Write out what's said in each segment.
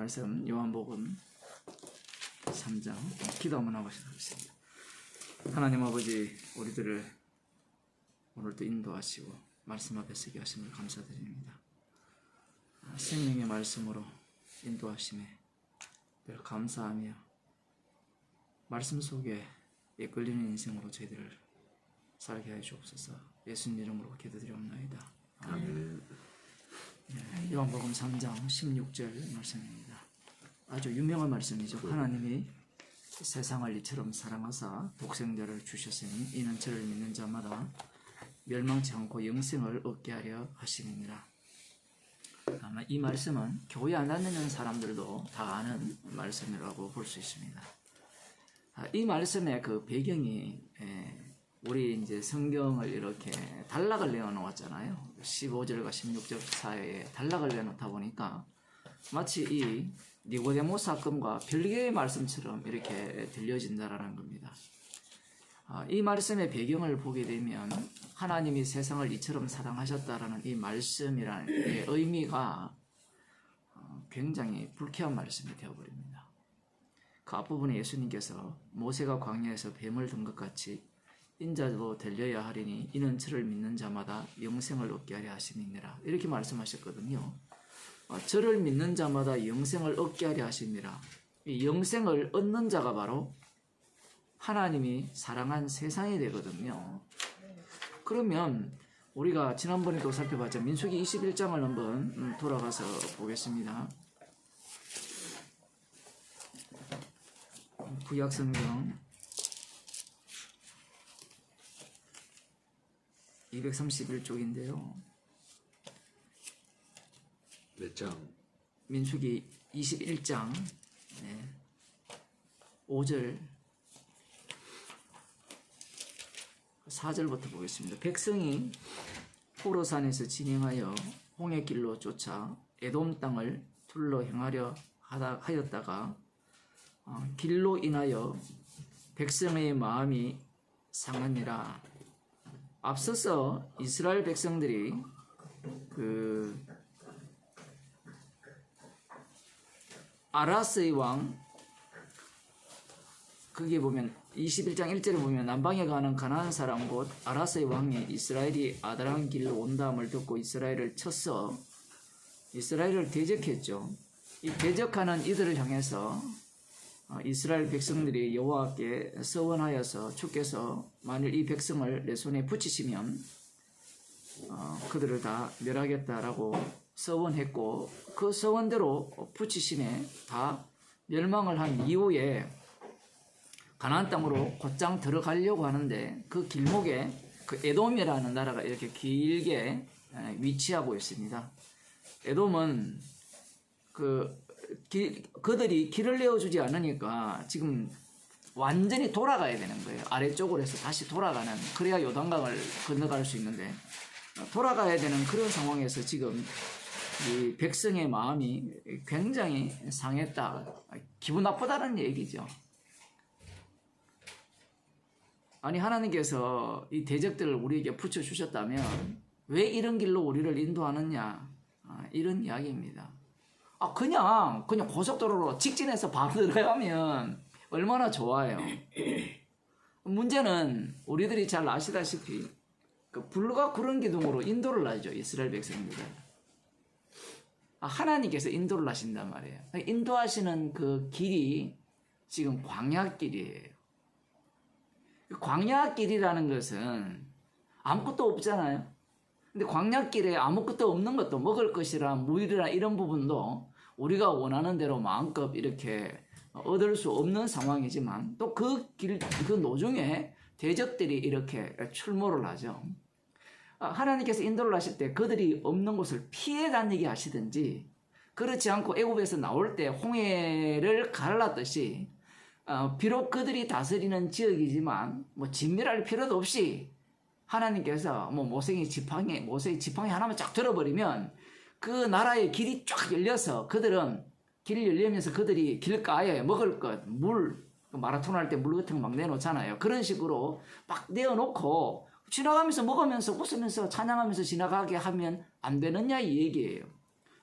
말씀 요한복음 3장 기도 한번 하고 시작하겠습니다. 하나님 아버지, 우리들을 오늘도 인도하시고 말씀 앞에 서게 하심을 감사드립니다. 생명의 말씀으로 인도하심에 늘 감사하며 말씀 속에 이끌리는 인생으로 저희들을 살게 하여 주옵소서. 예수님 이름으로 기도드리옵나이다. 아멘. 요한복음 3장 16절 말씀입니다. 아주 유명한 말씀이죠. 하나님이 세상을 이처럼 사랑하사 독생자를 주셨으니 이는 저를 믿는 자마다 멸망치 않고 영생을 얻게 하려 하심이니라. 아마 이 말씀은 교회 안 다니는 사람들도 다 아는 말씀이라고 볼 수 있습니다. 이 말씀의 그 배경이 우리 이제 성경을 이렇게 단락을 내어 놓았잖아요. 15절과 16절 사이에 단락을 내어 놓다 보니까 마치 이 니고데모 사건과 별개의 말씀처럼 이렇게 들려진다라는 겁니다. 이 말씀의 배경을 보게 되면 하나님이 세상을 이처럼 사랑하셨다라는 이 말씀이라는 이 의미가 굉장히 불쾌한 말씀이 되어버립니다. 그 앞부분에 예수님께서 모세가 광야에서 뱀을 든 것 같이 인자도 들려야 하리니 이는 저를 믿는 자마다 영생을 얻게 하려 하심이니라, 이렇게 말씀하셨거든요. 저를 믿는 자마다 영생을 얻게 하려 하심이라. 이 영생을 얻는 자가 바로 하나님이 사랑한 세상이 되거든요. 그러면 우리가 지난번에도 살펴봤죠. 민수기 21장을 한번 돌아가서 보겠습니다. 구약성경 231쪽인데요. 몇 장? 민수기 21장 5절 4절부터 보겠습니다. 백성이 호로산에서 진행하여 홍해길로 쫓아 에돔 땅을 둘러 행하려 하였다가 길로 인하여 백성의 마음이 상하니라. 앞서서 이스라엘 백성들이 아라스의 왕, 거기에 보면 21장 1절에 보면 남방에 가는 가나안 사람 곧 아라스의 왕이 이스라엘이 아다람 길로 온다함을 듣고 이스라엘을 쳤어 이스라엘을 대적했죠. 이 대적하는 이들을 향해서 이스라엘 백성들이 여호와께 서원하여서 주께서 만일 이 백성을 내 손에 붙이시면 그들을 다 멸하겠다라고 서원했고, 그 서원대로 붙이심에 다 멸망을 한 이후에 가나안 땅으로 곧장 들어가려고 하는데 그 길목에 그 에돔이라는 나라가 이렇게 길게 위치하고 있습니다. 에돔은 그들이 길을 내어주지 않으니까 지금 완전히 돌아가야 되는 거예요. 아래쪽으로 해서 다시 돌아가는, 그래야 요단강을 건너갈 수 있는데 돌아가야 되는 그런 상황에서 지금 이 백성의 마음이 굉장히 상했다, 기분 나쁘다는 얘기죠. 아니, 하나님께서 이 대적들을 우리에게 붙여주셨다면 왜 이런 길로 우리를 인도하느냐, 이런 이야기입니다. 그냥 고속도로로 직진해서 바로 들어가면 얼마나 좋아요. 문제는 우리들이 잘 아시다시피 불과 구름 기둥으로 인도를 하죠, 이스라엘 백성들을. 하나님께서 인도를 하신단 말이에요. 인도하시는 그 길이 지금 광야길이에요. 광야길이라는 것은 아무것도 없잖아요. 근데 광야길에 아무것도 없는 것도 먹을 것이랑 물이랑 이런 부분도 우리가 원하는 대로 마음껏 이렇게 얻을 수 없는 상황이지만 또 그 노중에 대적들이 이렇게 출몰을 하죠. 하나님께서 인도를 하실 때 그들이 없는 곳을 피해 다니게 하시든지, 그렇지 않고 애굽에서 나올 때 홍해를 갈랐듯이 비록 그들이 다스리는 지역이지만 진멸할 필요도 없이 하나님께서 모세의 지팡이 하나만 쫙 들어버리면 그 나라의 길이 쫙 열려서 그들은 길이 열리면서 그들이 길가에 먹을 것, 물, 마라톤 할 때 물 같은 거 막 내놓잖아요. 그런 식으로 막 내어놓고 지나가면서 먹으면서 웃으면서 찬양하면서 지나가게 하면 안 되느냐 이 얘기예요.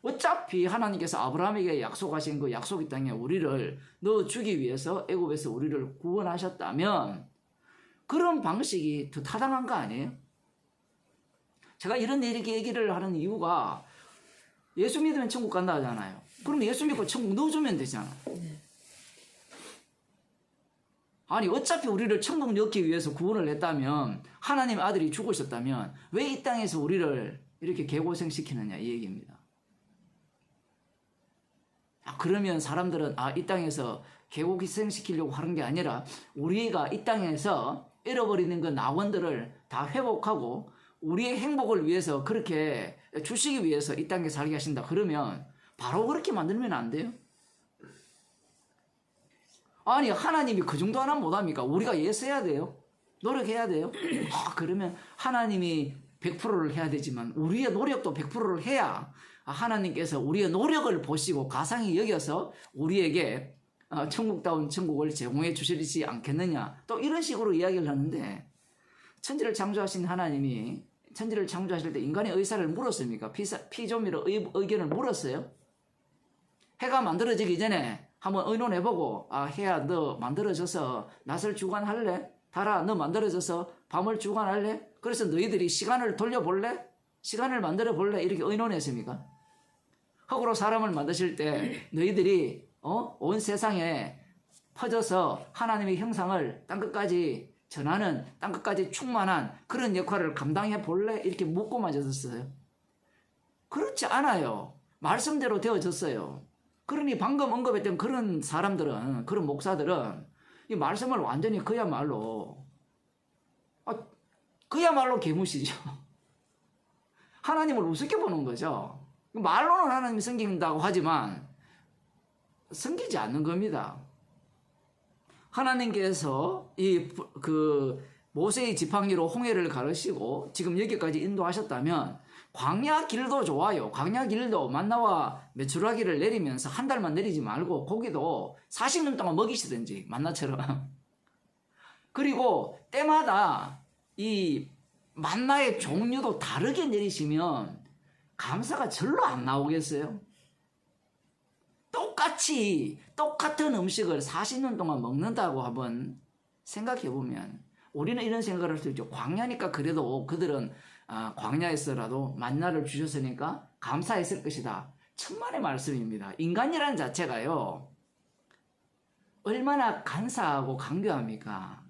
어차피 하나님께서 아브라함에게 약속하신 그 약속의 땅에 우리를 넣어주기 위해서 애굽에서 우리를 구원하셨다면 그런 방식이 더 타당한 거 아니에요? 제가 이런 얘기를 하는 이유가 예수 믿으면 천국 간다 하잖아요. 그럼 예수 믿고 천국 넣어주면 되잖아. 아니 어차피 우리를 천국 넣기 위해서 구원을 했다면 하나님의 아들이 죽으셨다면 왜 이 땅에서 우리를 이렇게 개고생시키느냐 이 얘기입니다. 그러면 사람들은 이 땅에서 개고생시키려고 하는 게 아니라 우리가 이 땅에서 잃어버리는 그 나원들을 다 회복하고 우리의 행복을 위해서 그렇게 주시기 위해서 이 땅에 살게 하신다. 그러면 바로 그렇게 만들면 안 돼요? 아니 하나님이 그 정도 하나 못합니까? 우리가 예서해야 돼요. 노력해야 돼요. 그러면 하나님이 100%를 해야 되지만 우리의 노력도 100%를 해야 하나님께서 우리의 노력을 보시고 가상히 여겨서 우리에게 천국다운 천국을 제공해 주시지 않겠느냐. 또 이런 식으로 이야기를 하는데 천지를 창조하신 하나님이 천지를 창조하실 때 인간의 의사를 물었습니까? 피조물의 의견을 물었어요? 해가 만들어지기 전에 한번 의논해보고 해야 너 만들어져서 낮을 주관할래? 달아 너 만들어져서 밤을 주관할래? 그래서 너희들이 시간을 돌려볼래? 시간을 만들어볼래? 이렇게 의논했습니까? 흙으로 사람을 만드실 때 너희들이 온 세상에 퍼져서 하나님의 형상을 땅끝까지 전하는 땅끝까지 충만한 그런 역할을 감당해 볼래? 이렇게 묻고 맞았어요. 그렇지 않아요. 말씀대로 되어졌어요. 그러니 방금 언급했던 그런 사람들은 그런 목사들은 이 말씀을 완전히 그야말로 개무시죠. 하나님을 우습게 보는 거죠. 말로는 하나님이 섬긴다고 하지만 섬기지 않는 겁니다. 하나님께서 모세의 지팡이로 홍해를 가르시고 지금 여기까지 인도하셨다면 광야 길도 좋아요. 광야 길도 만나와 메추라기를 내리면서 한 달만 내리지 말고 고기도 40년 동안 먹이시든지 만나처럼. 그리고 때마다 이 만나의 종류도 다르게 내리시면 감사가 절로 안 나오겠어요? 똑같은 음식을 40년 동안 먹는다고 한번 생각해 보면 우리는 이런 생각을 할 수 있죠. 광야니까 그래도 그들은 광야에서라도 만나를 주셨으니까 감사했을 것이다. 천만의 말씀입니다. 인간이라는 자체가요. 얼마나 간사하고 간교합니까?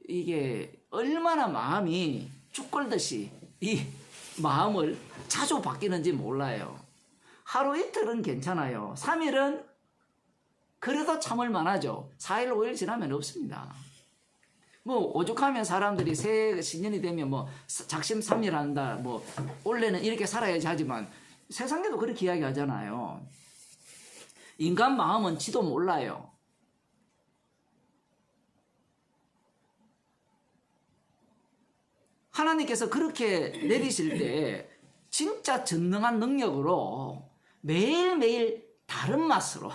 이게 얼마나 마음이 죽 끓듯이 이 마음을 자주 바뀌는지 몰라요. 하루 이틀은 괜찮아요. 3일은 그래도 참을 만하죠. 4일, 5일 지나면 없습니다. 오죽하면 사람들이 새 신년이 되면 작심 3일 한다. 원래는 이렇게 살아야지 하지만 세상에도 그렇게 이야기하잖아요. 인간 마음은 지도 몰라요. 하나님께서 그렇게 내리실 때 진짜 전능한 능력으로 매일매일 다른 맛으로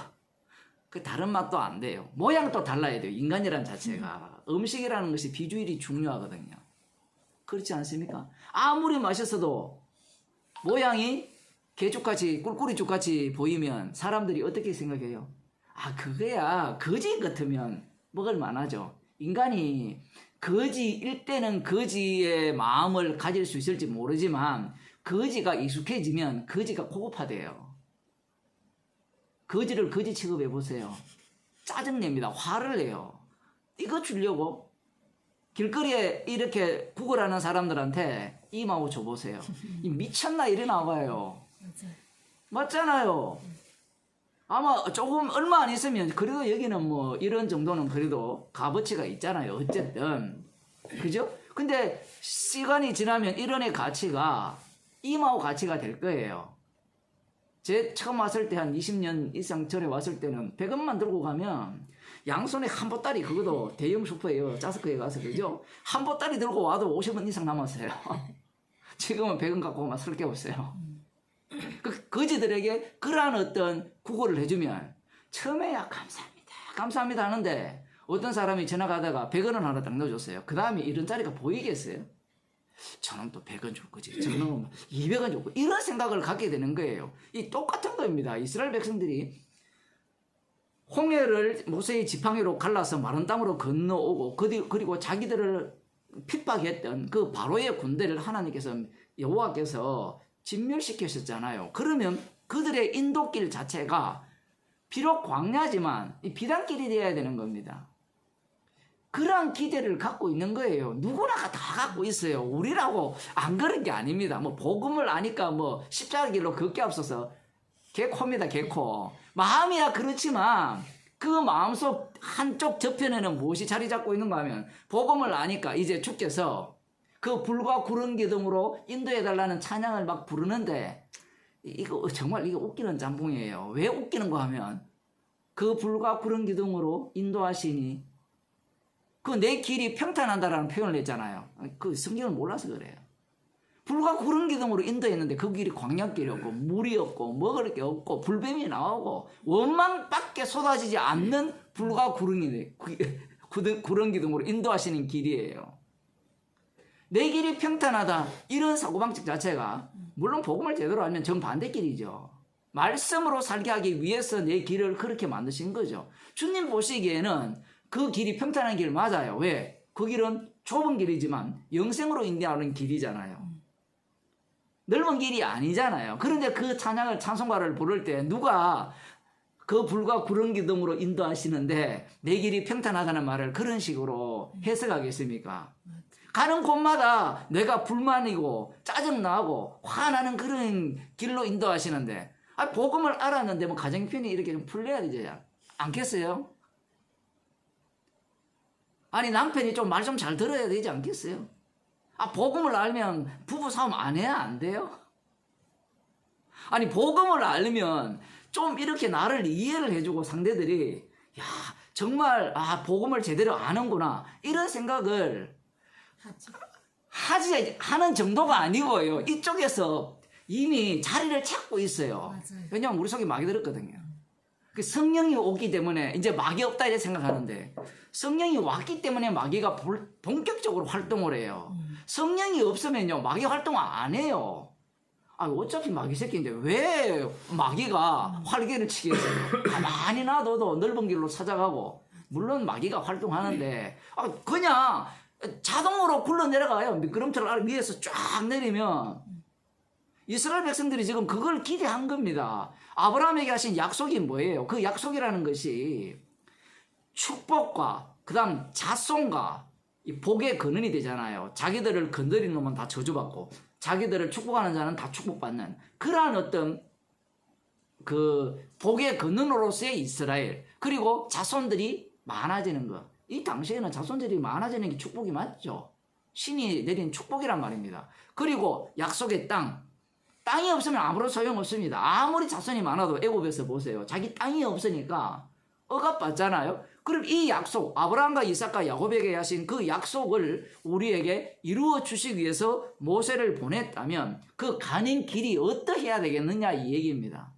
그 다른 맛도 안 돼요. 모양도 달라야 돼요. 인간이라는 자체가. 음식이라는 것이 비주얼이 중요하거든요. 그렇지 않습니까? 아무리 맛있어도 모양이 개죽같이 꿀꿀이죽같이 보이면 사람들이 어떻게 생각해요? 그거야 거지 같으면 먹을 만하죠. 인간이 거지일 때는 거지의 마음을 가질 수 있을지 모르지만 거지가 익숙해지면 거지가 고급화돼요. 거지를 거지 취급해 보세요. 짜증냅니다. 화를 내요. 이거 주려고 길거리에 이렇게 구걸하는 사람들한테 이마우 줘보세요. 미쳤나 이래 나와요. 맞잖아요. 아마 조금 얼마 안 있으면 그래도 여기는 이런 정도는 그래도 값어치가 있잖아요. 어쨌든 그죠? 근데 시간이 지나면 이런의 가치가 이마우 가치가 될 거예요. 제 처음 왔을 때 한 20년 이상 전에 왔을 때는 100원만 들고 가면 양손에 한 보따리, 그것도 대형 슈퍼예요. 짜스크에 가서, 그죠? 한 보따리 들고 와도 50원 이상 남았어요. 지금은 100원 갖고 막 슬게 없어요. 거지들에게 그러한 어떤 구걸을 해주면 처음에야 감사합니다 하는데 어떤 사람이 지나가다가 100원을 하나 딱 넣어줬어요. 그 다음에 이런 자리가 보이겠어요? 저놈 또 100원 줄 거지. 저놈 200원 줄 거지. 이런 생각을 갖게 되는 거예요. 이 똑같은 겁니다. 이스라엘 백성들이 홍해를 모세의 지팡이로 갈라서 마른 땅으로 건너오고 그리고 자기들을 핍박했던 그 바로의 군대를 하나님께서 여호와께서 진멸시키셨잖아요. 그러면 그들의 인도길 자체가 비록 광야지만 이 비단길이 되어야 되는 겁니다. 그런 기대를 갖고 있는 거예요. 누구나 다 갖고 있어요. 우리라고 안 그런 게 아닙니다. 뭐 복음을 아니까 뭐 십자가 길로 걷게 앞서서 개코입니다. 개코. 마음이야 그렇지만 그 마음속 한쪽 저편에는 무엇이 자리 잡고 있는가 하면 복음을 아니까 이제 주께서 그 불과 구름 기둥으로 인도해달라는 찬양을 막 부르는데 이거 정말 이게 웃기는 짬뽕이에요. 왜 웃기는가 하면 그 불과 구름 기둥으로 인도하시니 그 내 길이 평탄한다라는 표현을 했잖아요. 그 성경을 몰라서 그래요. 불과 구름 기둥으로 인도했는데 그 길이 광야길이었고 물이 없고 먹을 게 없고 불뱀이 나오고 원망밖에 쏟아지지 않는 불과 구름 기둥으로 인도하시는 길이에요. 내 길이 평탄하다 이런 사고방식 자체가 물론 복음을 제대로 알면 정반대길이죠. 말씀으로 살게 하기 위해서 내 길을 그렇게 만드신 거죠. 주님 보시기에는 그 길이 평탄한 길 맞아요. 왜? 그 길은 좁은 길이지만 영생으로 인도하는 길이잖아요. 넓은 길이 아니잖아요. 그런데 그 찬양을 찬송가를 부를 때 누가 그 불과 구름 기둥으로 인도하시는데 내 길이 평탄하다는 말을 그런 식으로 해석하겠습니까? 가는 곳마다 내가 불만이고 짜증나고 화나는 그런 길로 인도하시는데 복음을 알았는데 뭐 가정편이 이렇게 좀 풀려야 되지 않겠어요? 아니 남편이 좀 말 좀 잘 들어야 되지 않겠어요? 복음을 알면 부부싸움 안 해야 안 돼요? 아니 복음을 알면 좀 이렇게 나를 이해를 해주고 상대들이 야 정말 복음을 제대로 아는구나 이런 생각을 하는 정도가 아니고요. 이쪽에서 이미 자리를 찾고 있어요. 맞아요. 왜냐하면 우리 속에 마귀 들었거든요. 그 성령이 오기 때문에 이제 마귀 없다 이렇게 생각하는데 성령이 왔기 때문에 마귀가 본격적으로 활동을 해요. 성령이 없으면요 마귀 활동 안 해요. 어차피 마귀 새끼인데 왜 마귀가 활개를 치겠어요? 가만히 놔둬도 넓은 길로 찾아가고 물론 마귀가 활동하는데 그냥 자동으로 굴러 내려가요. 미끄럼틀을 위에서 쫙 내리면 이스라엘 백성들이 지금 그걸 기대한 겁니다. 아브라함에게 하신 약속이 뭐예요? 그 약속이라는 것이 축복과 그 다음 자손과 이 복의 근원이 되잖아요. 자기들을 건드리는 놈은 다 저주받고 자기들을 축복하는 자는 다 축복받는 그러한 어떤 그 복의 근원으로서의 이스라엘 그리고 자손들이 많아지는 것. 이 당시에는 자손들이 많아지는 게 축복이 맞죠. 신이 내린 축복이란 말입니다. 그리고 약속의 땅이 없으면 아무런 소용없습니다. 아무리 자손이 많아도 애굽에서 보세요. 자기 땅이 없으니까 억압받잖아요. 그럼 이 약속 아브라함과 이삭과 야곱에게 하신 그 약속을 우리에게 이루어 주시기 위해서 모세를 보냈다면 그 가는 길이 어떠해야 되겠느냐 이 얘기입니다.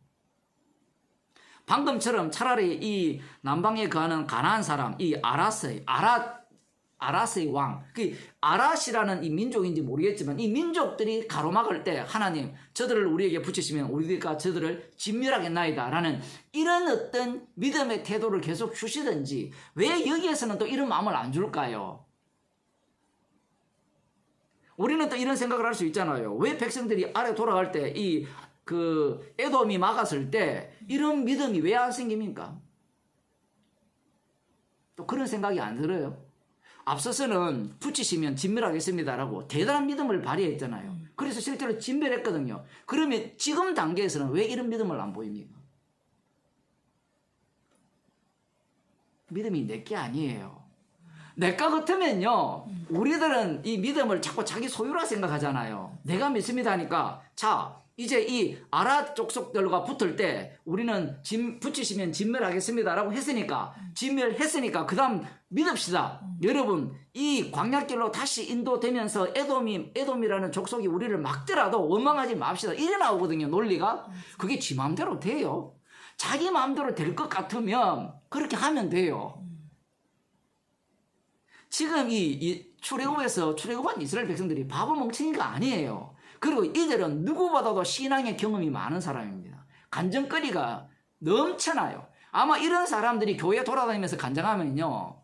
방금처럼 차라리 이 남방에 거하는 가나안 사람 이 아랏의 왕, 그 아랏이라는 이 민족인지 모르겠지만 이 민족들이 가로막을 때 하나님 저들을 우리에게 붙이시면 우리가 저들을 진멸하겠나이다 라는 이런 어떤 믿음의 태도를 계속 주시든지 왜 여기에서는 또 이런 마음을 안 줄까요? 우리는 또 이런 생각을 할 수 있잖아요. 왜 백성들이 아래 돌아갈 때 그 에돔이 막았을 때 이런 믿음이 왜 안 생깁니까? 또 그런 생각이 안 들어요. 앞서서는 붙이시면 진멸하겠습니다라고 대단한 믿음을 발휘했잖아요. 그래서 실제로 진멸했거든요. 그러면 지금 단계에서는 왜 이런 믿음을 안 보입니까? 믿음이 내게 아니에요. 내가 같으면요 우리들은 이 믿음을 자꾸 자기 소유라 생각하잖아요. 내가 믿습니다 하니까 자 이제 이 아랏 족속들과 붙을 때 우리는 붙이시면 진멸하겠습니다라고 했으니까 진멸했으니까 그 다음 믿읍시다. 여러분 이 광야길로 다시 인도되면서 에돔이라는 족속이 우리를 막더라도 원망하지 맙시다. 이래 나오거든요. 논리가. 그게 지 마음대로 돼요. 자기 마음대로 될 것 같으면 그렇게 하면 돼요. 지금 이 출애굽한 이스라엘 백성들이 바보 멍청이가 아니에요. 그리고 이들은 누구보다도 신앙의 경험이 많은 사람입니다. 간증거리가 넘쳐나요. 아마 이런 사람들이 교회 돌아다니면서 간증하면요,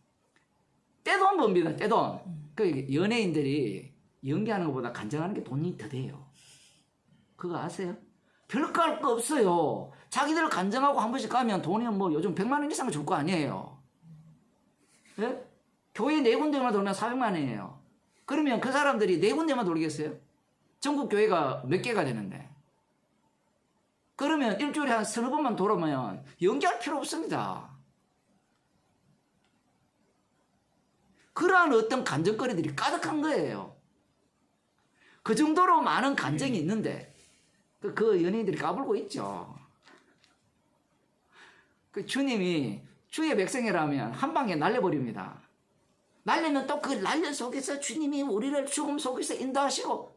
떼돈 법니다. 떼돈. 그 연예인들이 연기하는 것보다 간증하는 게 돈이 더 돼요. 그거 아세요? 별거 할 거 없어요. 자기들 간증하고 한 번씩 가면 돈이 뭐 요즘 100만 원 이상 줄 거 아니에요. 예? 교회 4군데만 돌면 400만 원이에요. 그러면 그 사람들이 4군데만 돌겠어요? 전국 교회가 몇 개가 되는데. 그러면 일주일에 한 3번만 돌아오면 연기할 필요 없습니다. 그러한 어떤 간증거리들이 가득한 거예요. 그 정도로 많은 간증이 있는데 그 연예인들이 까불고 있죠. 그 주님이 주의 백성이라면 한 방에 날려버립니다. 날리면 또 그 날려 속에서 주님이 우리를 죽음 속에서 인도하시고,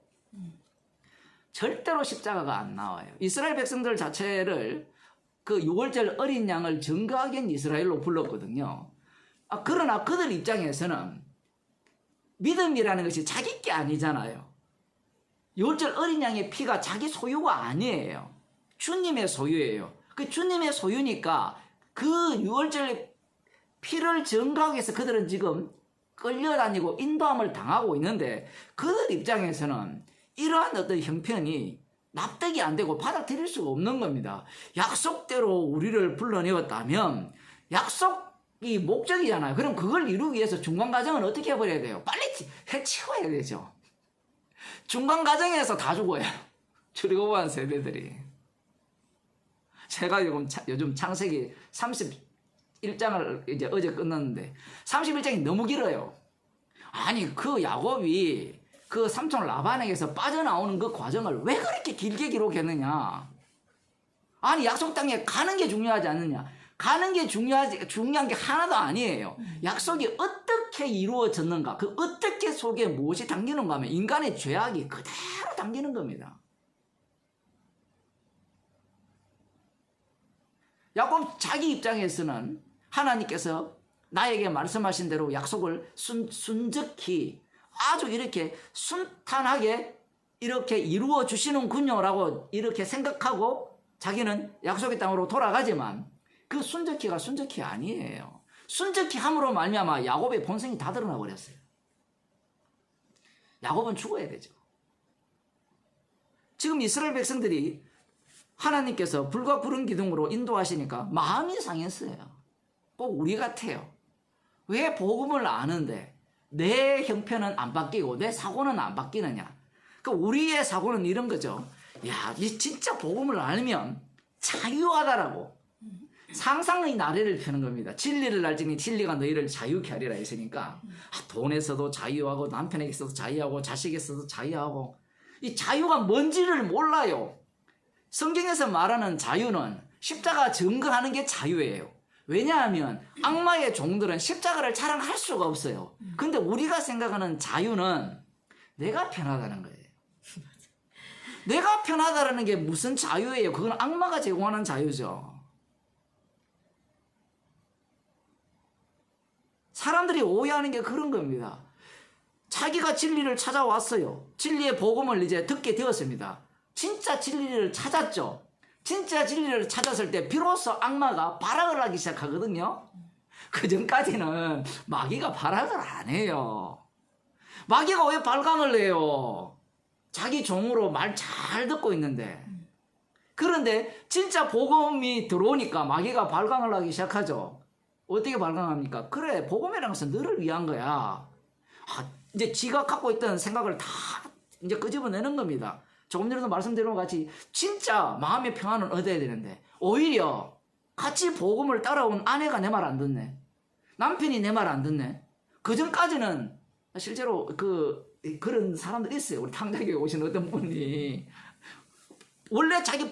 절대로 십자가가 안 나와요. 이스라엘 백성들 자체를 그 6월절 어린 양을 정거하긴 이스라엘로 불렀거든요. 그러나 그들 입장에서는 믿음이라는 것이 자기 게 아니잖아요. 6월절 어린 양의 피가 자기 소유가 아니에요. 주님의 소유예요. 그 주님의 소유니까 그 6월절 피를 증거하기 위해서 그들은 지금 끌려다니고 인도함을 당하고 있는데, 그들 입장에서는 이러한 어떤 형편이 납득이 안 되고 받아들일 수가 없는 겁니다. 약속대로 우리를 불러내었다면 약속이 목적이잖아요. 그럼 그걸 이루기 위해서 중간 과정은 어떻게 해버려야 돼요? 빨리 해치워야 되죠. 중간 과정에서 다 죽어요. 출애굽한 세대들이. 제가 요즘 창세기 31장을 이제 어제 끝났는데 31장이 너무 길어요. 아니 그 야곱이 그 삼촌 라반에게서 빠져나오는 그 과정을 왜 그렇게 길게 기록했느냐. 아니 약속 땅에 가는 게 중요하지 않느냐. 가는 게 중요한 게 하나도 아니에요. 약속이 어떻게 이루어졌는가, 그 어떻게 속에 무엇이 담기는가 하면 인간의 죄악이 그대로 담기는 겁니다. 야곱 자기 입장에서는 하나님께서 나에게 말씀하신 대로 약속을 순적히 아주 이렇게 순탄하게 이렇게 이루어 주시는군요라고 이렇게 생각하고 자기는 약속의 땅으로 돌아가지만, 그 순적히가 순적히 아니에요. 순적히 함으로 말미암아 야곱의 본성이 다 드러나 버렸어요. 야곱은 죽어야 되죠. 지금 이스라엘 백성들이 하나님께서 불과 구름 기둥으로 인도하시니까 마음이 상했어요. 꼭 우리 같아요. 왜 복음을 아는데 내 형편은 안 바뀌고 내 사고는 안 바뀌느냐. 그 우리의 사고는 이런 거죠. 야, 니 진짜 복음을 알면 자유하다라고 상상의 나래를 펴는 겁니다. 진리를 알지니 진리가 너희를 자유케 하리라 했으니까 돈에서도 자유하고 남편에게서도 자유하고 자식에서도 자유하고, 이 자유가 뭔지를 몰라요. 성경에서 말하는 자유는 십자가 증거하는 게 자유예요. 왜냐하면 악마의 종들은 십자가를 자랑할 수가 없어요. 근데 우리가 생각하는 자유는 내가 편하다는 거예요. 내가 편하다는 게 무슨 자유예요? 그건 악마가 제공하는 자유죠. 사람들이 오해하는 게 그런 겁니다. 자기가 진리를 찾아왔어요. 진리의 복음을 이제 듣게 되었습니다. 진짜 진리를 찾았죠. 진짜 진리를 찾았을 때 비로소 악마가 발악을 하기 시작하거든요. 그 전까지는 마귀가 발악을 안 해요. 마귀가 왜 발광을 해요? 자기 종으로 말 잘 듣고 있는데. 그런데 진짜 복음이 들어오니까 마귀가 발광을 하기 시작하죠. 어떻게 발광합니까? 그래, 복음이라는 것은 너를 위한 거야. 이제 지가 갖고 있던 생각을 다 이제 끄집어내는 겁니다. 조금 전에도 말씀드린 것 같이 진짜 마음의 평안을 얻어야 되는데 오히려 같이 복음을 따라온 아내가 내 말 안 듣네. 남편이 내 말 안 듣네. 그 전까지는 실제로 그런 사람들이 있어요. 우리 탕자교에 오신 어떤 분이 원래 자기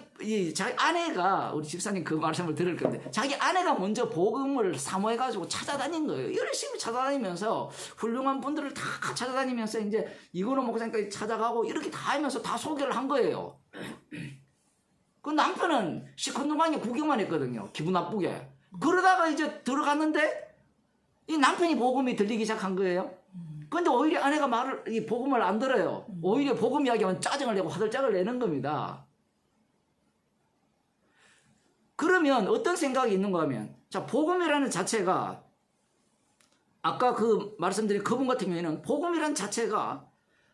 아내가, 우리 집사님 그 말씀을 들을 건데, 자기 아내가 먼저 복음을 사모해가지고 찾아다닌 거예요. 열심히 찾아다니면서 훌륭한 분들을 다 찾아다니면서 이제 이거는 목사님까지 찾아가고 이렇게 다 하면서 다 소개를 한 거예요. 그 남편은 시큰둥하게 구경만 했거든요. 기분 나쁘게. 그러다가 이제 들어갔는데 이 남편이 복음이 들리기 시작한 거예요. 근데 오히려 아내가 이 복음을 안 들어요. 오히려 복음 이야기하면 짜증을 내고 화들짝을 내는 겁니다. 그러면 어떤 생각이 있는가 하면, 자, 복음이라는 자체가, 아까 그 말씀드린 그분 같은 경우에는 복음이라는 자체가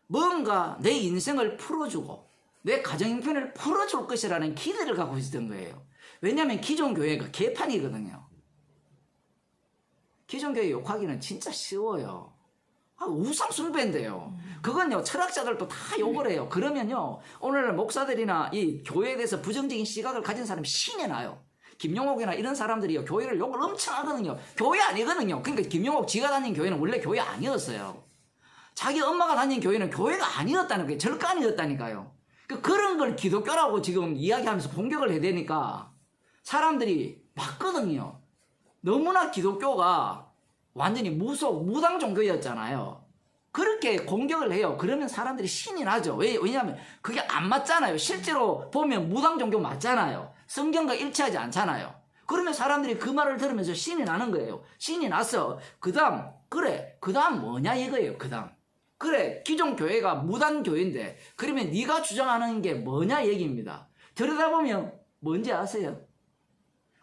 뭔가 내 인생을 풀어주고 내 가정 형편을 풀어줄 것이라는 기대를 갖고 있었던 거예요. 왜냐하면 기존 교회가 개판이거든요. 기존 교회 욕하기는 진짜 쉬워요. 우상 숭배인데요. 그건요, 철학자들도 다 욕을 해요. 그러면요, 오늘날 목사들이나 이 교회에 대해서 부정적인 시각을 가진 사람이 신이 나요. 김용옥이나 이런 사람들이요, 교회를 욕을 엄청 하거든요. 교회 아니거든요. 그러니까 김용옥 지가 다닌 교회는 원래 교회 아니었어요. 자기 엄마가 다닌 교회는 교회가 아니었다는 거예요. 절간이었다니까요. 그런 걸 기독교라고 지금 이야기하면서 공격을 해야 되니까 사람들이 맞거든요. 너무나 기독교가 완전히 무당 종교였잖아요. 그렇게 공격을 해요. 그러면 사람들이 신이 나죠. 왜냐하면 그게 안 맞잖아요. 실제로 보면 무당 종교 맞잖아요. 성경과 일치하지 않잖아요. 그러면 사람들이 그 말을 들으면서 신이 나는 거예요. 신이 나서 그 다음 뭐냐 이거예요. 그래, 기존 교회가 무당 교회인데 그러면 네가 주장하는 게 뭐냐 얘기입니다. 들여다보면 뭔지 아세요?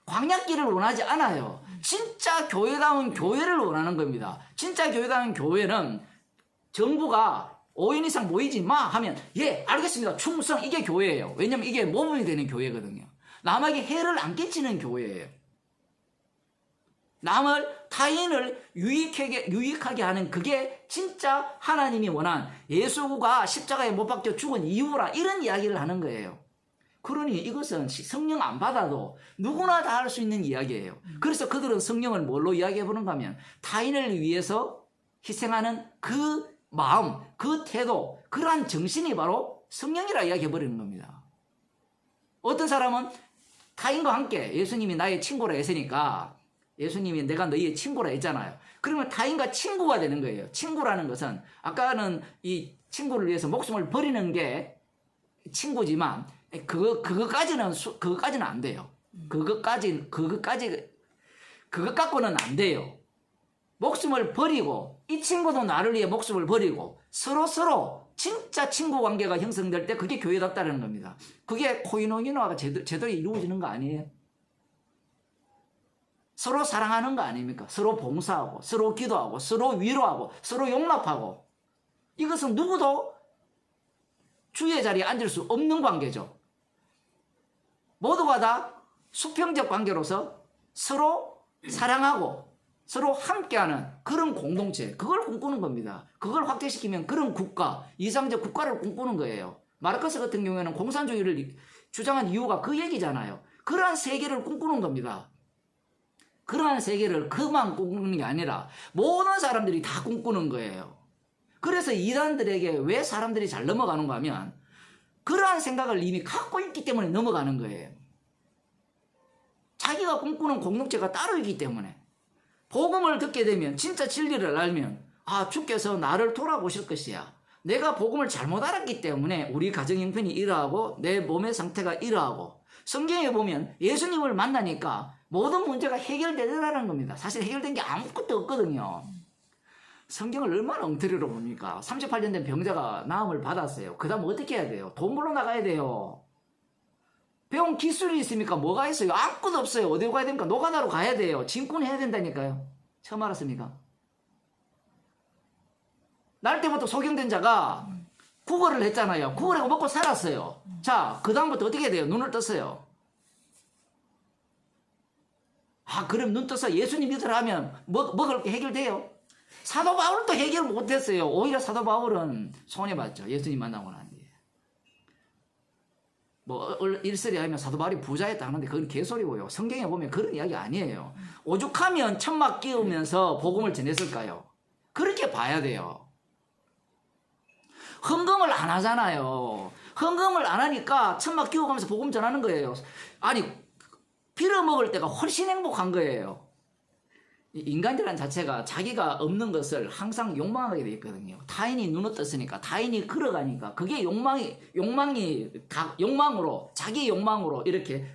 광약길을 원하지 않아요. 진짜 교회다운 교회를 원하는 겁니다. 진짜 교회다운 교회는 정부가 5인 이상 모이지 마 하면 예 알겠습니다. 충성, 이게 교회예요. 왜냐면 이게 모범이 되는 교회거든요. 남에게 해를 안 끼치는 교회예요. 타인을 유익하게 하는, 그게 진짜 하나님이 원한 예수가 십자가에 못 박혀 죽은 이유라, 이런 이야기를 하는 거예요. 그러니 이것은 성령 안 받아도 누구나 다 할 수 있는 이야기예요. 그래서 그들은 성령을 뭘로 이야기해 보는가 하면 타인을 위해서 희생하는 그 마음, 그 태도, 그러한 정신이 바로 성령이라 이야기해 버리는 겁니다. 어떤 사람은 타인과 함께, 예수님이 나의 친구라 했으니까, 예수님이 내가 너희의 친구라 했잖아요. 그러면 타인과 친구가 되는 거예요. 친구라는 것은 아까는 이 친구를 위해서 목숨을 버리는 게 친구지만 그거까지는 안 돼요. 그것 갖고는 안 돼요. 목숨을 버리고, 이 친구도 나를 위해 목숨을 버리고 서로 진짜 친구 관계가 형성될 때 그게 교회답다는 겁니다. 그게 코이노니노가 제대로 이루어지는 거 아니에요? 서로 사랑하는 거 아닙니까? 서로 봉사하고, 서로 기도하고, 서로 위로하고, 서로 용납하고. 이것은 누구도 주의 자리에 앉을 수 없는 관계죠. 모두가 다 수평적 관계로서 서로 사랑하고 서로 함께하는 그런 공동체, 그걸 꿈꾸는 겁니다. 그걸 확대시키면 그런 국가, 이상적 국가를 꿈꾸는 거예요. 마르크스 같은 경우에는 공산주의를 주장한 이유가 그 얘기잖아요. 그러한 세계를 꿈꾸는 겁니다. 그러한 세계를 그만 꿈꾸는 게 아니라 모든 사람들이 다 꿈꾸는 거예요. 그래서 이단들에게 왜 사람들이 잘 넘어가는가 하면 그러한 생각을 이미 갖고 있기 때문에 넘어가는 거예요. 자기가 꿈꾸는 공동체가 따로 있기 때문에. 복음을 듣게 되면, 진짜 진리를 알면, 주께서 나를 돌아보실 것이야. 내가 복음을 잘못 알았기 때문에 우리 가정 형편이 이러하고 내 몸의 상태가 이러하고, 성경에 보면 예수님을 만나니까 모든 문제가 해결되더라는 겁니다. 사실 해결된 게 아무것도 없거든요. 성경을 얼마나 엉터리로 봅니까? 38년 된 병자가 나음을 받았어요. 그 다음 어떻게 해야 돼요? 돈 벌러 나가야 돼요. 배운 기술이 있습니까? 뭐가 있어요? 아무것도 없어요. 어디로 가야 됩니까? 노가다로 가야 돼요. 진군해야 된다니까요. 처음 알았습니까? 날 때부터 소경된 자가 구걸을 했잖아요. 구걸하고 먹고 살았어요. 자, 그 다음부터 어떻게 해야 돼요? 눈을 떴어요. 그럼 눈 떠서 예수님 믿으라 하면 먹을 게 해결돼요? 사도 바울도 해결 못했어요. 오히려 사도 바울은 손해봤죠. 예수님 만나고 난 뒤에. 일설이 하면 사도 바울이 부자였다 하는데 그건 개소리고요. 성경에 보면 그런 이야기 아니에요. 오죽하면 천막 끼우면서 복음을 전했을까요? 그렇게 봐야 돼요. 헌금을 안 하잖아요. 헌금을 안 하니까 천막 끼워가면서 복음 전하는 거예요. 빌어먹을 때가 훨씬 행복한 거예요. 인간이라는 자체가 자기가 없는 것을 항상 욕망하게 돼 있거든요. 타인이 눈을 떴으니까, 타인이 걸어가니까, 그게 욕망으로, 자기 욕망으로 이렇게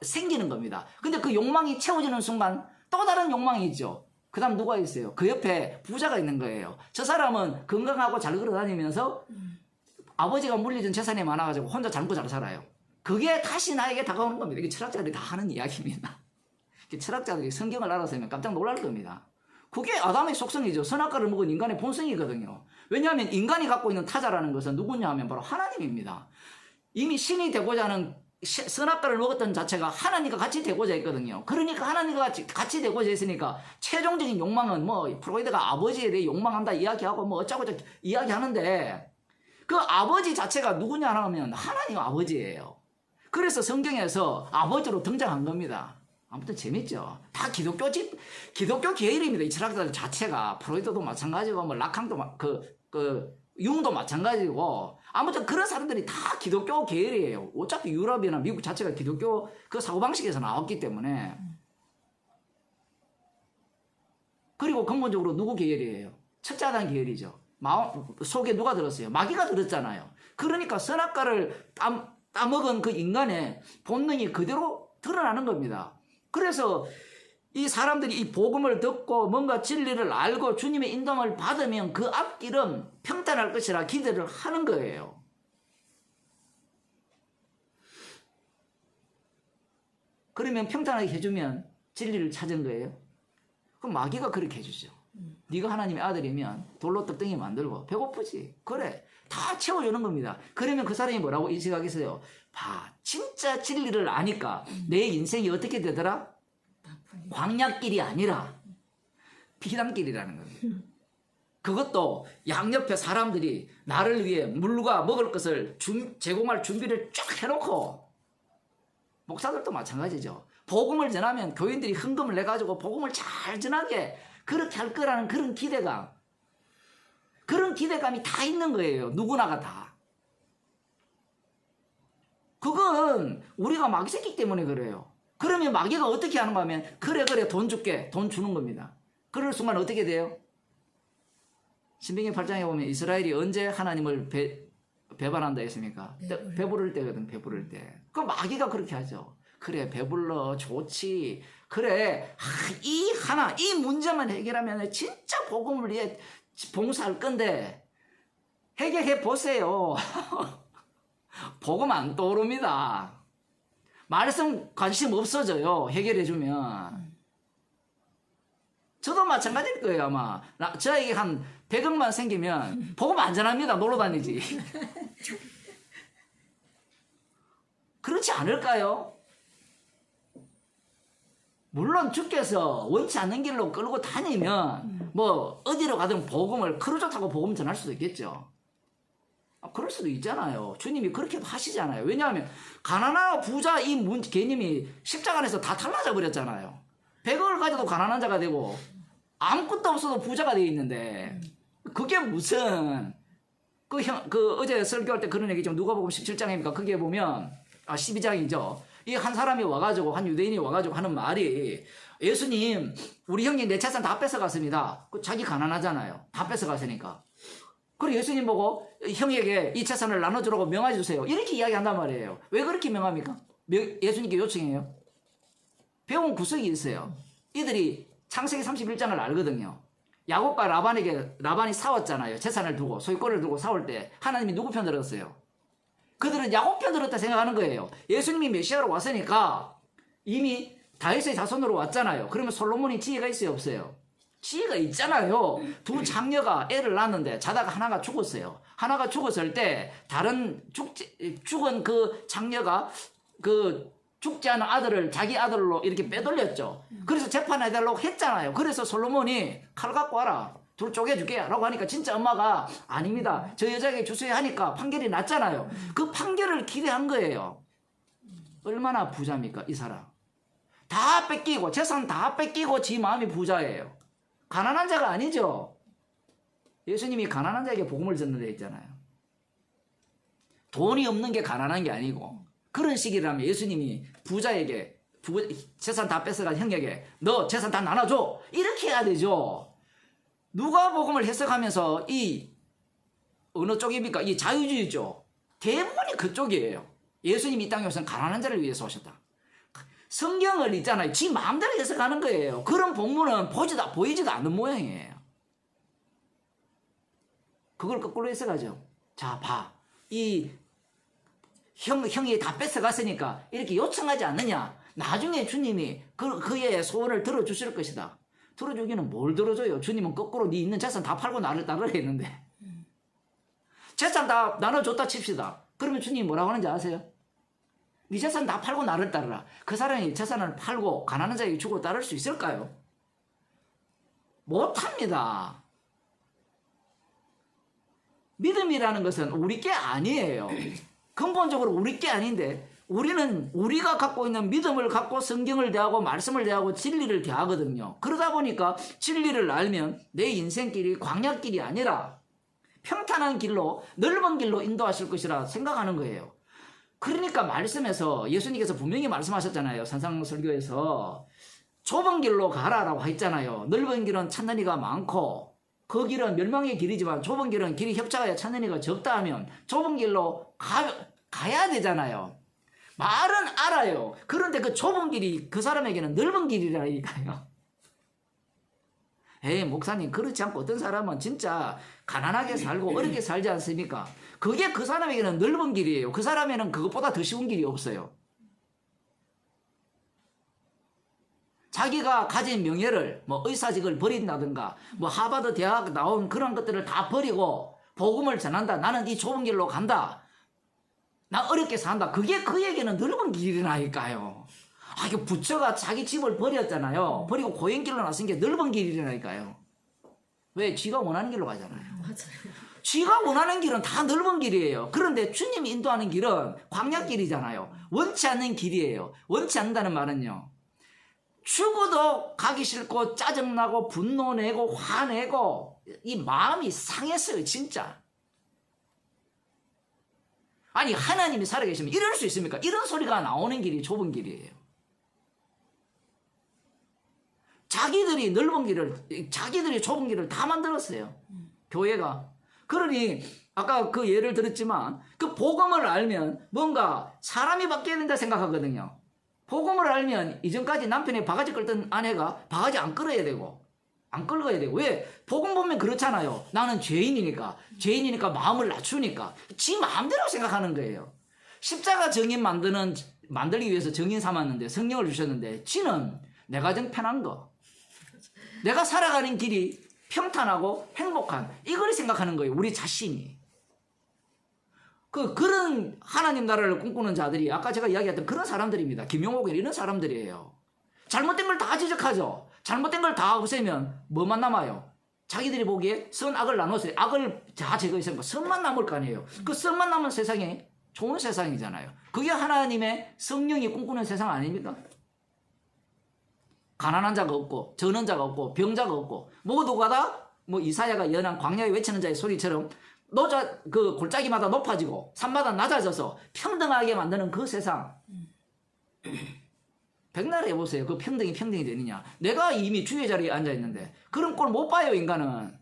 생기는 겁니다. 근데 그 욕망이 채워지는 순간 또 다른 욕망이 있죠. 그 다음 누가 있어요? 그 옆에 부자가 있는 거예요. 저 사람은 건강하고 잘 걸어다니면서 아버지가 물려준 재산이 많아가지고 혼자 잘 먹고 잘 살아요. 그게 다시 나에게 다가오는 겁니다. 이게 철학자들이 다 하는 이야기입니다. 철학자들이 성경을 알아서면 깜짝 놀랄 겁니다. 그게 아담의 속성이죠. 선악과를 먹은 인간의 본성이거든요. 왜냐하면 인간이 갖고 있는 타자라는 것은 누구냐 하면 바로 하나님입니다. 이미 신이 되고자 하는 선악과를 먹었던 자체가 하나님과 같이 되고자 했거든요. 그러니까 하나님과 같이 되고자 했으니까 최종적인 욕망은 뭐 프로이드가 아버지에 대해 욕망한다 이야기하고 뭐 어쩌고저쩌고 이야기하는데 그 아버지 자체가 누구냐 하면 하나님 아버지예요. 그래서 성경에서 아버지로 등장한 겁니다. 아무튼 재밌죠. 다 기독교 계열입니다. 이 철학자들 자체가 프로이드도 마찬가지고 뭐 라캉도 융도 마찬가지고 아무튼 그런 사람들이 다 기독교 계열이에요. 어차피 유럽이나 미국 자체가 기독교 그 사고방식에서 나왔기 때문에. 그리고 근본적으로 누구 계열이에요? 첫째 아담 계열이죠. 마음 속에 누가 들었어요? 마귀가 들었잖아요. 그러니까 선악과를 따먹은 그 인간의 본능이 그대로 드러나는 겁니다. 그래서 이 사람들이 이 복음을 듣고 뭔가 진리를 알고 주님의 인도함을 받으면 그 앞길은 평탄할 것이라 기대를 하는 거예요. 그러면 평탄하게 해주면 진리를 찾은 거예요. 그럼 마귀가 그렇게 해주죠. 네가 하나님의 아들이면 돌로 떡덩이 만들고 배고프지? 그래. 다 채워주는 겁니다. 그러면 그 사람이 뭐라고 인식하겠어요? 봐, 진짜 진리를 아니까 내 인생이 어떻게 되더라? 광야길이 아니라 피담길이라는 겁니다. 그것도 양옆에 사람들이 나를 위해 물과 먹을 것을 제공할 준비를 쫙 해놓고 목사들도 마찬가지죠. 복음을 전하면 교인들이 헌금을 내가지고 복음을 잘 전하게 그렇게 할 거라는 그런 기대감이 다 있는 거예요. 누구나가 다. 그건 우리가 마귀 새끼 때문에 그래요. 그러면 마귀가 어떻게 하는 거 하면 그래 돈 줄게 돈 주는 겁니다. 그럴 순간 어떻게 돼요? 신명기 8장에 보면 이스라엘이 언제 하나님을 배반한다 했습니까? 배부를 때거든. 배부를 때. 그 마귀가 그렇게 하죠. 그래 배불러 좋지. 그래 이 문제만 해결하면 진짜 복음을 위해 봉사할 건데 해결해 보세요. 복음 안 떠오릅니다. 말씀 관심 없어져요. 해결해주면. 저도 마찬가지일 거예요. 아마 저에게 한 100억만 생기면 복음 안전합니다. 놀러 다니지. 그렇지 않을까요? 물론 주께서 원치 않는 길로 끌고 다니면 뭐 어디로 가든 복음을 크루즈 타고 복음 전할 수도 있겠죠. 그럴 수도 있잖아요. 주님이 그렇게도 하시잖아요. 왜냐하면 가난하고 부자 이 개념이 십자가 안에서 다 달라져 버렸잖아요. 100억을 가져도 가난한 자가 되고 아무것도 없어도 부자가 되어 있는데 그게 무슨 어제 설교할 때 그런 얘기죠. 누가복음 17장입니까? 거기에 보면 12장이죠. 이 한 사람이 와가지고 한 유대인이 와가지고 하는 말이 예수님 우리 형님 내 재산 다 뺏어갔습니다. 자기 가난하잖아요. 다 뺏어갔으니까. 그리고 예수님 보고 형에게 이 재산을 나눠주라고 명하여 주세요. 이렇게 이야기한단 말이에요. 왜 그렇게 명합니까? 예수님께 요청해요. 배운 구석이 있어요. 이들이 창세기 31장을 알거든요. 야곱과 라반이 싸웠잖아요. 재산을 두고 소유권을 두고 싸울 때 하나님이 누구 편 들었어요? 그들은 야곱 편 들었다 생각하는 거예요. 예수님이 메시아로 왔으니까 이미 다윗의 자손으로 왔잖아요. 그러면 솔로몬이 지혜가 있어요 없어요? 지혜가 있잖아요. 두 장녀가 애를 낳았는데 자다가 하나가 죽었어요. 하나가 죽었을 때 다른 죽은 그 장녀가 죽지 않은 아들을 자기 아들로 이렇게 빼돌렸죠. 그래서 재판해달라고 했잖아요. 그래서 솔로몬이 칼 갖고 와라. 둘 쪼개줄게 라고 하니까 진짜 엄마가 아닙니다. 저 여자에게 주세요 하니까 판결이 났잖아요. 그 판결을 기대한 거예요. 얼마나 부자입니까 이 사람. 다 뺏기고 재산 다 뺏기고 지 마음이 부자예요. 가난한 자가 아니죠. 예수님이 가난한 자에게 복음을 전하려 했잖아요. 돈이 없는 게 가난한 게 아니고 그런 식이라면 예수님이 부자에게 재산 다 뺏어간 형에게 너 재산 다 나눠줘 이렇게 해야 되죠. 누가복음을 해석하면서 이 어느 쪽입니까? 이 자유주의죠. 대부분이 그쪽이에요. 예수님이 이 땅에 오셔서 가난한 자를 위해서 오셨다. 성경을 있잖아요. 지 마음대로 해석하는 거예요. 그런 본문은 보이지도 않는 모양이에요. 그걸 거꾸로 해석하죠. 자, 봐. 이 형이 다 뺏어갔으니까 이렇게 요청하지 않느냐. 나중에 주님이 그의 소원을 들어주실 것이다. 들어주기는 뭘 들어줘요? 주님은 거꾸로 네 있는 재산 다 팔고 나를 따르라 했는데. 재산 다 나눠줬다 칩시다. 그러면 주님이 뭐라고 하는지 아세요? 네 재산 다 팔고 나를 따르라. 그 사람이 재산을 팔고 가난한 자에게 주고 따를 수 있을까요? 못합니다. 믿음이라는 것은 우리 게 아니에요. 근본적으로 우리 게 아닌데 우리는 우리가 갖고 있는 믿음을 갖고 성경을 대하고 말씀을 대하고 진리를 대하거든요. 그러다 보니까 진리를 알면 내 인생길이 광야길이 아니라 평탄한 길로 넓은 길로 인도하실 것이라 생각하는 거예요. 그러니까 말씀에서 예수님께서 분명히 말씀하셨잖아요. 산상설교에서 좁은 길로 가라라고 했잖아요. 넓은 길은 찾는 이가 많고 그 길은 멸망의 길이지만 좁은 길은 길이 협착하여 찾는 이가 적다 하면 좁은 길로 가야 되잖아요. 말은 알아요. 그런데 그 좁은 길이 그 사람에게는 넓은 길이라니까요. 에이, 목사님, 그렇지 않고 어떤 사람은 진짜 가난하게 살고 어렵게 살지 않습니까? 그게 그 사람에게는 넓은 길이에요. 그 사람에는 그것보다 더 쉬운 길이 없어요. 자기가 가진 명예를, 뭐 의사직을 버린다든가, 뭐 하버드 대학 나온 그런 것들을 다 버리고 복음을 전한다. 나는 이 좁은 길로 간다. 나 어렵게 산다. 그게 그에게는 넓은 길이라니까요. 아, 이게 부처가 자기 집을 버렸잖아요. 버리고 고행길로 나선 게 넓은 길이라니까요. 왜? 쥐가 원하는 길로 가잖아요. 맞아요. 쥐가 원하는 길은 다 넓은 길이에요. 그런데 주님이 인도하는 길은 광야길이잖아요. 원치 않는 길이에요. 원치 않는다는 말은요. 죽어도 가기 싫고 짜증나고 분노내고 화내고 이 마음이 상했어요. 진짜. 아니, 하나님이 살아계시면 이럴 수 있습니까? 이런 소리가 나오는 길이 좁은 길이에요. 자기들이 넓은 길을, 자기들이 좁은 길을 다 만들었어요. 교회가. 그러니 아까 그 예를 들었지만 그 복음을 알면 뭔가 사람이 바뀌어야 된다 생각하거든요. 복음을 알면 이전까지 남편이 바가지 끌던 아내가 바가지 안 끌어야 되고 안 끌어야 되고. 왜? 복음 보면 그렇잖아요. 나는 죄인이니까 마음을 낮추니까 지 마음대로 생각하는 거예요. 십자가 정인 만들기 위해서 정인 삼았는데 성령을 주셨는데 지는 내가 정 편한 거, 내가 살아가는 길이 평탄하고 행복한 이걸 생각하는 거예요. 우리 자신이. 그런 하나님 나라를 꿈꾸는 자들이 아까 제가 이야기했던 그런 사람들입니다. 김용옥이 이런 사람들이에요. 잘못된 걸 다 지적하죠. 잘못된 걸 다 없애면 뭐만 남아요? 자기들이 보기에 선, 악을 나눠서 악을 다 제거해서 선만 남을 거 아니에요. 그 선만 남은 세상이 좋은 세상이잖아요. 그게 하나님의 성령이 꿈꾸는 세상 아닙니까? 가난한 자가 없고 전원 자가 없고 병자가 없고 모두가 다 뭐 이사야가 연한 광야에 외치는 자의 소리처럼 그 골짜기마다 높아지고 산마다 낮아져서 평등하게 만드는 그 세상. 백날 해보세요. 그 평등이 되느냐. 내가 이미 주의 자리에 앉아있는데 그런 꼴 못 봐요, 인간은.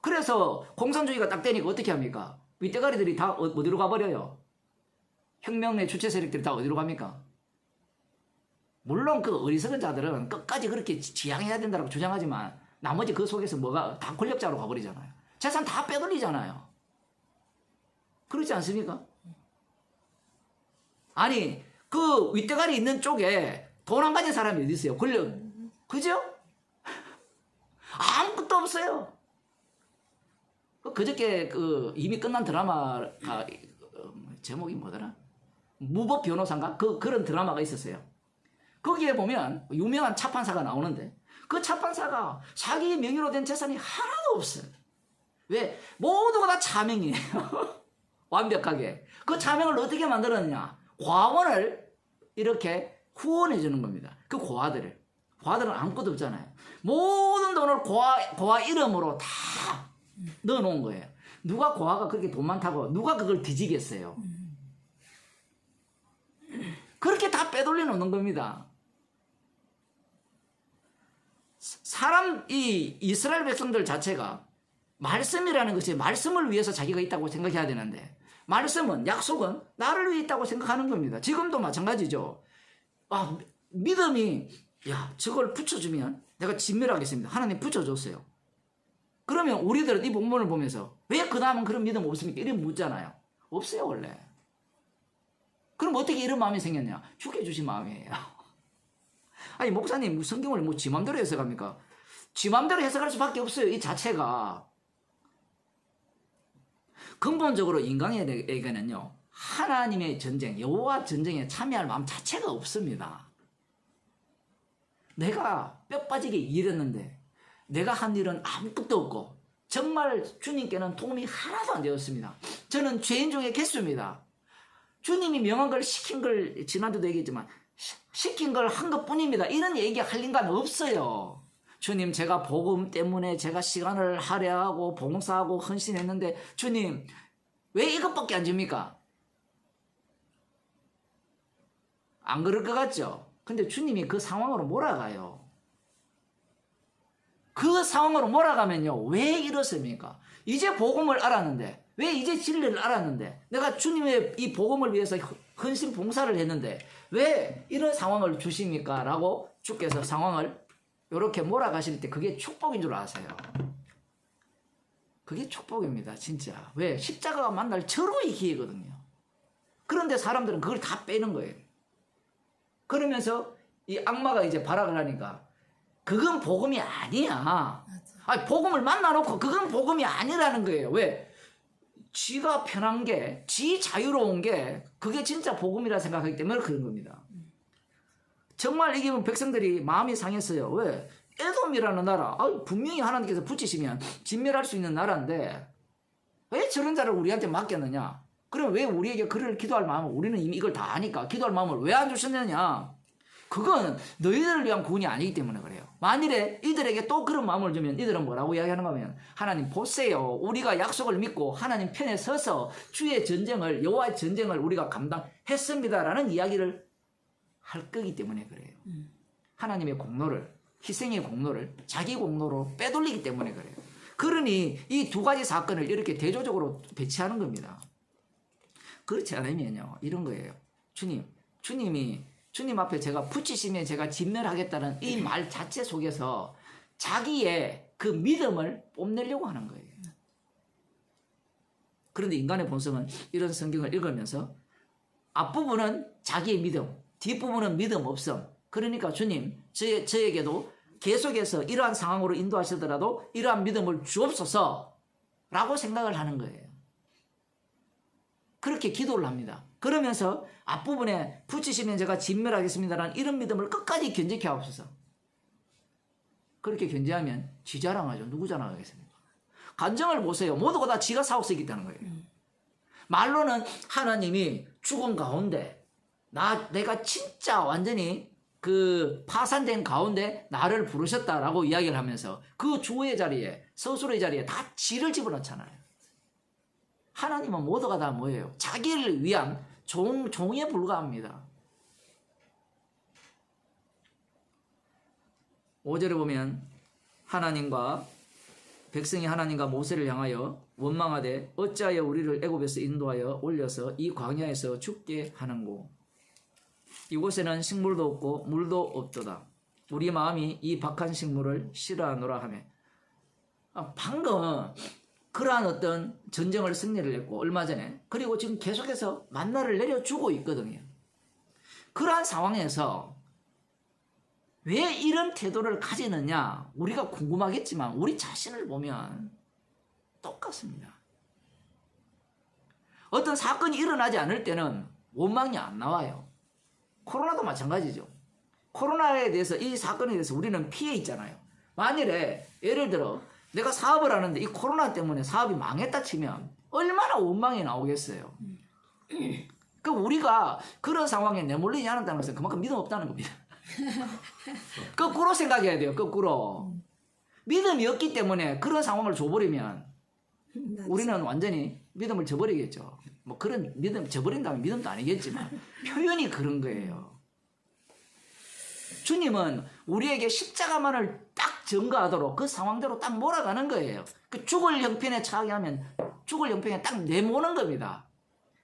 그래서 공산주의가 딱 되니까 어떻게 합니까? 윗대가리들이 다 어디로 가버려요? 혁명의 주체 세력들이 다 어디로 갑니까? 물론 그 어리석은 자들은 끝까지 그렇게 지향해야 된다고 주장하지만 나머지 그 속에서 뭐가 다 권력자로 가버리잖아요. 재산 다 빼돌리잖아요. 그렇지 않습니까? 아니, 그 윗대가리 있는 쪽에 돈 안 가진 사람이 어디 있어요? 권력. 그죠? 아무것도 없어요. 그저께 이미 끝난 드라마가 제목이 뭐더라? 무법 변호사인가? 그런 드라마가 있었어요. 거기에 보면 유명한 차판사가 나오는데 그 차판사가 자기 명의로 된 재산이 하나도 없어요. 왜? 모두가 다 차명이에요. 완벽하게. 그 차명을 어떻게 만들었느냐? 과원을 이렇게 후원해 주는 겁니다. 그 고아들은 아무것도 없잖아요. 모든 돈을 고아 이름으로 다 넣어놓은 거예요. 누가 고아가 그렇게 돈 많다고 누가 그걸 뒤지겠어요? 그렇게 다 빼돌려 놓는 겁니다. 이 이스라엘 백성들 자체가 말씀이라는 것이 말씀을 위해서 자기가 있다고 생각해야 되는데 말씀은, 약속은 나를 위해 있다고 생각하는 겁니다. 지금도 마찬가지죠. 믿음이 야 저걸 붙여주면 내가 진멸하겠습니다. 하나님 붙여줬어요. 그러면 우리들은 이 본문을 보면서 왜 그 다음은 그런 믿음 없습니까? 이렇게 묻잖아요. 없어요 원래. 그럼 어떻게 이런 마음이 생겼냐? 주께 주신 마음이에요. 아니 목사님 성경을 뭐 지 맘대로 해석합니까? 지 맘대로 해석할 수밖에 없어요. 이 자체가. 근본적으로 인간에게는요 하나님의 전쟁, 여호와 전쟁에 참여할 마음 자체가 없습니다. 내가 뼈 빠지게 일했는데 내가 한 일은 아무것도 없고 정말 주님께는 도움이 하나도 안 되었습니다. 저는 죄인 중에 개수입니다. 주님이 명한 걸 시킨 걸 지난주도 얘기했지만 시킨 걸 한 것뿐입니다. 이런 얘기 할 인간 없어요. 주님 제가 복음 때문에 제가 시간을 할애하고 봉사하고 헌신했는데 주님 왜 이것밖에 안 줍니까? 안 그럴 것 같죠? 근데 주님이 그 상황으로 몰아가요. 그 상황으로 몰아가면요 왜 이렇습니까? 이제 복음을 알았는데 왜 이제 진리를 알았는데 내가 주님의 이 복음을 위해서 헌신 봉사를 했는데 왜 이런 상황을 주십니까? 라고 주께서 상황을 이렇게 몰아가실 때 그게 축복인 줄 아세요. 그게 축복입니다 진짜. 왜? 십자가가 만날 절호의 기회거든요. 그런데 사람들은 그걸 다 빼는 거예요. 그러면서 이 악마가 이제 발악을 하니까 그건 복음이 아니야. 아니, 복음을 만나놓고 그건 복음이 아니라는 거예요. 왜? 지가 편한 게, 지 자유로운 게 그게 진짜 복음이라 생각하기 때문에 그런 겁니다. 정말 이게 백성들이 마음이 상했어요. 왜? 에돔이라는 나라, 분명히 하나님께서 붙이시면 진멸할 수 있는 나라인데 왜 저런 자를 우리한테 맡겼느냐? 그럼 왜 우리에게 그를 기도할 마음을, 우리는 이미 이걸 다 아니까 기도할 마음을 왜 안 주셨느냐? 그건 너희들을 위한 구원이 아니기 때문에 그래요. 만일에 이들에게 또 그런 마음을 주면 이들은 뭐라고 이야기하는가 하면 하나님 보세요. 우리가 약속을 믿고 하나님 편에 서서 주의 전쟁을, 여호와의 전쟁을 우리가 감당했습니다라는 이야기를 할 거기 때문에 그래요. 하나님의 공로를, 희생의 공로를 자기 공로로 빼돌리기 때문에 그래요. 그러니 이 두 가지 사건을 이렇게 대조적으로 배치하는 겁니다. 그렇지 않으면요 이런 거예요. 주님 앞에 제가 붙이시면 제가 진멸하겠다는 이 말 자체 속에서 자기의 그 믿음을 뽐내려고 하는 거예요. 그런데 인간의 본성은 이런 성경을 읽으면서 앞부분은 자기의 믿음, 뒷부분은 믿음 없음. 그러니까 주님 저에게도 계속해서 이러한 상황으로 인도하시더라도 이러한 믿음을 주옵소서 라고 생각을 하는 거예요. 그렇게 기도를 합니다. 그러면서 앞부분에 붙이시면 제가 진멸하겠습니다라는 이런 믿음을 끝까지 견지케 하옵소서. 그렇게 견지하면 지 자랑하죠. 누구 자랑하겠습니까? 간증을 보세요. 모두가 다 지가 사고 쓰기 있다는 거예요. 말로는 하나님이 죽은 가운데 내가 진짜 완전히 그 파산된 가운데 나를 부르셨다라고 이야기를 하면서 그 주의 자리에, 서술의 자리에 다 지를 집어넣잖아요. 하나님은 모두가 다 뭐예요? 자기를 위한 종에 불과합니다. 5절에 보면 백성이 하나님과 모세를 향하여 원망하되 어찌하여 우리를 애굽에서 인도하여 올려서 이 광야에서 죽게 하는고 이곳에는 식물도 없고 물도 없도다. 우리 마음이 이 박한 식물을 싫어하노라 하며 방금 그러한 어떤 전쟁을 승리를 했고 얼마 전에 그리고 지금 계속해서 만나를 내려주고 있거든요. 그러한 상황에서 왜 이런 태도를 가지느냐 우리가 궁금하겠지만 우리 자신을 보면 똑같습니다. 어떤 사건이 일어나지 않을 때는 원망이 안 나와요. 코로나도 마찬가지죠. 코로나에 대해서 이 사건에 대해서 우리는 피해 있잖아요. 만일에 예를 들어 내가 사업을 하는데 이 코로나 때문에 사업이 망했다 치면 얼마나 원망이 나오겠어요. 그 우리가 그런 상황에 내몰리지 않았다는 것은 그만큼 믿음 없다는 겁니다. 거꾸로 생각해야 돼요. 거꾸로. 믿음이 없기 때문에 그런 상황을 줘버리면 우리는 완전히 믿음을 저버리겠죠. 뭐 그런 믿음 저버린다면 믿음도 아니겠지만 표현이 그런 거예요. 주님은 우리에게 십자가만을 딱 증거하도록 그 상황대로 딱 몰아가는 거예요. 그 죽을 형편에 처하게 하면 죽을 형편에 딱 내모는 겁니다.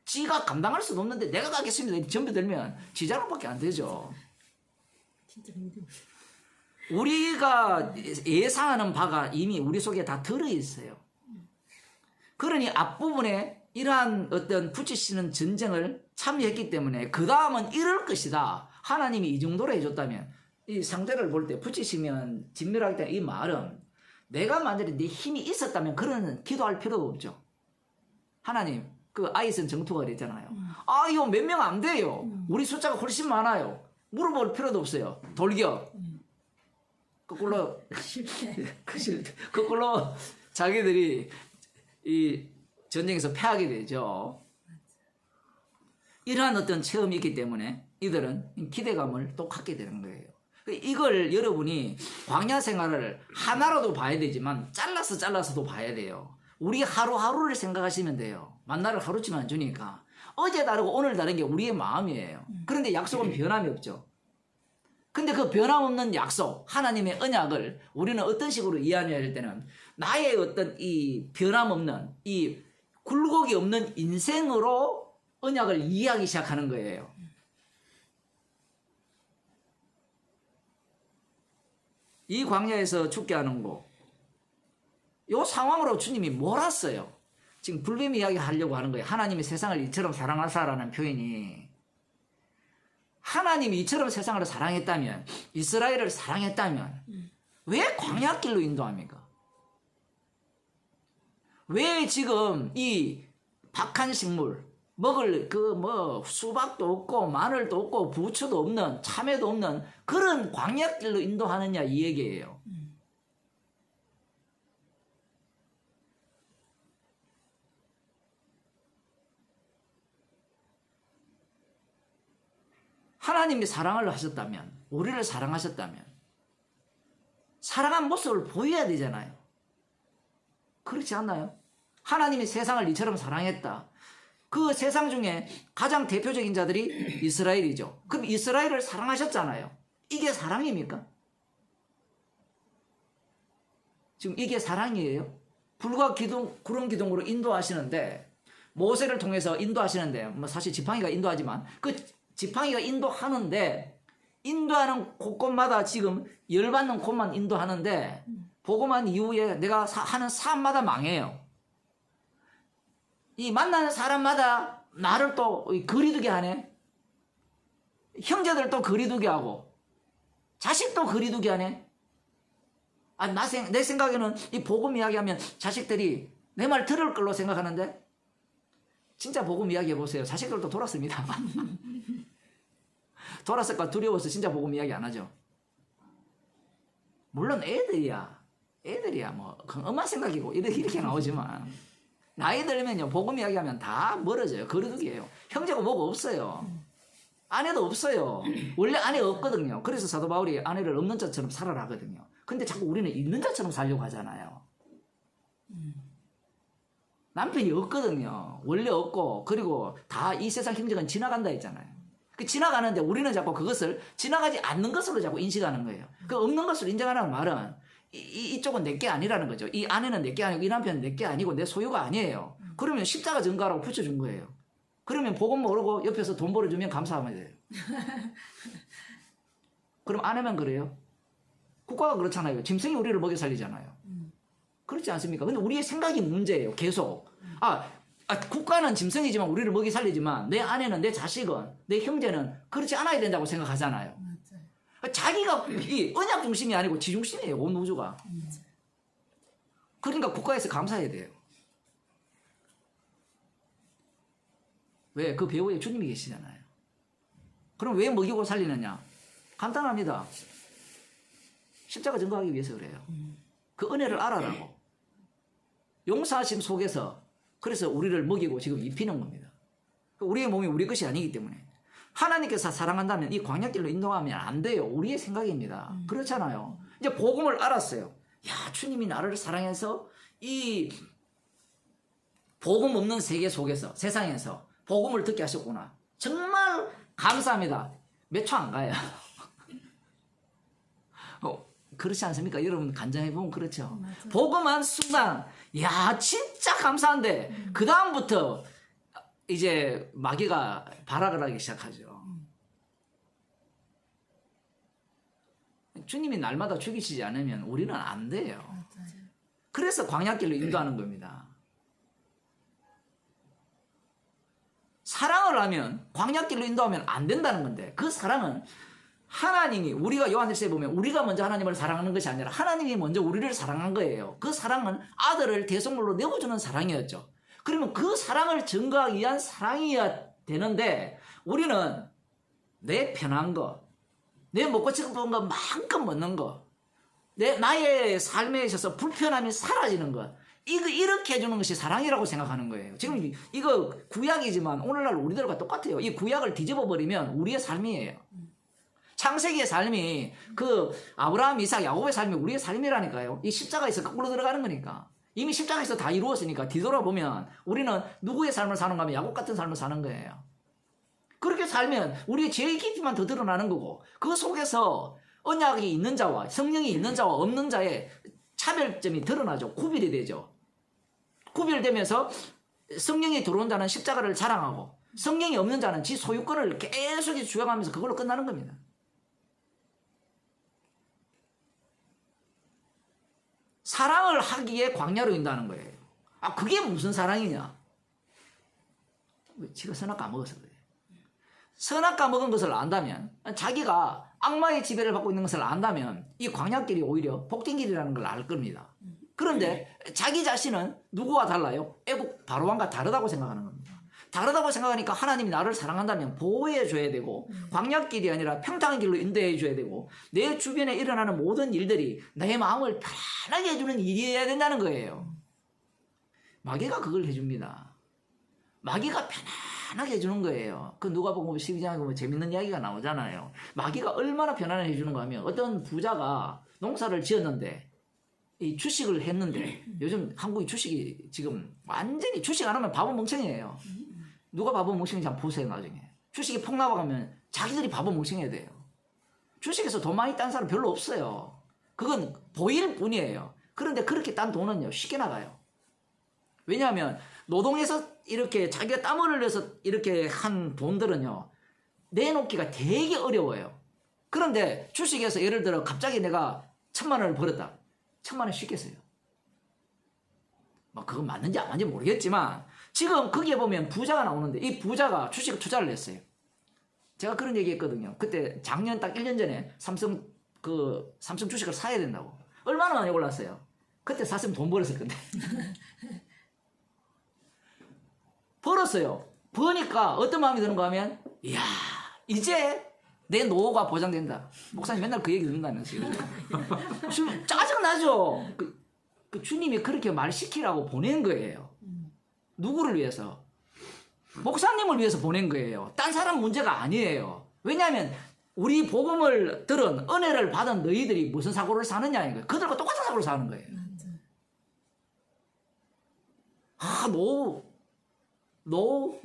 지가 감당할 수도 없는데 내가 가겠습니다. 전부 들면 지자랑밖에 안 되죠. 진짜 믿음. 우리가 예상하는 바가 이미 우리 속에 다 들어있어요. 그러니 앞부분에 이러한 어떤 붙이시는 전쟁을 참여했기 때문에 그 다음은 이럴 것이다. 하나님이 이 정도로 해줬다면 이 상대를 볼 때 붙이시면 진멸하기 때문에 이 말은 내가 만약에 내 힘이 있었다면 그런 기도할 필요가 없죠. 하나님 그 아이슨 정토가 그랬잖아요. 아 이거 몇 명 안 돼요. 우리 숫자가 훨씬 많아요. 물어볼 필요도 없어요. 돌격. 거꾸로 거꾸로 자기들이 이 전쟁에서 패하게 되죠. 이러한 어떤 체험이 있기 때문에 이들은 기대감을 또 갖게 되는 거예요. 이걸 여러분이 광야 생활을 하나로도 봐야 되지만 잘라서도 봐야 돼요. 우리 하루하루를 생각하시면 돼요. 만나를 하루치만 주니까 어제 다르고 오늘 다른 게 우리의 마음이에요. 그런데 약속은 변함이 없죠. 근데 그 변함없는 약속, 하나님의 언약을 우리는 어떤 식으로 이해하냐 할 때는 나의 어떤 이 변함없는 이 굴곡이 없는 인생으로 언약을 이해하기 시작하는 거예요. 이 광야에서 죽게 하는 거, 이 상황으로 주님이 몰았어요. 지금 불뱀 이야기 하려고 하는 거예요. 하나님이 세상을 이처럼 사랑하사라는 표현이 하나님이 이처럼 세상을 사랑했다면, 이스라엘을 사랑했다면 왜 광야길로 인도합니까? 왜 지금 이 박한 식물, 먹을 그 뭐 수박도 없고 마늘도 없고 부추도 없는 참외도 없는 그런 광야길로 인도하느냐 이 얘기예요. 하나님이 사랑을 하셨다면, 우리를 사랑하셨다면 사랑한 모습을 보여야 되잖아요. 그렇지 않나요? 하나님이 세상을 이처럼 사랑했다. 그 세상 중에 가장 대표적인 자들이 이스라엘이죠. 그럼 이스라엘을 사랑하셨잖아요. 이게 사랑입니까? 지금 이게 사랑이에요? 불과 기둥, 구름 기둥으로 인도하시는데, 모세를 통해서 인도하시는데, 뭐 사실 지팡이가 인도하지만 그 지팡이가 인도하는데, 인도하는 곳곳마다 지금 열받는 곳만 인도하는데, 복음한 이후에 내가 하는 사업마다 망해요. 이 만나는 사람마다 나를 또 거리두게 하네. 형제들 또 거리두게 하고, 자식도 거리두게 하네. 아, 내 생각에는 이 복음 이야기하면 자식들이 내 말 들을 걸로 생각하는데, 진짜 복음 이야기 해보세요. 자식들도 돌았습니다. 돌았을까 두려워서 진짜 복음 이야기 안 하죠. 물론 애들이야 뭐 엄마 생각이고 이렇게 나오지만 나이 들면요 복음 이야기하면 다 멀어져요. 거리두기예요. 형제가 뭐가 없어요. 아내도 없어요. 원래 아내 없거든요. 그래서 사도 바울이 아내를 없는 자처럼 살아라 하거든요. 근데 자꾸 우리는 있는 자처럼 살려고 하잖아요. 남편이 없거든요. 원래 없고, 그리고 다 이 세상 형제는 지나간다 했잖아요. 그 지나가는데 우리는 자꾸 그것을 지나가지 않는 것으로 자꾸 인식하는 거예요. 그 없는 것을 인정하라는 말은 이쪽은 내게 아니라는 거죠. 이 아내는 내게 아니고 이 남편은 내게 아니고 내 소유가 아니에요. 그러면 십자가 증거라고 붙여준 거예요. 그러면 복음 모르고 옆에서 돈 벌어주면 감사하면 돼요. 그럼 아내만 그래요? 국가가 그렇잖아요. 짐승이 우리를 먹여 살리잖아요. 그렇지 않습니까? 근데 우리의 생각이 문제예요. 계속. 국가는 짐승이지만 우리를 먹이 살리지만 내 아내는, 내 자식은, 내 형제는 그렇지 않아야 된다고 생각하잖아요. 맞아요. 자기가 이 언약 중심이 아니고 지 중심이에요. 온 우주가. 그러니까 국가에서 감사해야 돼요. 왜? 그 배후에 주님이 계시잖아요. 그럼 왜 먹이고 살리느냐? 간단합니다. 십자가 증거하기 위해서 그래요. 그 은혜를 알아라고. 용서하심 속에서 그래서 우리를 먹이고 지금 입히는 겁니다. 우리의 몸이 우리 것이 아니기 때문에. 하나님께서 사랑한다면 이 광야길로 인도하면 안 돼요. 우리의 생각입니다. 그렇잖아요. 이제 복음을 알았어요. 야, 주님이 나를 사랑해서 이 복음 없는 세계 속에서, 세상에서 복음을 듣게 하셨구나. 정말 감사합니다. 몇 초 안 가요. 그렇지 않습니까? 여러분 간증해보면 그렇죠. 맞아. 복음한 순간, 야, 진짜 감사한데, 그 다음부터 이제 마귀가 발악을 하기 시작하죠. 주님이 날마다 죽이시지 않으면 우리는 안 돼요. 그래서 광야길로 인도하는 겁니다. 사랑을 하면 광야길로 인도하면 안 된다는 건데, 그 사랑은 하나님이, 우리가 요한일서에 보면 우리가 먼저 하나님을 사랑하는 것이 아니라 하나님이 먼저 우리를 사랑한 거예요. 그 사랑은 아들을 대속물로 내어주는 사랑이었죠. 그러면 그 사랑을 증거하기 위한 사랑이어야 되는데, 우리는 내 편한 거, 내 먹고 싶은 거 마음껏 먹는 거, 나의 삶에 있어서 불편함이 사라지는 것, 이렇게 해주는 것이 사랑이라고 생각하는 거예요. 지금 이거 구약이지만 오늘날 우리들과 똑같아요. 이 구약을 뒤집어 버리면 우리의 삶이에요. 창세기의 삶이, 그 아브라함, 이삭, 야곱의 삶이 우리의 삶이라니까요. 이 십자가에서 거꾸로 들어가는 거니까. 이미 십자가에서 다 이루었으니까 뒤돌아보면 우리는 누구의 삶을 사는가 하면 야곱 같은 삶을 사는 거예요. 그렇게 살면 우리의 죄의 깊이만 더 드러나는 거고, 그 속에서 언약이 있는 자와 성령이 있는 자와 없는 자의 차별점이 드러나죠. 구별이 되죠. 구별되면서 성령이 들어온 자는 십자가를 자랑하고, 성령이 없는 자는 지 소유권을 계속 주장하면서 그걸로 끝나는 겁니다. 사랑을 하기에 광야로 인도하는 거예요. 아, 그게 무슨 사랑이냐? 지가 선악 까먹어서 그래요. 선악 까먹은 것을 안다면, 자기가 악마의 지배를 받고 있는 것을 안다면 이 광야길이 오히려 복된길이라는 걸 알 겁니다. 그런데 자기 자신은 누구와 달라요? 애국 바로왕과 다르다고 생각하는 겁니다. 다르다고 생각하니까 하나님이 나를 사랑한다면 보호해 줘야 되고, 광야길이 아니라 평탄한 길로 인도해 줘야 되고, 내 주변에 일어나는 모든 일들이 내 마음을 편하게 해주는 일이어야 된다는 거예요. 마귀가 그걸 해줍니다. 마귀가 편안하게 해주는 거예요. 그 누가 보면 12장에 보면 재밌는 이야기가 나오잖아요. 마귀가 얼마나 편안하게 해주는 거 하면, 어떤 부자가 농사를 지었는데 이 주식을 했는데, 요즘 한국이 주식이 지금 완전히, 주식 안 하면 바보 멍청이에요. 누가 바보 멍청인지 한번 보세요. 나중에 주식이 폭락하면 자기들이 바보 멍청해야 돼요. 주식에서 돈 많이 딴 사람 별로 없어요. 그건 보일 뿐이에요. 그런데 그렇게 딴 돈은요 쉽게 나가요. 왜냐하면 노동해서 이렇게 자기가 땀을 흘려서 이렇게 한 돈들은요 내놓기가 되게 어려워요. 그런데 주식에서 예를 들어 갑자기 내가 1,000만 원을 벌었다. 1,000만 원 쉽게 써요. 뭐 그건 맞는지 안 맞는지 모르겠지만, 지금 거기에 보면 부자가 나오는데, 이 부자가 주식 투자를 했어요. 제가 그런 얘기 했거든요. 그때 작년 딱 1년 전에 삼성 주식을 사야 된다고. 얼마나 많이 올랐어요. 그때 샀으면 돈 벌었을 건데. 벌었어요. 버니까 어떤 마음이 드는가 하면, 이야, 이제 내 노후가 보장된다. 목사님 맨날 그 얘기 듣는다면서요. 짜증나죠? 그 주님이 그렇게 말시키라고 보낸 거예요. 누구를 위해서? 목사님을 위해서 보낸 거예요. 딴 사람 문제가 아니에요. 왜냐하면 우리 복음을 들은, 은혜를 받은 너희들이 무슨 사고를 사느냐 이거예요. 그들과 똑같은 사고를 사는 거예요. 노후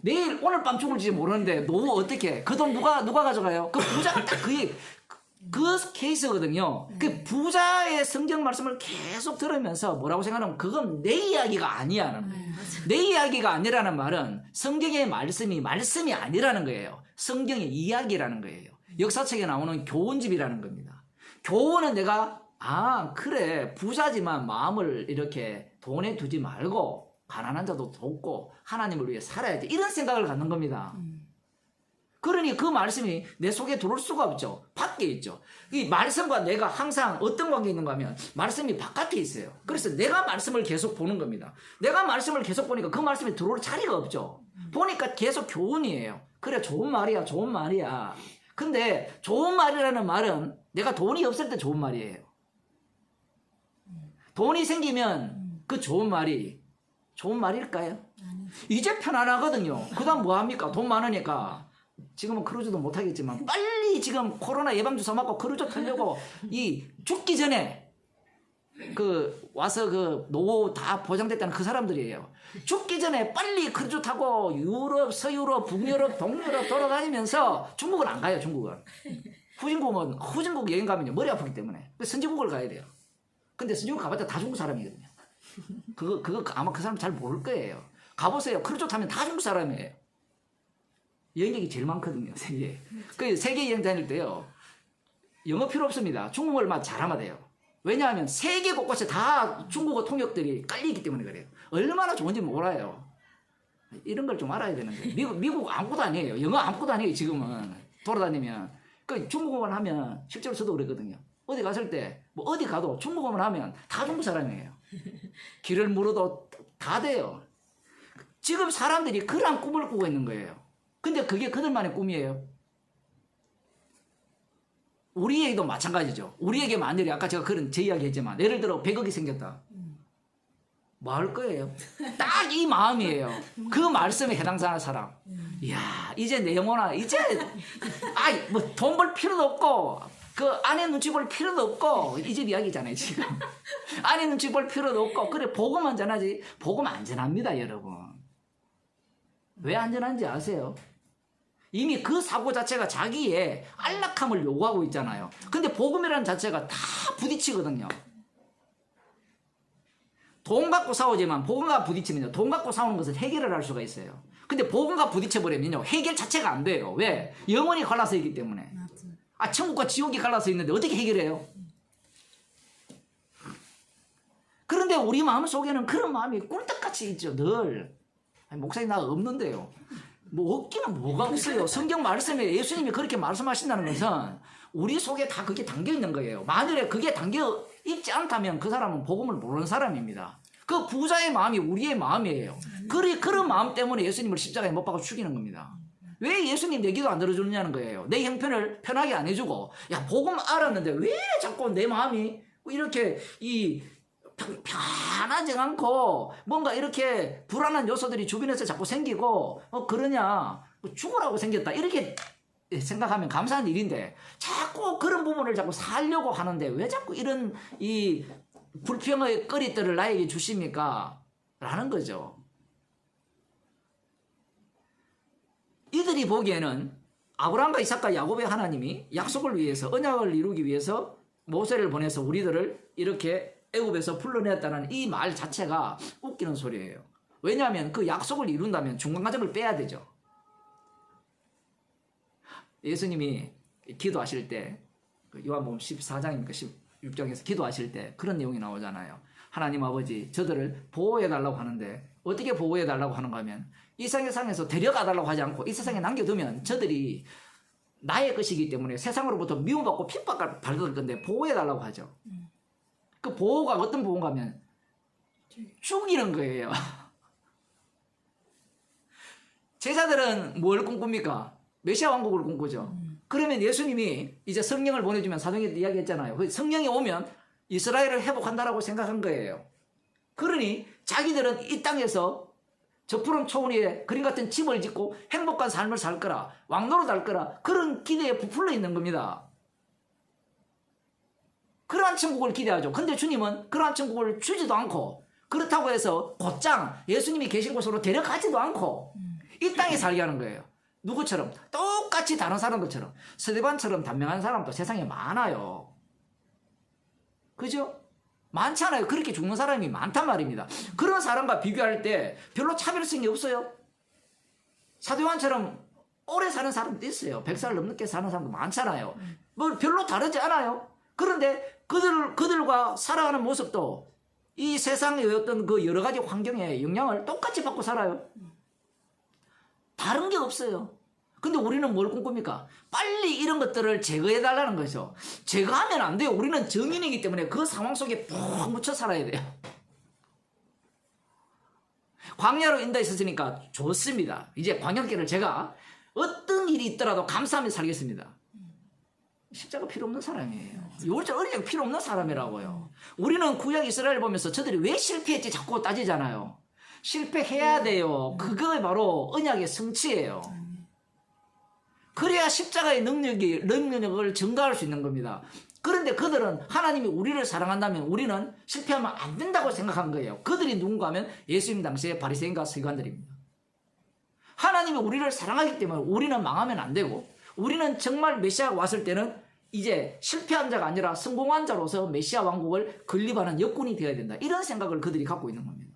내일 오늘 밤 죽을지 모르는데 노후 어떻게? 그 돈 누가 가져가요? 그 부자가 딱 그 케이스거든요. 그 부자의 성경 말씀을 계속 들으면서 뭐라고 생각하면, 그건 내 이야기가 아니야. 내 이야기가 아니라는 말은 성경의 말씀이 아니라는 거예요. 성경의 이야기라는 거예요. 역사책에 나오는 교훈집이라는 겁니다. 교훈은 내가, 그래, 부자지만 마음을 이렇게 돈에 두지 말고 가난한 자도 돕고 하나님을 위해 살아야 돼, 이런 생각을 갖는 겁니다. 그러니 그 말씀이 내 속에 들어올 수가 없죠. 밖에 있죠. 이 말씀과 내가 항상 어떤 관계가 있는가 하면, 말씀이 바깥에 있어요. 그래서 내가 말씀을 계속 보는 겁니다. 내가 말씀을 계속 보니까 그 말씀이 들어올 자리가 없죠. 보니까 계속 교훈이에요. 그래, 좋은 말이야, 좋은 말이야. 근데 좋은 말이라는 말은 내가 돈이 없을 때 좋은 말이에요. 돈이 생기면 그 좋은 말이 좋은 말일까요? 이제 편안하거든요. 그 다음 뭐 합니까? 돈 많으니까. 지금은 크루즈도 못하겠지만 빨리 지금 코로나 예방주사 맞고 크루즈 타려고, 이 죽기 전에 와서 노후 다 보장됐다는 그 사람들이에요. 죽기 전에 빨리 크루즈 타고 유럽, 서유럽, 북유럽, 동유럽 돌아다니면서, 중국은 안 가요. 중국은 후진국 여행 가면요 머리 아프기 때문에 선진국을 가야 돼요. 근데 선진국 가봤자 다 중국 사람이거든요. 그거 아마 그 사람 잘 모를 거예요. 가보세요. 크루즈 타면 다 중국 사람이에요. 여행객이 제일 많거든요, 세계에. 그 세계 여행 다닐 때요, 영어 필요 없습니다. 중국어만 잘하면 돼요. 왜냐하면 세계 곳곳에 다 중국어 통역들이 깔리기 때문에 그래요. 얼마나 좋은지 몰라요. 이런 걸 좀 알아야 되는 거예요. 미국 아무것도 아니에요. 영어 아무것도 아니에요. 지금은 돌아다니면 그 중국어만 하면 실제로 저도 그랬거든요. 어디 갔을 때 뭐 어디 가도 중국어만 하면 다 중국 사람이에요. 길을 물어도 다 돼요. 지금 사람들이 그런 꿈을 꾸고 있는 거예요. 근데 그게 그들만의 꿈이에요. 우리에게도 마찬가지죠. 우리에게 만일에 아까 제가 그런 제 이야기 했지만 예를 들어 100억이 생겼다. 뭐 할 거예요? 딱 이 마음이에요. 그 말씀에 해당하는 사람. 이야, 이제 내 영혼아, 이제, 뭐 돈 벌 필요도 없고, 그 아내 눈치 볼 필요도 없고, 이 집 이야기잖아요, 지금. 아내 눈치 볼 필요도 없고, 그래, 복음만 전하지. 복음 안전합니다, 여러분. 왜 안전한지 아세요? 이미 그 사고 자체가 자기의 안락함을 요구하고 있잖아요. 근데 복음이라는 자체가 다 부딪히거든요. 돈 갖고 싸우지만 복음과 부딪히면요. 돈 갖고 싸우는 것을 해결을 할 수가 있어요. 근데 복음과 부딪혀버리면요. 해결 자체가 안 돼요. 왜? 영혼이 갈라서 있기 때문에. 천국과 지옥이 갈라서 있는데 어떻게 해결해요? 그런데 우리 마음속에는 그런 마음이 꿀떡같이 있죠. 늘. 목사님 나 없는데요. 뭐 없기는 뭐가 없어요. 성경 말씀에 예수님이 그렇게 말씀하신다는 것은 우리 속에 다 그게 담겨 있는 거예요. 만일에 그게 담겨 있지 않다면 그 사람은 복음을 모르는 사람입니다. 그 부자의 마음이 우리의 마음이에요. 그런 마음 때문에 예수님을 십자가에 못 박아 죽이는 겁니다. 왜 예수님 내 기도 안 들어주느냐는 거예요. 내 형편을 편하게 안 해주고, 야 복음 알았는데 왜 자꾸 내 마음이 이렇게 편하지 않고 뭔가 이렇게 불안한 요소들이 주변에서 자꾸 생기고 그러냐, 죽으라고 생겼다 이렇게 생각하면 감사한 일인데 자꾸 그런 부분을 자꾸 살려고 하는데 왜 자꾸 이런 이 불평의 거리들을 나에게 주십니까? 라는 거죠. 이들이 보기에는 아브라함과 이삭과 야곱의 하나님이 약속을 위해서 언약을 이루기 위해서 모세를 보내서 우리들을 이렇게 애굽에서 불러냈다는 이 말 자체가 웃기는 소리예요. 왜냐하면 그 약속을 이룬다면 중간 과정을 빼야 되죠. 예수님이 기도하실 때 요한복음 14장입니까 16장에서 기도하실 때 그런 내용이 나오잖아요. 하나님 아버지 저들을 보호해달라고 하는데 어떻게 보호해달라고 하는가 하면 이 세상에서 데려가달라고 하지 않고 이 세상에 남겨두면 저들이 나의 것이기 때문에 세상으로부터 미움받고 핍박받을 건데 보호해달라고 하죠. 그 보호가 어떤 보호가 하면 죽이는 거예요. 제자들은 뭘 꿈꿉니까? 메시아 왕국을 꿈꾸죠. 그러면 예수님이 이제 성령을 보내주면 사도행전 이야기했잖아요. 그 성령이 오면 이스라엘을 회복한다라고 생각한 거예요. 그러니 자기들은 이 땅에서 저 푸른 초원 위에 그림 같은 집을 짓고 행복한 삶을 살 거라, 왕노릇 할 거라, 그런 기대에 부풀려 있는 겁니다. 그러한 천국을 기대하죠. 근데 주님은 그러한 천국을 주지도 않고 그렇다고 해서 곧장 예수님이 계신 곳으로 데려가지도 않고 이 땅에 살게 하는 거예요. 누구처럼? 똑같이 다른 사람들처럼. 스데반처럼 단명한 사람도 세상에 많아요. 그죠? 많잖아요. 그렇게 죽는 사람이 많단 말입니다. 그런 사람과 비교할 때 별로 차별성이 없어요. 사도 요한처럼 오래 사는 사람도 있어요. 100살 넘게 사는 사람도 많잖아요. 뭐 별로 다르지 않아요. 그런데 그들과 살아가는 모습도 이 세상의 어떤 그 여러 가지 환경에 영향을 똑같이 받고 살아요. 다른 게 없어요. 근데 우리는 뭘 꿈꿉니까? 빨리 이런 것들을 제거해달라는 거죠. 제거하면 안 돼요. 우리는 정인이기 때문에 그 상황 속에 푹 묻혀 살아야 돼요. 광야로 인도에 있었으니까 좋습니다. 이제 광야길을 제가 어떤 일이 있더라도 감사하며 살겠습니다. 십자가 필요 없는 사람이에요. 요즘 어리게 필요 없는 사람이라고요. 우리는 구약 이스라엘 보면서 저들이 왜 실패했지 자꾸 따지잖아요. 실패해야 돼요. 그거 바로 언약의 성취예요. 그래야 십자가의 능력을 증가할 수 있는 겁니다. 그런데 그들은 하나님이 우리를 사랑한다면 우리는 실패하면 안 된다고 생각한 거예요. 그들이 누군가 하면 예수님 당시의 바리새인과 서기관들입니다. 하나님이 우리를 사랑하기 때문에 우리는 망하면 안 되고 우리는 정말 메시아가 왔을 때는 이제 실패한 자가 아니라 성공한 자로서 메시아 왕국을 건립하는 여군이 되어야 된다. 이런 생각을 그들이 갖고 있는 겁니다.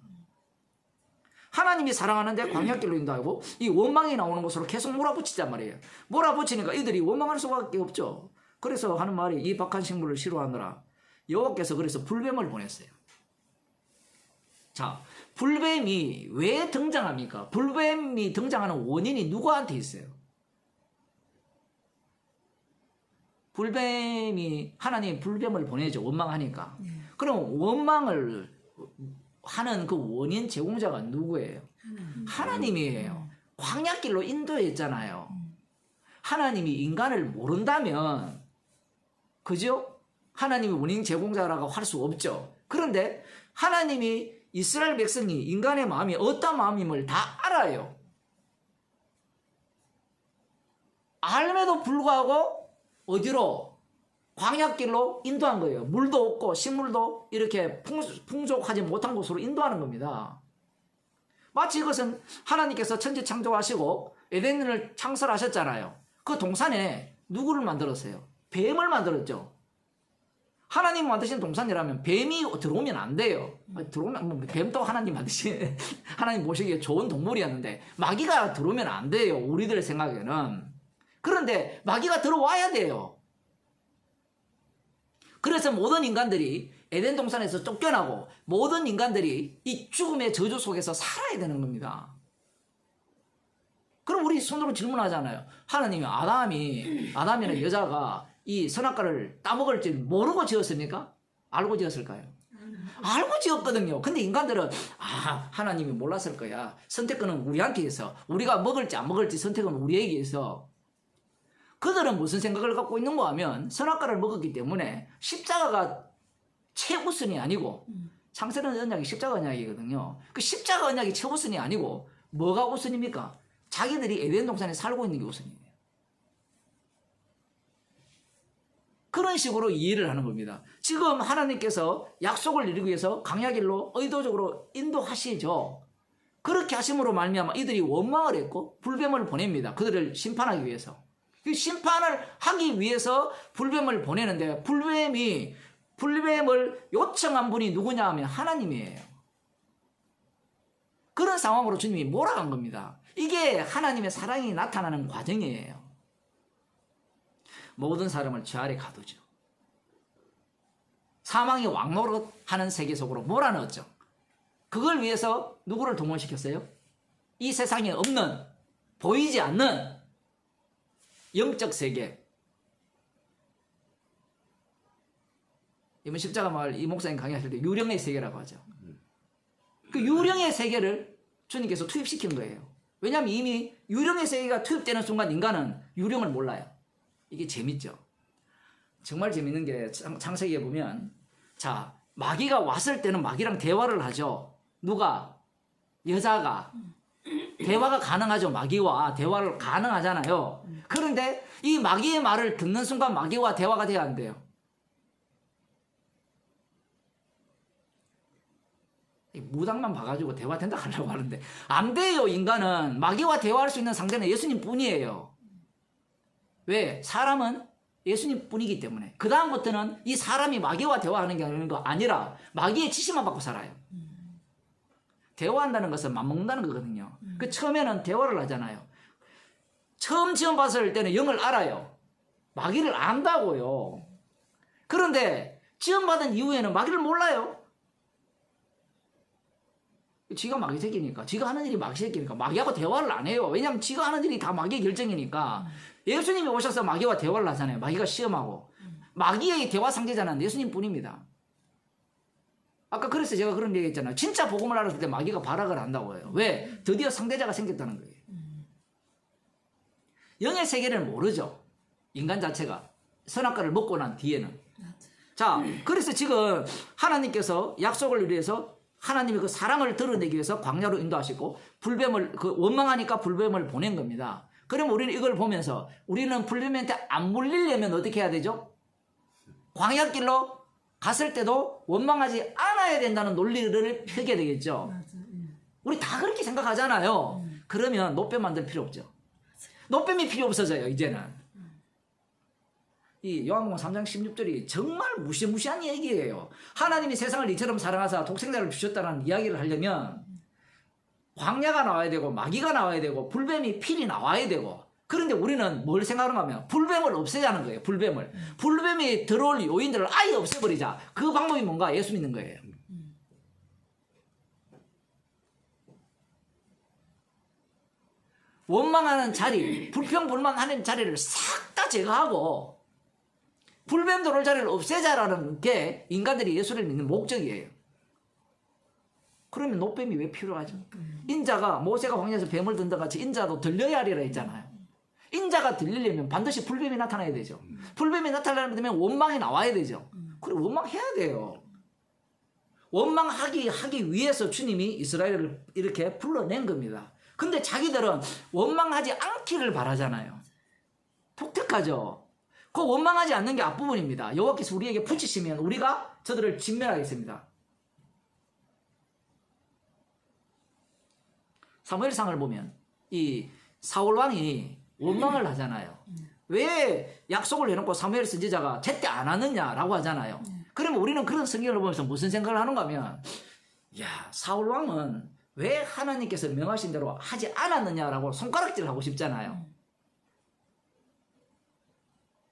하나님이 사랑하는데 광야길로 인도하고 이 원망이 나오는 곳으로 계속 몰아붙이단 말이에요. 몰아붙이니까 이들이 원망할 수밖에 없죠. 그래서 하는 말이 이 박한 식물을 싫어하느라 여호와께서 그래서 불뱀을 보냈어요. 자, 불뱀이 왜 등장합니까? 불뱀이 등장하는 원인이 누구한테 있어요? 불뱀이 하나님이 불뱀을 보내죠. 원망하니까. 그럼 원망을 하는 그 원인 제공자가 누구예요? 하나님이에요. 광야길로 인도했잖아요. 하나님이 인간을 모른다면 그죠? 하나님이 원인 제공자라고 할 수 없죠. 그런데 하나님이 이스라엘 백성이 인간의 마음이 어떤 마음임을 다 알아요. 알면도 불구하고 어디로? 광야길로 인도한 거예요. 물도 없고 식물도 이렇게 풍족하지 못한 곳으로 인도하는 겁니다. 마치 이것은 하나님께서 천지 창조하시고 에덴을 창설하셨잖아요. 그 동산에 누구를 만들었어요? 뱀을 만들었죠. 하나님 만드신 동산이라면 뱀이 들어오면 안 돼요. 들어오면 뱀도 하나님 만드신 하나님 보시기에 좋은 동물이었는데 마귀가 들어오면 안 돼요. 우리들 생각에는. 그런데 마귀가 들어와야 돼요. 그래서 모든 인간들이 에덴 동산에서 쫓겨나고 모든 인간들이 이 죽음의 저주 속에서 살아야 되는 겁니다. 그럼 우리 손으로 질문하잖아요. 하나님이 아담이나 여자가 이 선악과를 따먹을 줄 모르고 지었습니까? 알고 지었을까요? 알고 지었거든요. 근데 인간들은 하나님이 몰랐을 거야. 선택권은 우리한테 있어. 우리가 먹을지 안 먹을지 선택은 우리에게 있어. 그들은 무슨 생각을 갖고 있는가 하면 선악과를 먹었기 때문에 십자가가 최우선이 아니고 창세는 언약이 십자가 언약이거든요. 그 십자가 언약이 최우선이 아니고 뭐가 우선입니까? 자기들이 에덴 동산에 살고 있는 게 우선이에요. 그런 식으로 이해를 하는 겁니다. 지금 하나님께서 약속을 이루기 위해서 광야길로 의도적으로 인도하시죠. 그렇게 하심으로 말미암아 이들이 원망을 했고 불뱀을 보냅니다. 그들을 심판하기 위해서. 그 심판을 하기 위해서 불뱀을 보내는데 불뱀을 요청한 분이 누구냐 하면 하나님이에요. 그런 상황으로 주님이 몰아간 겁니다. 이게 하나님의 사랑이 나타나는 과정이에요. 모든 사람을 죄 아래 가두죠. 사망의 왕노릇하는 세계 속으로 몰아넣었죠. 그걸 위해서 누구를 동원시켰어요? 이 세상에 없는, 보이지 않는 영적 세계. 이번 십자가 마을 이 목사님 강의하실 때 유령의 세계라고 하죠. 그 유령의 세계를 주님께서 투입시킨 거예요. 왜냐하면 이미 유령의 세계가 투입되는 순간 인간은 유령을 몰라요. 이게 재밌죠. 정말 재밌는 게 창세기에 보면 자, 마귀가 왔을 때는 마귀랑 대화를 하죠. 누가? 여자가. 대화가 가능하죠. 마귀와 대화를 가능하잖아요. 그런데 이 마귀의 말을 듣는 순간 마귀와 대화가 돼야 안 돼요. 무당만 봐가지고 대화된다 하려고 하는데 안 돼요. 인간은 마귀와 대화할 수 있는 상대는 예수님 뿐이에요. 왜? 사람은 예수님 뿐이기 때문에. 그 다음부터는 이 사람이 마귀와 대화하는 게 아니라 마귀의 지시만 받고 살아요. 대화한다는 것은 맘먹는다는 거거든요. 그 처음에는 대화를 하잖아요. 처음 지원받았을 때는 영을 알아요. 마귀를 안다고요. 그런데 지원받은 이후에는 마귀를 몰라요. 지가 마귀 새끼니까, 지가 하는 일이 마귀 새끼니까 마귀하고 대화를 안 해요. 왜냐하면 지가 하는 일이 다 마귀의 결정이니까. 예수님이 오셔서 마귀와 대화를 하잖아요. 마귀가 시험하고. 마귀의 대화 상대자는 예수님 뿐입니다. 아까 그래서 제가 그런 얘기 했잖아요. 진짜 복음을 알았을 때 마귀가 발악을 한다고 해요. 왜? 드디어 상대자가 생겼다는 거예요. 영의 세계를 모르죠. 인간 자체가. 선악과를 먹고 난 뒤에는. 자, 그래서 지금 하나님께서 약속을 위해서 하나님이 그 사랑을 드러내기 위해서 광야로 인도하시고 불뱀을 원망하니까 불뱀을 보낸 겁니다. 그럼 우리는 이걸 보면서 우리는 불뱀한테 안 물리려면 어떻게 해야 되죠? 광야길로 갔을 때도 원망하지 않아야 된다는 논리를 펴게 되겠죠. 우리 다 그렇게 생각하잖아요. 그러면 노뱀 만들 필요 없죠. 노뱀이 필요 없어져요. 이제는. 이 요한복음 3장 16절이 정말 무시무시한 얘기예요. 하나님이 세상을 이처럼 사랑하사 독생자를 주셨다는 이야기를 하려면 광야가 나와야 되고 마귀가 나와야 되고 불뱀이 필이 나와야 되고 그런데 우리는 뭘 생각하는가 하면 불뱀을 없애자는 거예요. 불뱀을. 불뱀이 들어올 요인들을 아예 없애버리자. 그 방법이 뭔가? 예수 믿는 거예요. 원망하는 자리, 불평불만하는 자리를 싹 다 제거하고 불뱀 들어올 자리를 없애자라는 게 인간들이 예수를 믿는 목적이에요. 그러면 노뱀이 왜 필요하죠? 인자가 모세가 광야에서 뱀을 든다 같이 인자도 들려야 하리라 했잖아요. 인자가 들리려면 반드시 불뱀이 나타나야 되죠. 불뱀이 나타나려면 원망이 나와야 되죠. 그래 원망해야 돼요. 원망하기 위해서 주님이 이스라엘을 이렇게 불러낸 겁니다. 근데 자기들은 원망하지 않기를 바라잖아요. 독특하죠. 그 원망하지 않는 게 앞부분입니다. 여호와께서 우리에게 붙이시면 우리가 저들을 직면하겠습니다. 사무엘상을 보면 이 사울 왕이 원망을 하잖아요. 왜 약속을 해놓고 사무엘 선지자가 제때 안 하느냐라고 하잖아요. 그러면 우리는 그런 성경을 보면서 무슨 생각을 하는가 하면 야 사울 왕은 왜 하나님께서 명하신 대로 하지 않았느냐라고 손가락질을 하고 싶잖아요.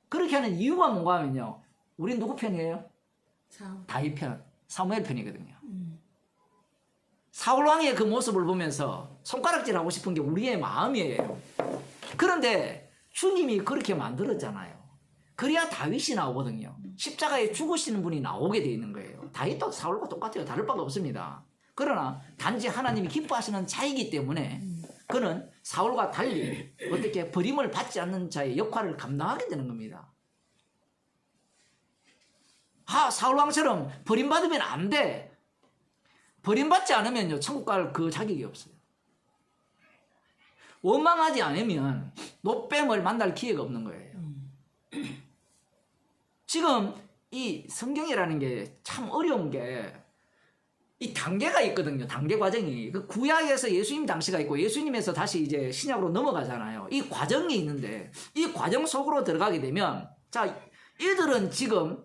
그렇게 하는 이유가 뭔가 하면요. 우린 누구 편이에요? 다윗 편, 사무엘 편이거든요. 사울 왕의 그 모습을 보면서 손가락질 하고 싶은 게 우리의 마음이에요. 그런데 주님이 그렇게 만들었잖아요. 그래야 다윗이 나오거든요. 십자가에 죽으시는 분이 나오게 돼 있는 거예요. 다윗도 사울과 똑같아요. 다를 바가 없습니다. 그러나 단지 하나님이 기뻐하시는 자이기 때문에 그는 사울과 달리 어떻게 버림을 받지 않는 자의 역할을 감당하게 되는 겁니다. 사울왕처럼 버림받으면 안 돼. 버림받지 않으면요 천국 갈 그 자격이 없어요. 원망하지 않으면 노뱀을 만날 기회가 없는 거예요. 지금 이 성경이라는 게 참 어려운 게 이 단계가 있거든요. 단계 과정이. 그 구약에서 예수님 당시가 있고 예수님에서 다시 이제 신약으로 넘어가잖아요. 이 과정이 있는데 이 과정 속으로 들어가게 되면 자, 이들은 지금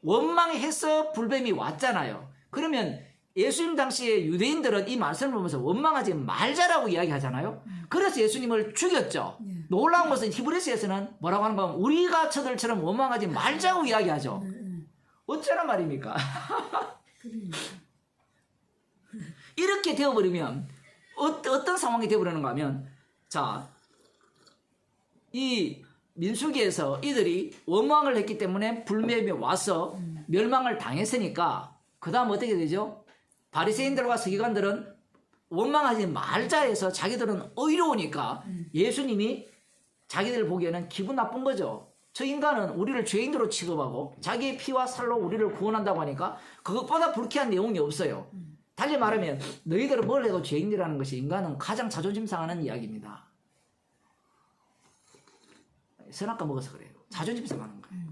원망해서 불뱀이 왔잖아요. 그러면 예수님 당시에 유대인들은 이 말씀을 보면서 원망하지 말자라고 이야기하잖아요. 그래서 예수님을 죽였죠. 놀라운 것은 히브리서에서는 뭐라고 하는 가 우리가 저들처럼 원망하지 말자고 이야기하죠. 어쩌란 말입니까? 이렇게 되어버리면 어떤 상황이 되어버리는가 하면 자, 이 민수기에서 이들이 원망을 했기 때문에 불뱀이 와서 멸망을 당했으니까 그 다음 어떻게 되죠? 바리새인들과 서기관들은 원망하지 말자 해서 자기들은 의로우니까 예수님이 자기들 보기에는 기분 나쁜 거죠. 저 인간은 우리를 죄인으로 취급하고 자기의 피와 살로 우리를 구원한다고 하니까 그것보다 불쾌한 내용이 없어요. 달리 말하면 너희들은 뭘 해도 죄인이라는 것이 인간은 가장 자존심 상하는 이야기입니다. 선악과 먹어서 그래요. 자존심 상하는 거예요.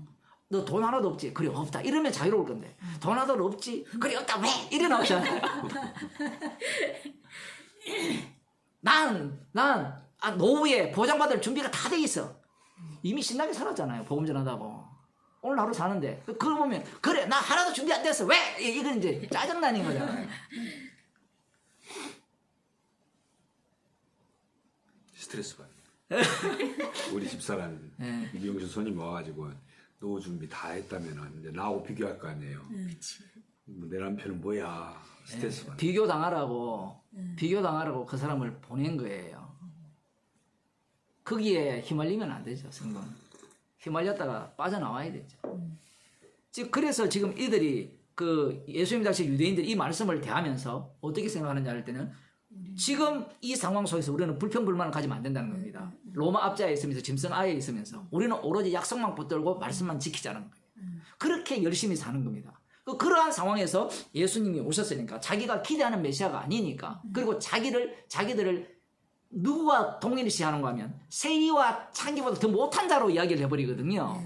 너 돈 하나도 없지? 그래 없다. 이러면 자유로울 건데 돈 하나도 없지? 그래 없다. 왜? 이래 나오잖아요. 난 노후에 보장받을 준비가 다 돼 있어. 이미 신나게 살았잖아요. 복음 전하다고. 오늘 하루 사는데 그걸 보면 그래 나 하나도 준비 안 됐어. 왜? 이건 이제 짜증나는 거잖아요. 스트레스 받는. 우리 집사람 이병수 손님 와가지고 노후 준비 다 했다면은 이제 나하고 비교할 거 아니에요. 내 남편은 뭐야 스트레스 받는. 비교 당하라고 그 사람을 보낸 거예요. 거기에 휘말리면 안 되죠. 성공. 휘말렸다가 빠져나와야 되죠. 즉 그래서 지금 이들이 그 예수님 당시 유대인들이 이 말씀을 대하면서 어떻게 생각하느냐 할 때는 지금 이 상황 속에서 우리는 불평불만을 가지면 안 된다는 겁니다. 로마 압제하에 있으면서 짐승 아에 있으면서 우리는 오로지 약속만 붙들고 말씀만 지키자는 거예요. 그렇게 열심히 사는 겁니다. 그러한 상황에서 예수님이 오셨으니까 자기가 기대하는 메시아가 아니니까 그리고 자기들을 누구와 동일시하는가 하면 세리와 창기보다 더 못한 자로 이야기를 해버리거든요.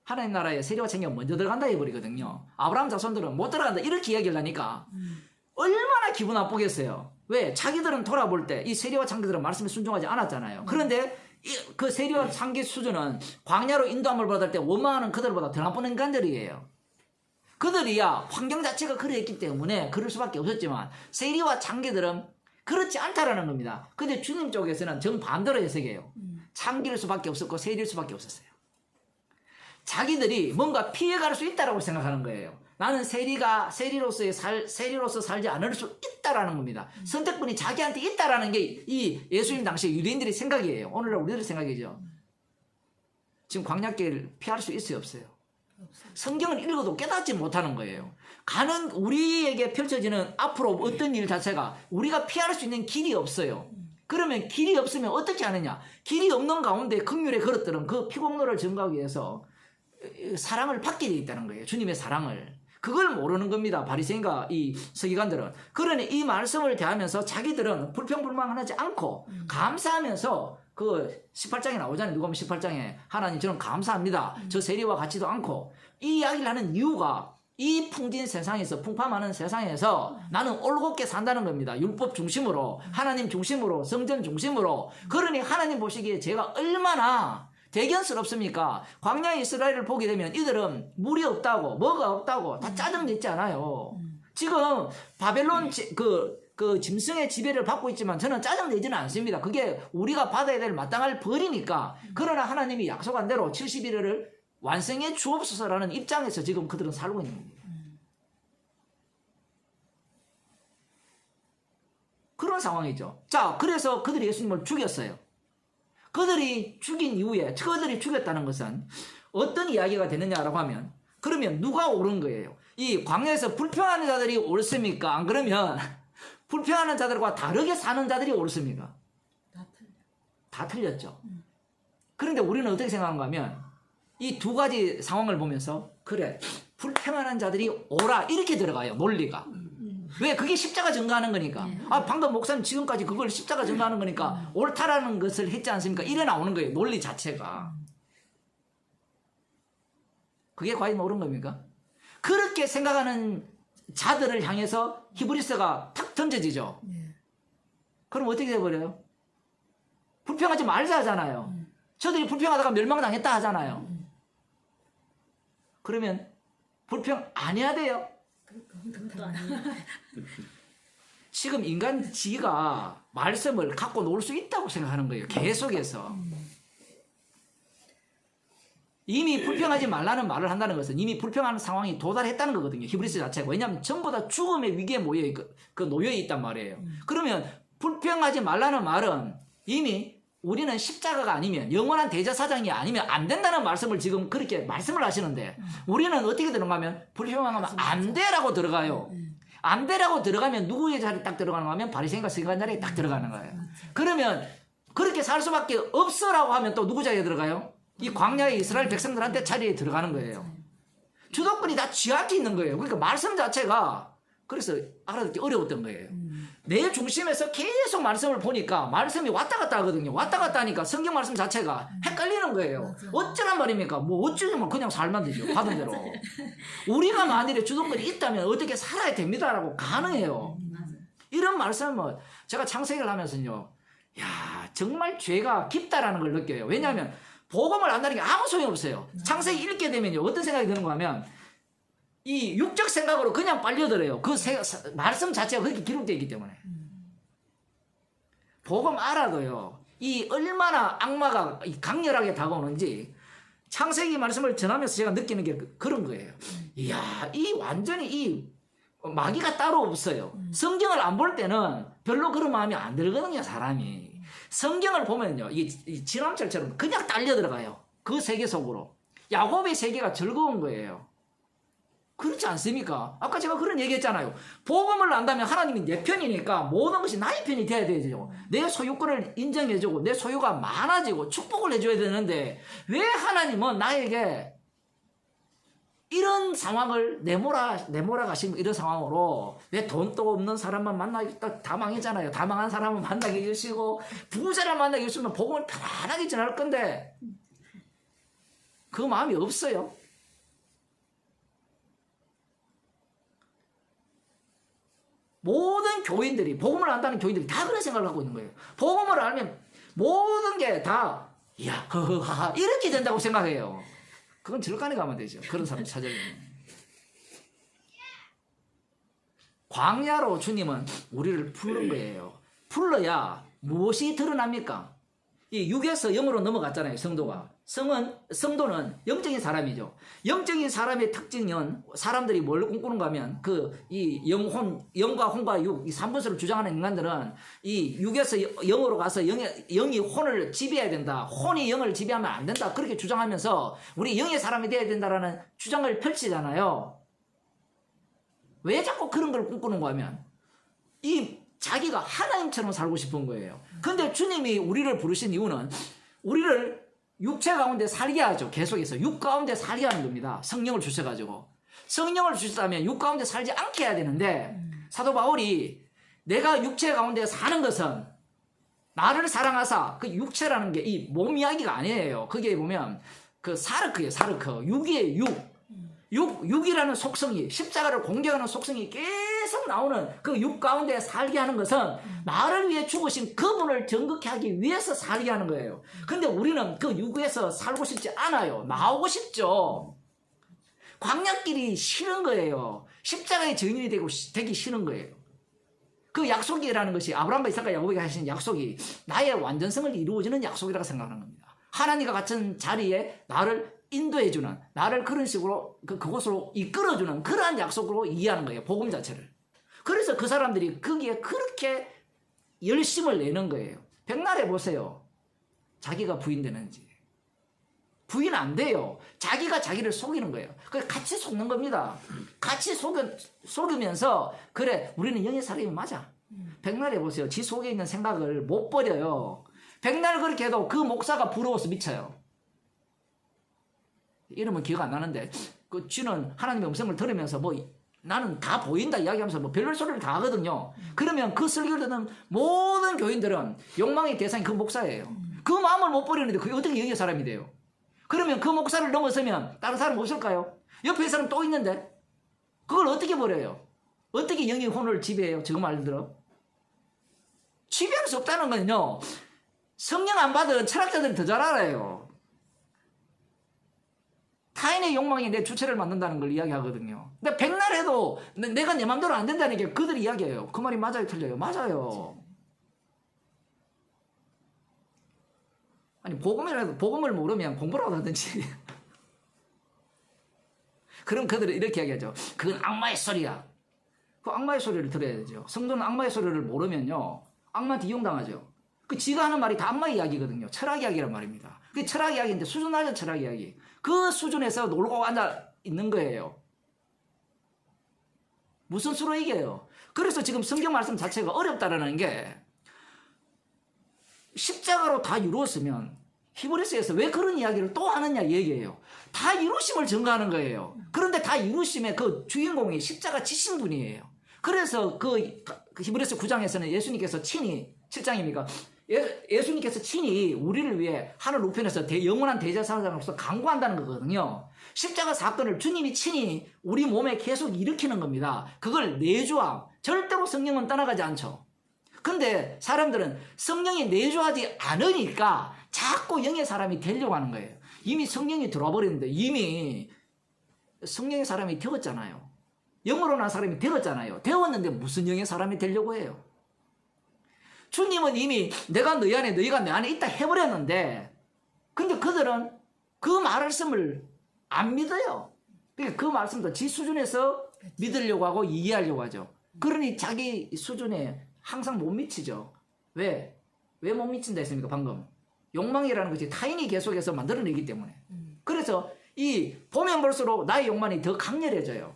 하나님 나라에 세리와 창기가 먼저 들어간다 해버리거든요. 아브라함 자손들은 못 들어간다 이렇게 이야기를 하니까 얼마나 기분 나쁘겠어요. 왜? 자기들은 돌아볼 때 이 세리와 창기들은 말씀에 순종하지 않았잖아요. 그런데 그 세리와 창기 수준은 광야로 인도함을 받을 때 원망하는 그들보다 더 나쁜 인간들이에요. 그들이야 환경 자체가 그랬기 때문에 그럴 수밖에 없었지만 세리와 창기들은 그렇지 않다라는 겁니다. 근데 주님 쪽에서는 정반대로 해석해요. 참길 수밖에 없었고 세릴 수밖에 없었어요. 자기들이 뭔가 피해갈 수 있다라고 생각하는 거예요. 나는 세리로서 살지 않을 수 있다라는 겁니다. 선택권이 자기한테 있다라는 게 이 예수님 당시 유대인들의 생각이에요. 오늘날 우리들의 생각이죠. 지금 광야길 피할 수 있어요, 없어요? 성경을 읽어도 깨닫지 못하는 거예요. 우리에게 펼쳐지는 앞으로 어떤 일 자체가 우리가 피할 수 있는 길이 없어요. 그러면 길이 없으면 어떻게 하느냐? 길이 없는 가운데 긍휼의 그릇들은 그 피공로를 증거하기 위해서 사랑을 받게 돼 있다는 거예요. 주님의 사랑을. 그걸 모르는 겁니다. 바리새인과 이 서기관들은. 그러니 이 말씀을 대하면서 자기들은 불평불만하지 않고 감사하면서 그 18장에 나오잖아요. 누가 보면 18장에 하나님 저는 감사합니다. 저 세리와 같지도 않고 이 이야기를 하는 이유가 이 풍진 세상에서 풍파많은 세상에서 나는 올곧게 산다는 겁니다. 율법 중심으로 하나님 중심으로 성전 중심으로. 그러니 하나님 보시기에 제가 얼마나 대견스럽습니까? 광야의 이스라엘을 보게 되면 이들은 물이 없다고 뭐가 없다고 다 짜증냈잖아요. 지금 바벨론 그 짐승의 지배를 받고 있지만 저는 짜증내지는 않습니다. 그게 우리가 받아야 될 마땅할 벌이니까. 그러나 하나님이 약속한 대로 70일을 완성해 주옵소서라는 입장에서 지금 그들은 살고 있는 겁니다. 그런 상황이죠. 자, 그래서 그들이 예수님을 죽였어요. 그들이 죽인 이후에 그들이 죽였다는 것은 어떤 이야기가 되느냐라고 하면 그러면 누가 옳은 거예요? 이 광야에서 불평하는 자들이 옳습니까? 안 그러면 불평하는 자들과 다르게 사는 자들이 옳습니까? 다 틀렸죠. 그런데 우리는 어떻게 생각하는가 하면 이 두 가지 상황을 보면서 그래 불평하는 자들이 옳아 이렇게 들어가요. 논리가. 왜? 그게 십자가 증거하는 거니까. 아, 방금 목사님 지금까지 그걸 십자가 증거하는 거니까 옳다라는 것을 했지 않습니까? 이래 나오는 거예요. 논리 자체가. 그게 과연 옳은 겁니까? 그렇게 생각하는 자들을 향해서 히브리서가 탁 던져지죠. 그럼 어떻게 돼버려요? 불평하지 말자 하잖아요. 저들이 불평하다가 멸망당했다 하잖아요. 그러면 불평 안 해야 돼요? 지금 인간 지가 말씀을 갖고 놀 수 있다고 생각하는 거예요. 계속해서. 이미 불평하지 말라는 말을 한다는 것은 이미 불평하는 상황이 도달했다는 거거든요. 히브리서 자체가. 왜냐하면 전부 다 죽음의 위기에 놓여 있단 말이에요. 그러면 불평하지 말라는 말은 이미 우리는 십자가가 아니면 영원한 대제사장이 아니면 안 된다는 말씀을 지금 그렇게 말씀을 하시는데 우리는 어떻게 들어가 하면 불평하면 안 돼라고 들어가요. 안 돼라고 들어가면 누구의 자리에 딱 들어가는가 하면 바리새인과 서기관 자리에 딱 들어가는 거예요. 그러면 그렇게 살 수밖에 없어라고 하면 또 누구 자리에 들어가요? 이 광야의 이스라엘 백성들한테 자리에 들어가는 거예요. 주도권이 다 쥐한테 있는 거예요. 그러니까 말씀 자체가 그래서 알아듣기 어려웠던 거예요. 내 중심에서 계속 말씀을 보니까 말씀이 왔다 갔다 하거든요. 왔다 갔다 하니까 성경 말씀 자체가 헷갈리는 거예요. 어쩌란 말입니까? 뭐 어쩌면 그냥 살면 되죠. 받은 대로. 우리가 만일에 주도권이 있다면 어떻게 살아야 됩니다라고 가능해요. 이런 말씀은 제가 창세기를 하면서요. 야, 정말 죄가 깊다라는 걸 느껴요. 왜냐하면 복음을 안다는 게 아무 소용이 없어요. 창세기 읽게 되면요. 어떤 생각이 드는가 하면 이 육적 생각으로 그냥 빨려들어요. 그 말씀 자체가 그렇게 기록되어 있기 때문에. 복음 알아도요. 이 얼마나 악마가 강렬하게 다가오는지 창세기 말씀을 전하면서 제가 느끼는 게 그런 거예요. 이야, 이 완전히 이 마귀가 따로 없어요. 성경을 안 볼 때는 별로 그런 마음이 안 들거든요, 사람이. 성경을 보면요, 이 지남철처럼 그냥 딸려 들어가요. 그 세계 속으로. 야곱의 세계가 즐거운 거예요. 그렇지 않습니까? 아까 제가 그런 얘기 했잖아요. 복음을 안다면 하나님이 내 편이니까 모든 것이 나의 편이 돼야 되죠. 내 소유권을 인정해주고 내 소유가 많아지고 축복을 해줘야 되는데 왜 하나님은 나에게 이런 상황을 내몰아 가시면 이런 상황으로 왜 돈도 없는 사람만 만나기 다 망했잖아요. 다 망한 사람은 만나게 해주시고 부자를 만나게 해주시면 복음을 편안하게 전할 건데 그 마음이 없어요. 모든 교인들이 복음을 안다는 교인들이 다 그런 생각을 하고 있는 거예요. 복음을 알면 모든 게 다 이야 허허하 이렇게 된다고 생각해요. 그건 절간에 가면 되죠. 그런 사람 찾아내면. 광야로 주님은 우리를 부른 거예요. 풀러야 무엇이 드러납니까? 이 육에서 영으로 넘어갔잖아요. 성도가. 성도는 영적인 사람이죠. 영적인 사람의 특징은 사람들이 뭘 꿈꾸는가 하면 이 영과 혼과 육, 이 삼분수를 주장하는 인간들은 이 육에서 영으로 가서 영이 혼을 지배해야 된다. 혼이 영을 지배하면 안 된다. 그렇게 주장하면서 우리 영의 사람이 돼야 된다라는 주장을 펼치잖아요. 왜 자꾸 그런 걸 꿈꾸는가 하면 자기가 하나님처럼 살고 싶은 거예요. 근데 주님이 우리를 부르신 이유는 우리를 육체 가운데 살게 하죠. 계속해서 육 가운데 살게 하는 겁니다. 성령을 주셔가지고. 성령을 주셨다면 육 가운데 살지 않게 해야 되는데 사도 바울이 내가 육체 가운데 사는 것은 나를 사랑하사, 그 육체라는 게 이 몸 이야기가 아니에요. 거기에 보면 그 사르크예요. 사르크. 육이에요. 육이라는 속성이, 십자가를 공격하는 속성이 계속 나오는 그 육 가운데 살게 하는 것은 나를 위해 죽으신 그분을 정극케 하기 위해서 살게 하는 거예요. 근데 우리는 그 육에서 살고 싶지 않아요. 나오고 싶죠. 광야길이 싫은 거예요. 십자가의 증인이 되기 싫은 거예요. 그 약속이라는 것이 아브라함과 이삭과 야곱에게 하신 약속이 나의 완전성을 이루어지는 약속이라고 생각하는 겁니다. 하나님과 같은 자리에 나를 인도해주는, 나를 그런 식으로 그곳으로 이끌어주는 그러한 약속으로 이해하는 거예요. 복음 자체를. 그래서 그 사람들이 거기에 그렇게 열심을 내는 거예요. 백날에 보세요. 자기가 부인되는지. 부인 안 돼요. 자기가 자기를 속이는 거예요. 그래서 같이 속는 겁니다. 같이 속으면서 그래 우리는 영의 사람이 맞아. 백날에 보세요. 지 속에 있는 생각을 못 버려요. 백날 그렇게 해도 그 목사가 부러워서 미쳐요. 이름은 기억 안 나는데 그 쥐는 하나님의 음성을 들으면서 나는 다 보인다 이야기하면서 별별 소리를 다 하거든요. 그러면 그 설교를 듣는 모든 교인들은 욕망의 대상이 그 목사예요. 그 마음을 못 버리는데 그게 어떻게 영의 사람이 돼요? 그러면 그 목사를 넘어서면 다른 사람 없을까요? 옆에 사람 또 있는데 그걸 어떻게 버려요? 어떻게 영의 혼을 지배해요? 지금 말대로 지배할 수 없다는 건요, 성령 안 받은 철학자들이 더 잘 알아요. 타인의 욕망이 내 주체를 만든다는 걸 이야기하거든요. 근데 백날 해도 내가 내 맘대로 안 된다는 게 그들이 이야기해요. 그 말이 맞아요, 틀려요? 맞아요. 아니 복음을 모르면 공부라도 하든지. 그럼 그들은 이렇게 이야기하죠. 그건 악마의 소리야. 그 악마의 소리를 들어야 되죠. 성도는 악마의 소리를 모르면요, 악마한테 이용당하죠. 그 지가 하는 말이 다 악마 이야기거든요. 철학 이야기란 말입니다. 그 철학 이야기인데 수준 낮은 철학 이야기. 그 수준에서 놀고 앉아 있는 거예요. 무슨 수로 이겨요? 그래서 지금 성경 말씀 자체가 어렵다라는 게 십자가로 다 이루었으면 히브리서에서 왜 그런 이야기를 또 하느냐 얘기예요. 다 이루심을 증거하는 거예요. 그런데 다 이루심의 그 주인공이 십자가 지신 분이에요. 그래서 그 히브리서 9장에서는 예수님께서 친히 7장입니까? 예수님께서 친히 우리를 위해 하늘 우편에서 영원한 대제사장으로서 강구한다는 거거든요. 십자가 사건을 주님이 친히 우리 몸에 계속 일으키는 겁니다. 그걸 내주함. 절대로 성령은 떠나가지 않죠. 근데 사람들은 성령이 내주하지 않으니까 자꾸 영의 사람이 되려고 하는 거예요. 이미 성령이 들어와 버렸는데 이미 성령의 사람이 되었잖아요. 영으로 난 사람이 되었잖아요. 되었는데 무슨 영의 사람이 되려고 해요? 주님은 이미 내가 너희 안에 너희가 내 안에 있다 해버렸는데, 근데 그들은 그 말씀을 안 믿어요. 그러니까 그 말씀도 지 수준에서 믿으려고 하고 이해하려고 하죠. 그러니 자기 수준에 항상 못 미치죠. 왜 못 미친다 했습니까? 방금 욕망이라는 것이 타인이 계속해서 만들어내기 때문에. 그래서 이 보면 볼수록 나의 욕망이 더 강렬해져요.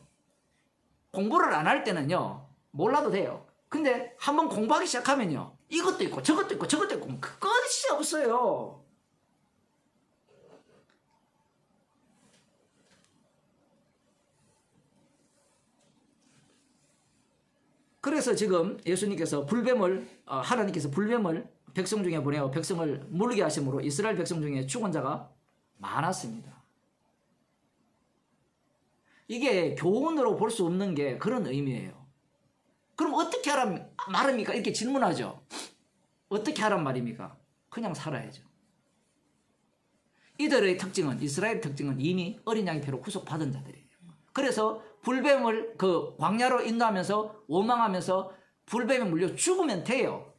공부를 안 할 때는요 몰라도 돼요. 근데 한번 공부하기 시작하면요 이것도 있고 저것도 있고 저것도 있고 끝이 없어요. 그래서 지금 예수님께서 하나님께서 불뱀을 백성 중에 보내어 백성을 물게 하심으로 이스라엘 백성 중에 죽은 자가 많았습니다. 이게 교훈으로 볼 수 없는 게 그런 의미예요. 그럼 어떻게 하란 말입니까? 이렇게 질문하죠. 어떻게 하란 말입니까? 그냥 살아야죠. 이들의 특징은, 이스라엘 특징은 이미 어린 양의 피로 구속받은 자들이에요. 그래서 불뱀을 그 광야로 인도하면서 원망하면서 불뱀에 물려 죽으면 돼요.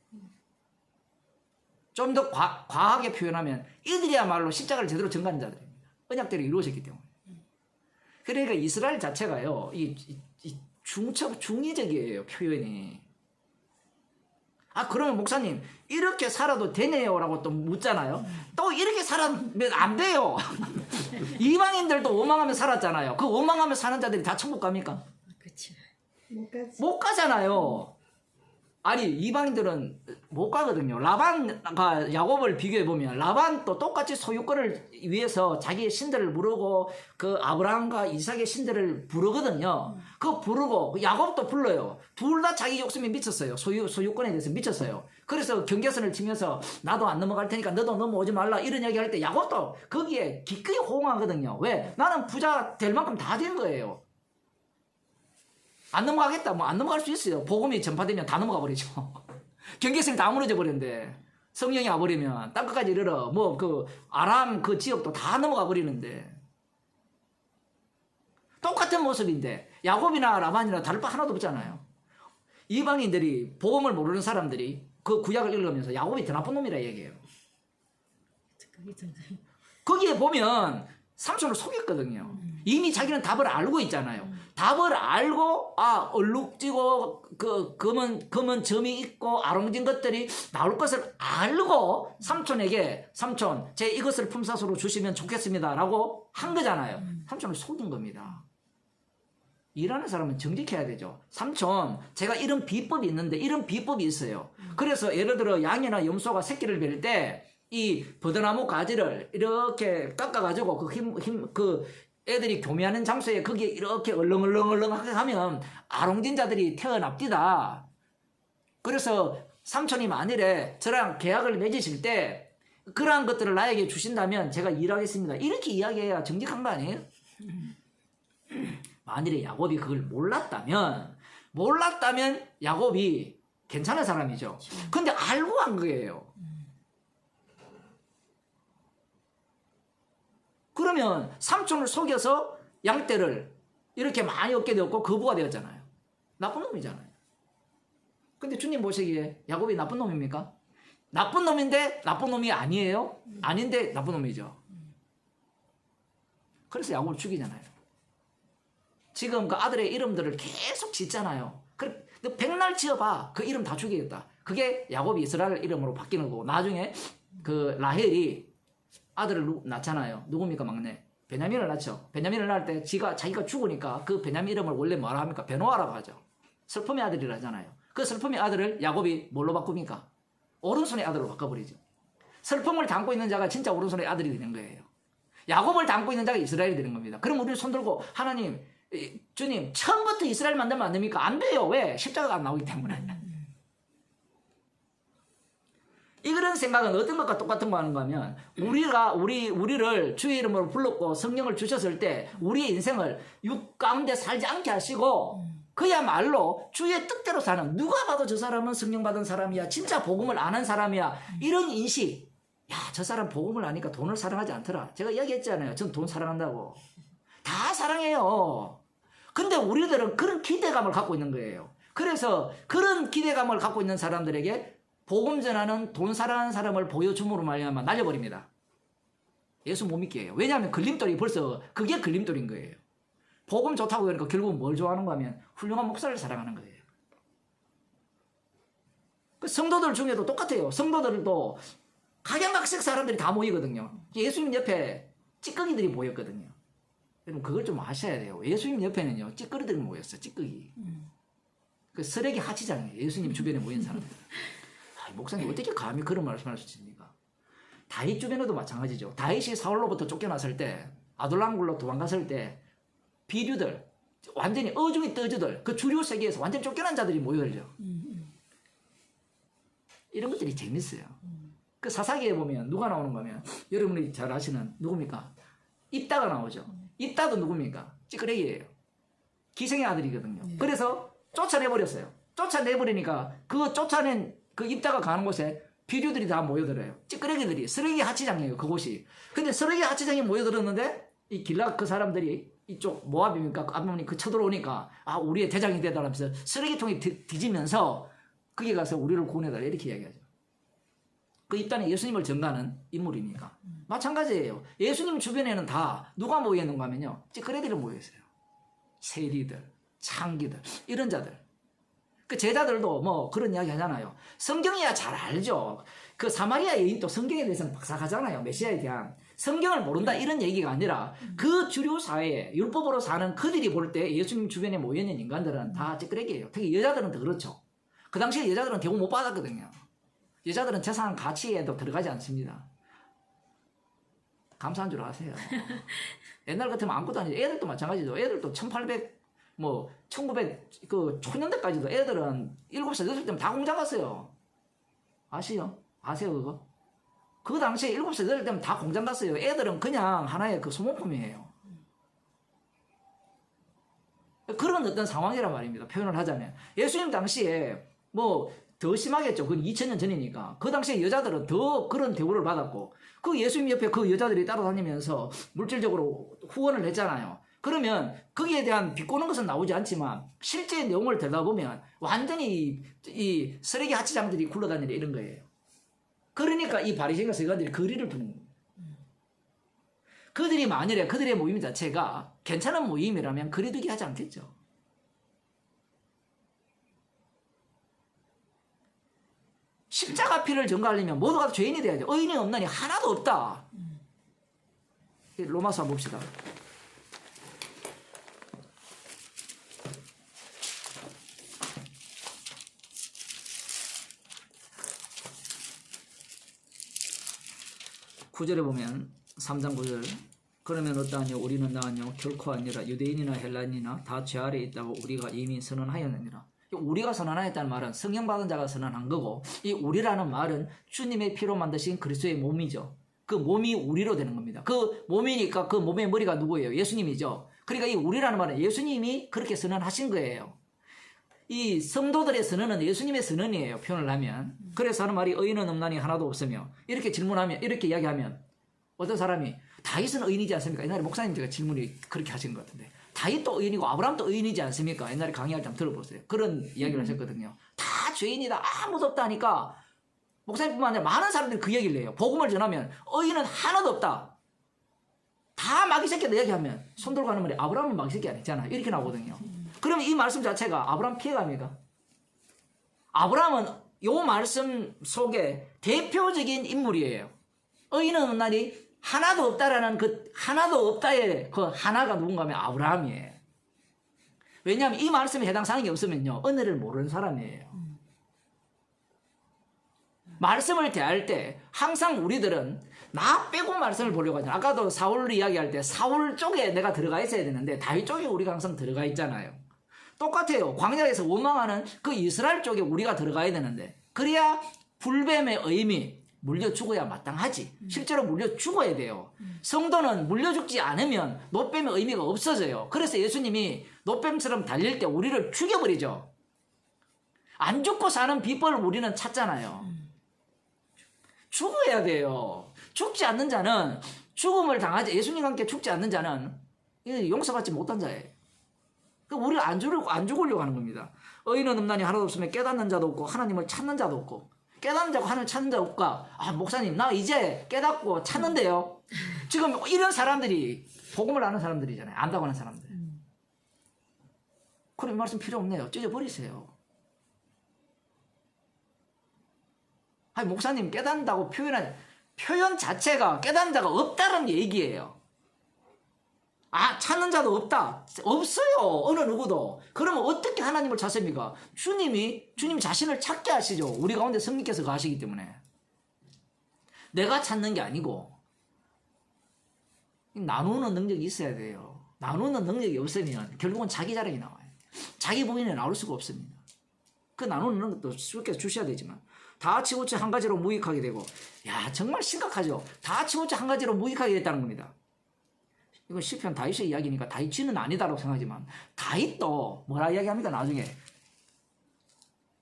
좀 더 과하게 표현하면 이들이야말로 십자가를 제대로 전가하는 자들입니다. 언약대로 이루어졌기 때문에. 그러니까 이스라엘 자체가요, 중의적이에요, 표현이. 아, 그러면 목사님, 이렇게 살아도 되네요? 라고 또 묻잖아요. 또 이렇게 살면 안 돼요. 이방인들도 원망하며 살았잖아요. 그 원망하며 사는 자들이 다 천국 갑니까? 그치. 못 가잖아요. 아니, 이방인들은 못 가거든요. 라반과 야곱을 비교해보면, 라반도 똑같이 소유권을 위해서 자기의 신들을 부르고, 그 아브라함과 이삭의 신들을 부르거든요. 그거 부르고, 야곱도 불러요. 둘 다 자기 욕심에 미쳤어요. 소유권에 대해서 미쳤어요. 그래서 경계선을 치면서, 나도 안 넘어갈 테니까 너도 넘어오지 말라. 이런 얘기 할 때, 야곱도 거기에 기꺼이 호응하거든요. 왜? 나는 부자 될 만큼 다 된 거예요. 안 넘어가겠다. 뭐 안 넘어갈 수 있어요. 복음이 전파되면 다 넘어가 버리죠. 경계선이 다 무너져 버리는데, 성령이 와버리면 땅끝까지 이르러 뭐 그 아람 그 지역도 다 넘어가 버리는데, 똑같은 모습인데 야곱이나 라반이나 다를 바 하나도 없잖아요. 이방인들이, 복음을 모르는 사람들이 그 구약을 읽으면서 야곱이 더 나쁜 놈이라 얘기해요. 거기에 보면 삼촌을 속였거든요. 이미 자기는 답을 알고 있잖아요. 답을 알고, 아, 얼룩지고, 검은 점이 있고, 아롱진 것들이 나올 것을 알고, 삼촌에게, 삼촌, 제 이것을 품삯으로 주시면 좋겠습니다. 라고 한 거잖아요. 삼촌을 속인 겁니다. 일하는 사람은 정직해야 되죠. 삼촌, 제가 이런 비법이 있는데, 이런 비법이 있어요. 그래서 예를 들어, 양이나 염소가 새끼를 뵐 때, 이 버드나무 가지를 이렇게 깎아가지고, 애들이 교미하는 장소에 거기에 이렇게 얼렁얼렁얼렁하게 하면 아롱진자들이 태어납디다. 그래서 삼촌이 만일에 저랑 계약을 맺으실 때 그러한 것들을 나에게 주신다면 제가 일하겠습니다. 이렇게 이야기해야 정직한 거 아니에요? 만일에 야곱이 그걸 몰랐다면 야곱이 괜찮은 사람이죠. 근데 알고 한 거예요. 그러면 삼촌을 속여서 양떼를 이렇게 많이 얻게 되었고 거부가 되었잖아요. 나쁜 놈이잖아요. 근데 주님 보시기에 야곱이 나쁜 놈입니까? 나쁜 놈인데 나쁜 놈이 아니에요? 아닌데 나쁜 놈이죠. 그래서 야곱을 죽이잖아요. 지금 그 아들의 이름들을 계속 짓잖아요. 너 백날 지어봐. 그 이름 다 죽이겠다. 그게 야곱이 이스라엘 이름으로 바뀌는 거고, 나중에 그 라헬이 아들을 낳잖아요. 누굽니까? 막내 베냐민을 낳죠. 베냐민을 낳을 때 자기가 죽으니까 그 베냐민 이름을 원래 뭐라 합니까? 베노아라고 하죠. 슬픔의 아들이라잖아요. 그 슬픔의 아들을 야곱이 뭘로 바꿉니까? 오른손의 아들로 바꿔버리죠. 슬픔을 담고 있는 자가 진짜 오른손의 아들이 되는 거예요. 야곱을 담고 있는 자가 이스라엘이 되는 겁니다. 그럼 우리는 손 들고, 하나님, 주님, 처음부터 이스라엘 만들면 안 됩니까? 안 돼요. 왜? 십자가가 안 나오기 때문에. 이런 생각은 어떤 것과 똑같은 거 하는가 하면, 우리를 주의 이름으로 불렀고 성령을 주셨을 때 우리의 인생을 육 가운데 살지 않게 하시고, 그야말로 주의 뜻대로 사는, 누가 봐도 저 사람은 성령 받은 사람이야, 진짜 복음을 아는 사람이야, 이런 인식. 야, 저 사람 복음을 아니까 돈을 사랑하지 않더라. 제가 이야기했잖아요. 전 돈 사랑한다고. 다 사랑해요. 근데 우리들은 그런 기대감을 갖고 있는 거예요. 그래서 그런 기대감을 갖고 있는 사람들에게 복음 전하는 돈 사랑하는 사람을 보여줌으로 말미암아 날려버립니다. 예수 못 믿게 해요. 왜냐하면 걸림돌이 벌써 그게 걸림돌인 거예요. 복음 좋다고 그러니까 결국은 뭘 좋아하는가 하면 훌륭한 목사를 사랑하는 거예요. 그 성도들 중에도 똑같아요. 성도들도 각양각색 사람들이 다 모이거든요. 예수님 옆에 찌꺼기들이 모였거든요. 여러분 그걸 좀 아셔야 돼요. 예수님 옆에는요 찌꺼기들이 모였어요. 찌꺼기. 그 쓰레기 하치장이에요. 예수님 주변에 모인 사람들. 목사님 어떻게 감히 그런 말씀할 수 있습니까? 다윗 주변에도 마찬가지죠. 다윗이 사울로부터 쫓겨났을 때, 아둘람굴로 도망갔을 때 비류들, 완전히 어중이 떠주들, 그 주류 세계에서 완전 쫓겨난 자들이 모여들죠. 이런 것들이 재밌어요. 그 사사기에 보면 누가 나오는가 하면, 여러분이 잘 아시는 누굽니까? 입다가 나오죠. 입다도 누굽니까? 찌끄레기예요. 기생의 아들이거든요. 그래서 쫓아내버렸어요. 쫓아내버리니까 그 쫓아낸 그 입다가 가는 곳에 비류들이 다 모여들어요. 찌끄레기들이, 쓰레기 하치장이에요, 그곳이. 근데 쓰레기 하치장에 모여들었는데, 이 길락 그 사람들이 이쪽 모압입니까? 아모니 그 쳐들어오니까, 아, 우리의 대장이 되달라면서 쓰레기통이 뒤지면서, 거기 가서 우리를 구원해달라, 이렇게 이야기하죠. 그 입단에 예수님을 전가하는 인물이니까. 마찬가지예요. 예수님 주변에는 다 누가 모여 있는가 하면요. 찌끄레들이 모여 있어요. 세리들, 창기들, 이런 자들. 그 제자들도 뭐 그런 이야기 하잖아요. 성경이야 잘 알죠. 그 사마리아 여인도 성경에 대해서는 박사하잖아요. 메시아에 대한. 성경을 모른다 이런 얘기가 아니라 그 주류 사회에 율법으로 사는 그들이 볼 때 예수님 주변에 모여있는 인간들은 다 찌끄레기예요. 특히 여자들은 더 그렇죠. 그 당시에 여자들은 대우 못 받았거든요. 여자들은 재산 가치에도 들어가지 않습니다. 감사한 줄 아세요. 옛날 같으면 아무것도 아니죠. 애들도 마찬가지죠. 애들도 1800, 1900, 그 초년대까지도 애들은 7살, 8살 때면 다 공장 갔어요. 아시요? 아세요, 그거? 그 당시에 7살, 8살 때면 다 공장 갔어요. 애들은 그냥 하나의 그 소모품이에요. 그런 어떤 상황이란 말입니다. 표현을 하자면. 예수님 당시에 더 심하겠죠. 그건 2000년 전이니까. 그 당시에 여자들은 더 그런 대우를 받았고, 그 예수님 옆에 그 여자들이 따라다니면서 물질적으로 후원을 했잖아요. 그러면 거기에 대한 비꼬는 것은 나오지 않지만 실제 내용을 들여다보면 완전히 이 쓰레기 하치장들이 굴러다니는 이런 거예요. 그러니까 이 바리새인과 서기관들이 거리를 두는 거예요. 그들이 만일에 그들의 모임 자체가 괜찮은 모임이라면 거리두기 하지 않겠죠. 십자가 피를 전가하려면 모두가 죄인이 돼야죠. 의인이 없나니 하나도 없다. 로마서 한번 봅시다. 구절에 보면 3장 9절 그러면 어떠하뇨 우리는 나하뇨 결코 아니라 유대인이나 헬라인이나 다 죄 아래에 있다고 우리가 이미 선언하였느니라. 우리가 선언하였다는 말은 성령받은 자가 선언한 거고 이 우리라는 말은 주님의 피로 만드신 그리스도의 몸이죠. 그 몸이 우리로 되는 겁니다. 그 몸이니까 그 몸의 머리가 누구예요? 예수님이죠. 그러니까 이 우리라는 말은 예수님이 그렇게 선언하신 거예요. 이 성도들의 선언은 예수님의 선언이에요. 표현을 하면. 그래서 하는 말이 의인은 없나니 하나도 없으며 이렇게 질문하면 이렇게 이야기하면 어떤 사람이 다윗은 의인이지 않습니까? 옛날에 목사님 제가 질문이 그렇게 하신 것 같은데 다윗도 의인이고 아브라함도 의인이지 않습니까? 옛날에 강의할 때 한번 들어보세요. 그런 이야기를 하셨거든요. 다 죄인이다. 아무도 없다 하니까 목사님뿐만 아니라 많은 사람들이 그 얘기를 해요. 복음을 전하면 의인은 하나도 없다. 다 마귀 새끼다 이야기하면 손 들고 하는 말이 아브라함은 마귀 새끼 아니잖아요. 이렇게 나오거든요. 그러면 이 말씀 자체가 아브라함 피해갑니까? 아브라함은 이 말씀 속에 대표적인 인물이에요. 의인은 없나니 하나도 없다라는 그 하나도 없다의 그 하나가 누군가 하면 아브라함이에요. 왜냐하면 이 말씀에 해당 사항이 없으면요 은혜를 모르는 사람이에요. 말씀을 대할 때 항상 우리들은 나 빼고 말씀을 보려고 하잖아요. 아까도 사울을 이야기할 때 사울 쪽에 내가 들어가 있어야 되는데 다윗 쪽에 우리가 항상 들어가 있잖아요. 똑같아요. 광야에서 원망하는 그 이스라엘 쪽에 우리가 들어가야 되는데 그래야 불뱀의 의미 물려 죽어야 마땅하지. 실제로 물려 죽어야 돼요. 성도는 물려 죽지 않으면 노뱀의 의미가 없어져요. 그래서 예수님이 노뱀처럼 달릴 때 우리를 죽여버리죠. 안 죽고 사는 비법을 우리는 찾잖아요. 죽어야 돼요. 죽지 않는 자는 죽음을 당하지 예수님과 함께 죽지 않는 자는 용서받지 못한 자예요. 우리가 안 죽으려고 하는 겁니다. 의인은 없나니 하나도 없으면 깨닫는 자도 없고 하나님을 찾는 자도 없고 깨닫는 자고 하나님을 찾는 자도 없고 목사님 나 이제 깨닫고 찾는데요. 지금 이런 사람들이 복음을 아는 사람들이잖아요. 안다고 하는 사람들. 그럼 이 말씀 필요 없네요. 찢어버리세요. 목사님 깨닫는다고 표현 자체가 깨닫는 자가 없다는 얘기예요. 찾는 자도 없다. 없어요. 어느 누구도. 그러면 어떻게 하나님을 찾습니까? 주님 자신을 찾게 하시죠. 우리 가운데 성령께서 가시기 때문에. 내가 찾는 게 아니고 나누는 능력이 있어야 돼요. 나누는 능력이 없으면 결국은 자기 자랑이 나와요. 자기 부인에 나올 수가 없습니다. 그 나누는 능력도 주께서 주셔야 되지만 다 치우쳐 한 가지로 무익하게 되고 정말 심각하죠. 다 치우쳐 한 가지로 무익하게 됐다는 겁니다. 이건 시편 다윗의 이야기니까 다윗은 아니다라고 생각하지만 다윗도 뭐라 이야기합니까? 나중에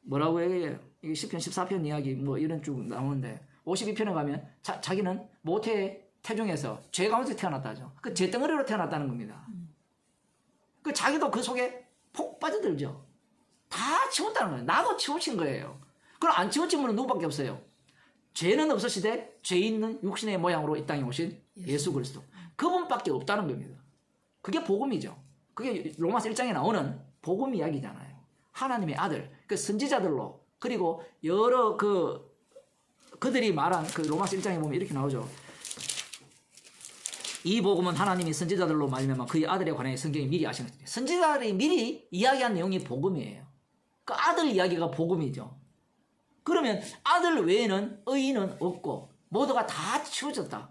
뭐라고 얘기해요? 이게 시편 14편 이야기 이런 쭉 나오는데 52편에 가면 자기는 모태 태중에서 죄 가운데 태어났다죠. 그 죄덩어리로 태어났다는 겁니다. 자기도 그 속에 폭 빠져들죠. 다 치웠다는 거예요. 나도 치우친 거예요. 그럼 안 치우친 분은 누구밖에 없어요. 죄는 없으시되 죄 있는 육신의 모양으로 이 땅에 오신 예수 그리스도. 그분밖에 없다는 겁니다. 그게 복음이죠. 그게 로마서 1장에 나오는 복음 이야기잖아요. 하나님의 아들, 그 선지자들로, 그리고 여러 그들이 말한 그 로마서 1장에 보면 이렇게 나오죠. 이 복음은 하나님이 선지자들로 말미암아 그의 아들에 관해 성경이 미리 아신 것입니다. 선지자들이 미리 이야기한 내용이 복음이에요. 그 아들 이야기가 복음이죠. 그러면 아들 외에는 의인은 없고 모두가 다 치워졌다.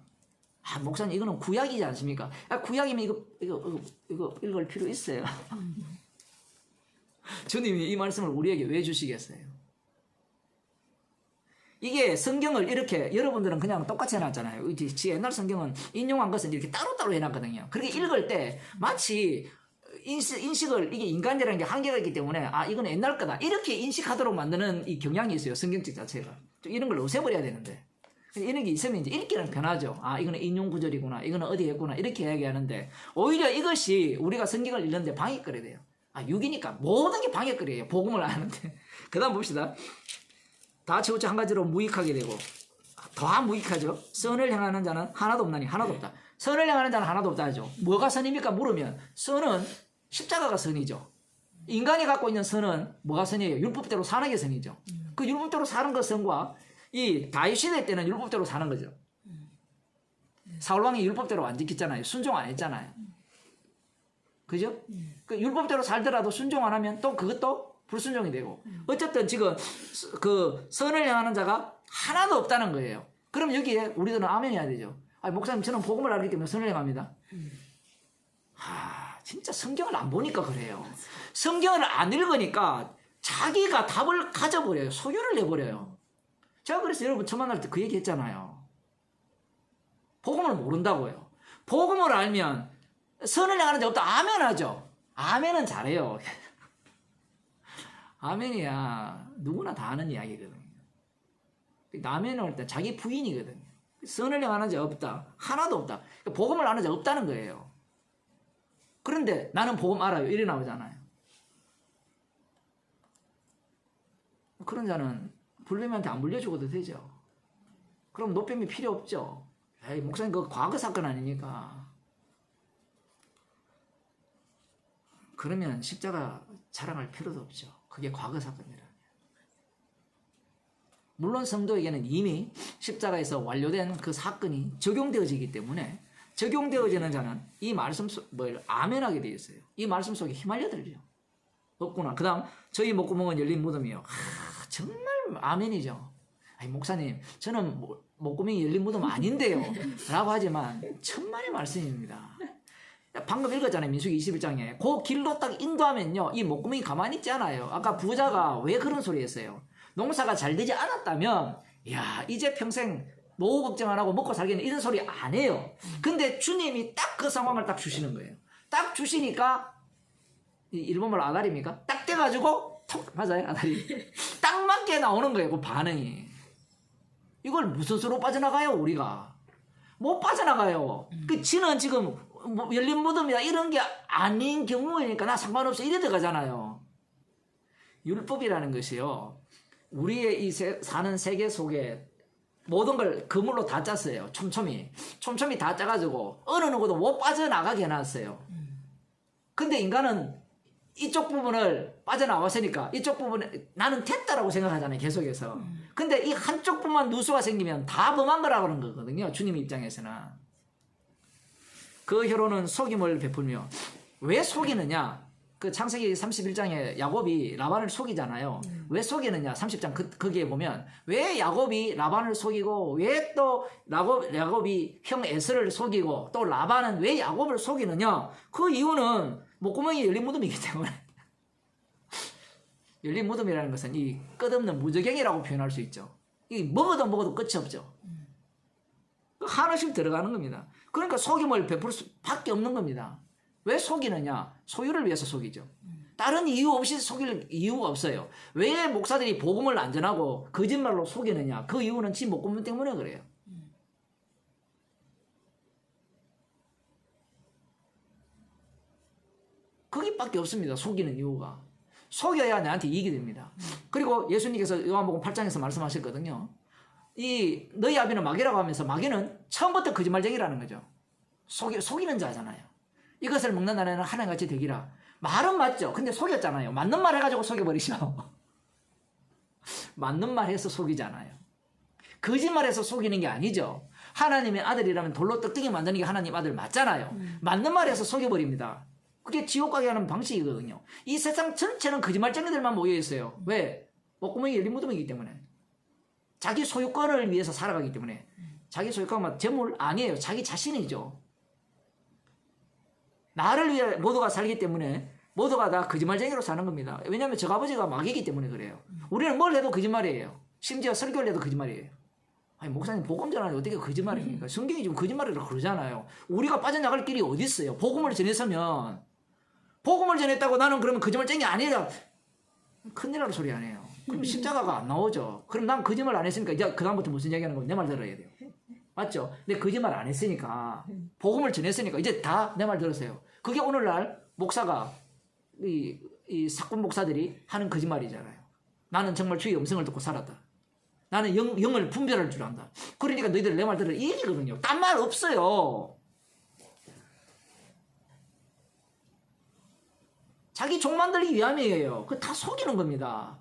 아, 목사님 이거는 구약이지 않습니까? 아, 구약이면 이거 읽을 필요 있어요. 주님이 이 말씀을 우리에게 왜 주시겠어요? 이게 성경을 이렇게 여러분들은 그냥 똑같이 해놨잖아요. 옛날 성경은 인용한 것은 이렇게 따로따로 해놨거든요. 그렇게 읽을 때 마치 인식을, 이게 인간이라는 게 한계가 있기 때문에 아 이건 옛날 거다 이렇게 인식하도록 만드는 이 경향이 있어요. 성경책 자체가. 이런 걸 없애버려야 되는데 이런 게 있으면 이제 읽기는 편하죠. 아 이거는 인용 구절이구나, 이거는 어디에 했구나 이렇게 이야기하는데 오히려 이것이 우리가 성경을 읽는데 방해거리 돼요. 아 육이니까 모든 게 방해거리예요. 복음을 아는데. 그 다음 봅시다. 다 치우쳐 한 가지로 무익하게 되고 더한 무익하죠. 선을 향하는 자는 하나도 없나니 하나도 없다. 선을 향하는 자는 하나도 없다 하죠. 뭐가 선입니까? 물으면 선은 십자가가 선이죠. 인간이 갖고 있는 선은 뭐가 선이에요? 율법대로 사는 게 선이죠. 그 율법대로 사는 것 선과 이 다윗 시대 때는 율법대로 사는 거죠. 사울왕이 율법대로 안 지켰잖아요. 순종 안 했잖아요. 그죠? 그 율법대로 살더라도 순종 안 하면 또 그것도 불순종이 되고. 어쨌든 지금 그 선을 향하는 자가 하나도 없다는 거예요. 그럼 여기에 우리들은 아멘 해야 되죠. 아니, 목사님 저는 복음을 알기 때문에 선을 향합니다. 진짜 성경을 안 보니까 그래요. 성경을 안 읽으니까 자기가 답을 가져버려요. 소유를 내버려요. 제가 그래서 여러분 처음 만날 때 그 얘기 했잖아요. 복음을 모른다고요. 복음을 알면 선을 향하는 자 없다. 아멘 하죠. 아멘은 잘해요. 아멘이야 누구나 다 아는 이야기거든요. 아멘을 할 때 자기 부인이거든요. 선을 향하는 자 없다. 하나도 없다. 복음을 아는 자 없다는 거예요. 그런데 나는 복음 알아요. 이래 나오잖아요. 그런 자는 불뱀한테 안 물려주고도 되죠. 그럼 노뱀이 필요 없죠. 에이, 목사님 그거 과거 사건 아니니까. 그러면 십자가 자랑할 필요도 없죠. 그게 과거 사건이라면. 물론 성도에게는 이미 십자가에서 완료된 그 사건이 적용되어지기 때문에 적용되어지는 자는 이 말씀 뭘 아멘하게 되어 있어요. 이 말씀 속에 휘말려들죠. 없구나. 그 다음 저희 목구멍은 열린 무덤이요. 정말 아멘이죠. 아니, 목사님 저는 목구멍이 열린 무덤 아닌데요 라고 하지만 천만의 말씀입니다. 방금 읽었잖아요. 민수기 21장에 그 길로 딱 인도하면요 이 목구멍이 가만히 있지 않아요. 아까 부자가 왜 그런 소리 했어요? 농사가 잘 되지 않았다면 야 이제 평생 노후 걱정 안 하고 먹고 살겠네 이런 소리 안 해요. 근데 주님이 딱 그 상황을 딱 주시는 거예요. 딱 주시니까 일본말 아다리입니까? 딱 돼가지고 톡 맞아요 아다리 딱 맞게 나오는 거예요. 그 반응이. 이걸 무슨 수로 빠져나가요? 우리가 못 빠져나가요. 그 지는 지금 뭐 열린 무덤이다 이런 게 아닌 경우이니까 나 상관없어 이래 들어가잖아요. 율법이라는 것이요 우리의 이 사는 세계 속에 모든 걸 그물로 다 짰어요. 촘촘히 다 짜가지고 어느 누구도 못 빠져나가게 해놨어요. 근데 인간은 이쪽 부분을 빠져나왔으니까 이쪽 부분에 나는 됐다라고 생각하잖아요. 계속해서. 근데 이 한쪽 부분만 누수가 생기면 다 범한 거라고 하는 거거든요. 주님 입장에서는. 그 혀로는 속임을 베풀며 왜 속이느냐? 그 창세기 31장에 야곱이 라반을 속이잖아요. 왜 속이느냐? 30장 거기에 보면 왜 야곱이 라반을 속이고 왜 또 야곱이 형 에서를 속이고 또 라반은 왜 야곱을 속이느냐? 그 이유는 목구멍이 열린 무덤이기 때문에. 열린 무덤이라는 것은 이 끝없는 무저갱이라고 표현할 수 있죠. 이 먹어도 끝이 없죠. 하나씩 들어가는 겁니다. 그러니까 속임을 베풀 수밖에 없는 겁니다. 왜 속이느냐? 소유를 위해서 속이죠. 다른 이유 없이 속일 이유가 없어요. 왜 목사들이 복음을 안 전하고 거짓말로 속이느냐? 그 이유는 지 목구멍 때문에 그래요. 거기밖에 없습니다. 속이는 이유가. 속여야 나한테 이익이 됩니다. 그리고 예수님께서 요한복음 8장에서 말씀하셨거든요. 이 너희 아비는 마귀라고 하면서 마귀는 처음부터 거짓말쟁이라는 거죠. 속이는 자잖아요. 이것을 먹는 날에는 하나님같이 되기라. 말은 맞죠. 근데 속였잖아요. 맞는 말 해가지고 속여버리시오. 맞는 말 해서 속이잖아요. 거짓말해서 속이는 게 아니죠. 하나님의 아들이라면 돌로 떡떡이 만드는 게 하나님 아들 맞잖아요. 맞는 말해서 속여버립니다. 그게 지옥 가게 하는 방식이거든요. 이 세상 전체는 거짓말쟁이들만 모여있어요. 왜? 목구멍이 열린 무덤이기 때문에. 자기 소유권을 위해서 살아가기 때문에. 자기 소유권은 재물 아니에요. 자기 자신이죠. 나를 위해 모두가 살기 때문에 모두가 다 거짓말쟁이로 사는 겁니다. 왜냐하면 저 아버지가 마귀이기 때문에 그래요. 우리는 뭘 해도 거짓말이에요. 심지어 설교를 해도 거짓말이에요. 아니 목사님 복음 전하는데 어떻게 거짓말입니까? 성경이 지금 거짓말이라고 그러잖아요. 우리가 빠져나갈 길이 어디 있어요? 복음을 전했으면 복음을 전했다고 나는 그러면 거짓말쟁이 아니라 큰일 나는 소리 안 해요. 그럼 십자가가 안 나오죠. 그럼 난 거짓말 안 했으니까 이제 그다음부터 무슨 얘기하는 거 내 말 들어야 돼요. 맞죠? 근데 거짓말 안 했으니까 복음을 전했으니까 이제 다 내 말 들으세요. 그게 오늘날 목사가 이 사건 목사들이 하는 거짓말이잖아요. 나는 정말 주의 음성을 듣고 살았다. 나는 영을 분별할 줄 안다. 그러니까 너희들 내 말 들으라 이 얘기거든요. 딴 말 없어요. 자기 종 만들기 위함이에요. 그거 다 속이는 겁니다.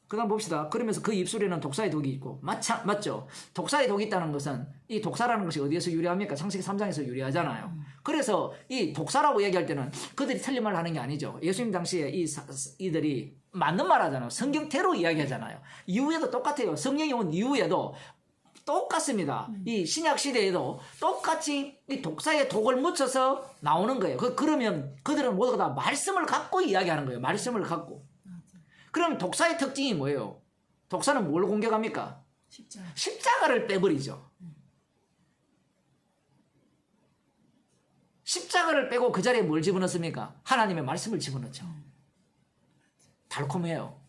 그 다음 봅시다. 그러면서 그 입술에는 독사의 독이 있고 맞죠? 독사의 독이 있다는 것은 이 독사라는 것이 어디에서 유래합니까? 창세기 3장에서 유래하잖아요. 그래서 이 독사라고 얘기할 때는 그들이 틀린 말을 하는 게 아니죠. 예수님 당시에 이들이 맞는 말 하잖아요. 성경대로 이야기하잖아요. 이후에도 똑같아요. 성령이 온 이후에도 똑같습니다. 이 신약 시대에도 똑같이 이 독사의 독을 묻혀서 나오는 거예요. 그러면 그들은 모두가 다 말씀을 갖고 이야기하는 거예요. 말씀을 갖고. 그럼 독사의 특징이 뭐예요? 독사는 뭘 공격합니까? 십자가를 빼버리죠. 십자가를 빼고 그 자리에 뭘 집어넣습니까? 하나님의 말씀을 집어넣죠. 달콤해요.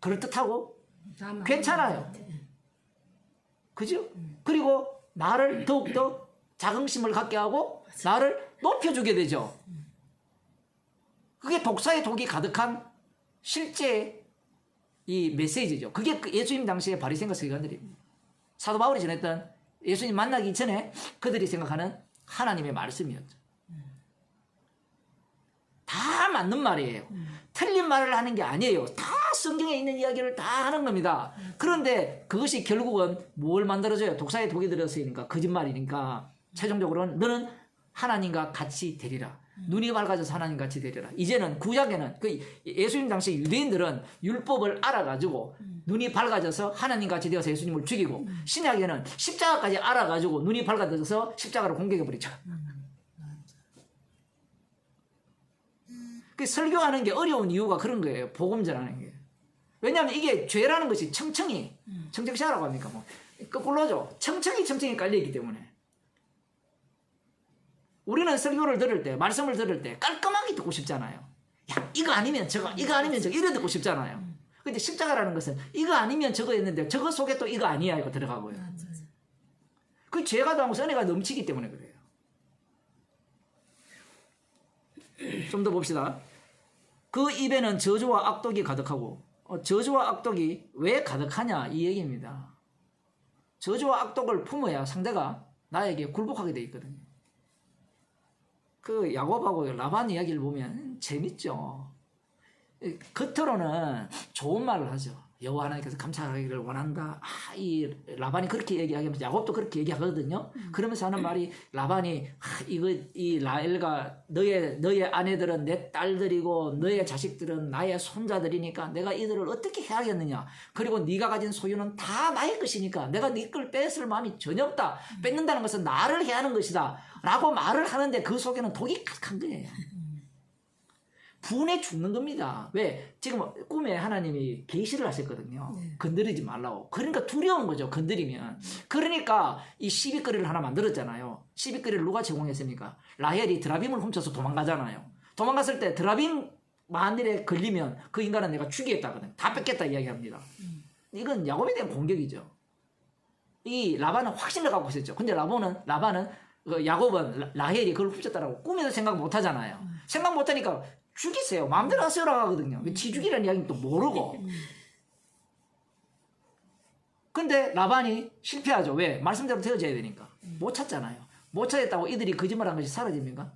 그럴듯하고 괜찮아요. 그죠? 그리고 나를 더욱더 자긍심을 갖게 하고 나를 높여주게 되죠. 그게 독사의 독이 가득한 실제 이 메시지죠. 그게 예수님 당시에 바리새인과 서기관들입니다. 사도 바울이 전했던 예수님 만나기 전에 그들이 생각하는 하나님의 말씀이었죠. 다 맞는 말이에요. 틀린 말을 하는 게 아니에요. 다 성경에 있는 이야기를 다 하는 겁니다. 그런데 그것이 결국은 뭘 만들어줘요? 독사의 독이 들었으니까 거짓말이니까 최종적으로는 너는 하나님과 같이 되리라. 눈이 밝아져서 하나님 같이 되리라. 이제는 구약에는 그 예수님 당시 유대인들은 율법을 알아가지고 눈이 밝아져서 하나님 같이 되어서 예수님을 죽이고 신약에는 십자가까지 알아가지고 눈이 밝아져서 십자가를 공격해버리죠. 그 설교하는 게 어려운 이유가 그런 거예요. 복음 전하는 게. 왜냐하면 이게 죄라는 것이 청청시하라고 합니까? 뭐 거꾸로죠. 청청이 깔려있기 때문에. 우리는 설교를 들을 때, 말씀을 들을 때 깔끔하게 듣고 싶잖아요. 야, 이거 아니면 저거, 이거 아니면 저거, 이래 듣고 싶잖아요. 근데 십자가라는 것은 이거 아니면 저거 했는데 저거 속에 또 이거 아니야 이거 들어가고요. 그 죄가 더하고 은혜가 넘치기 때문에 그래요. 좀 더 봅시다. 그 입에는 저주와 악독이 가득하고 저주와 악독이 왜 가득하냐 이 얘기입니다. 저주와 악독을 품어야 상대가 나에게 굴복하게 돼 있거든요. 그 야곱하고 라반 이야기를 보면 재밌죠. 겉으로는 좋은 말을 하죠. 여호와 하나님께서 감사하기를 원한다. 이 라반이 그렇게 얘기하면서 야곱도 그렇게 얘기하거든요. 그러면서 하는 말이 라반이 이 라헬과 너의 아내들은 내 딸들이고 너의 자식들은 나의 손자들이니까 내가 이들을 어떻게 해야겠느냐. 그리고 네가 가진 소유는 다 나의 것이니까 내가 네 걸 뺏을 마음이 전혀 없다. 뺏는다는 것은 나를 해야 하는 것이다. 라고 말을 하는데 그 속에는 독이 가득한 거예요. 분해 죽는 겁니다. 왜? 지금 꿈에 하나님이 계시를 하셨거든요. 건드리지 말라고. 그러니까 두려운 거죠. 건드리면. 그러니까 이 시비거리를 하나 만들었잖아요. 시비거리를 누가 제공했습니까? 라헬이 드라빔을 훔쳐서 도망가잖아요. 도망갔을 때 드라빔 만일에 걸리면 그 인간은 내가 죽이겠다거든. 다 뺏겠다 이야기합니다. 이건 야곱에 대한 공격이죠. 이 라반은 확신을 갖고 있었죠. 근데 라반은 야곱은 라헬이 그걸 훔쳤다라고 꿈에도 생각 못 하잖아요. 생각 못 하니까 죽이세요. 마음대로 하세요라고 하거든요. 지 죽이라는 이야기는 또 모르고. 근데 라반이 실패하죠. 왜? 말씀대로 되어져야 되니까. 못 찾잖아요. 못 찾았다고 이들이 거짓말한 것이 사라집니까?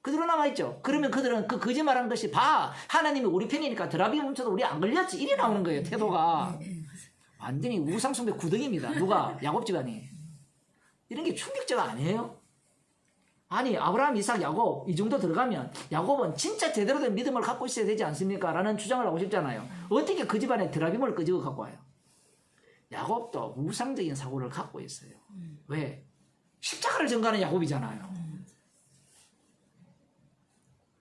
그대로 남아있죠. 그러면 그들은 그 거짓말한 것이 봐, 하나님이 우리 편이니까 드라비 훔쳐도 우리 안 걸렸지, 이래 나오는 거예요. 태도가 완전히 우상숭배 구덩입니다. 누가? 야곱 집안이. 이런 게 충격적 아니에요? 아니 아브라함, 이삭, 야곱 이 정도 들어가면 야곱은 진짜 제대로 된 믿음을 갖고 있어야 되지 않습니까? 라는 주장을 하고 싶잖아요. 어떻게 그 집안에 드라빔을 끄집어 갖고 와요? 야곱도 우상적인 사고를 갖고 있어요. 왜? 십자가를 전가하는 야곱이잖아요.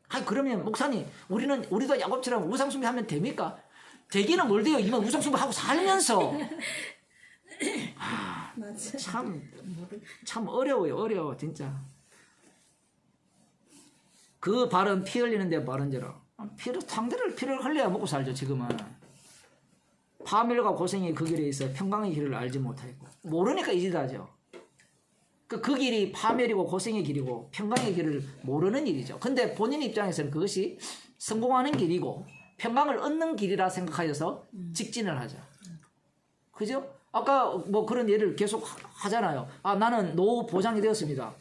아니 그러면 목사님 우리도 야곱처럼 우상숭배하면 됩니까? 되기는 뭘 돼요? 이만 우상숭배하고 살면서 참 어려워요. 진짜. 그 발은 피 흘리는데 바른대로 상대를 피를 흘려야 먹고 살죠. 지금은 파멸과 고생이 그 길에 있어 평강의 길을 알지 못하고 모르니까 이 짓 하죠. 그 길이 파멸이고 고생의 길이고 평강의 길을 모르는 일이죠. 근데 본인 입장에서는 그것이 성공하는 길이고 평강을 얻는 길이라 생각하여서 직진을 하죠. 그죠? 아까 뭐 그런 예를 계속 하잖아요. 아 나는 노후 보장이 되었습니다.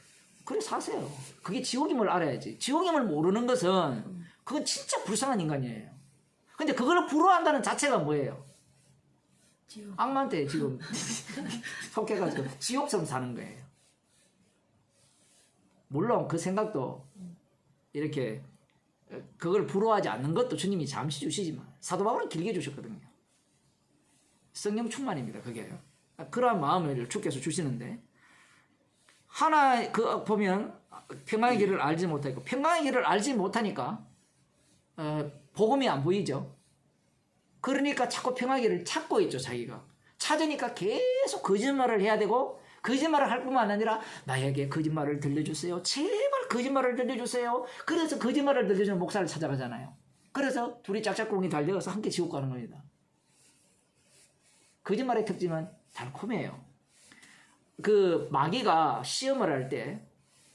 그래 사세요. 그게 지옥임을 알아야지. 지옥임을 모르는 것은 그건 진짜 불쌍한 인간이에요. 근데 그걸 부러워한다는 자체가 뭐예요? 악마한테 지금 속해가지고 지옥처럼 사는 거예요. 물론 그 생각도 이렇게 그걸 부러워하지 않는 것도 주님이 잠시 주시지만 사도 바울은 길게 주셨거든요. 성령 충만입니다. 그게요. 그러한 마음을 주께서 주시는데 하나 그 보면 평강의 길을 알지 못하고 평강의 길을 알지 못하니까 복음이 안 보이죠. 그러니까 자꾸 평강의 길을 찾고 있죠. 자기가 찾으니까 계속 거짓말을 해야 되고 거짓말을 할 뿐만 아니라 나에게 거짓말을 들려주세요. 제발 거짓말을 들려주세요. 그래서 거짓말을 들려주는 목사를 찾아가잖아요. 그래서 둘이 짝짝꿍이 달려서 함께 지옥 가는 겁니다. 거짓말의 특징은 달콤해요. 그 마귀가 시험을 할 때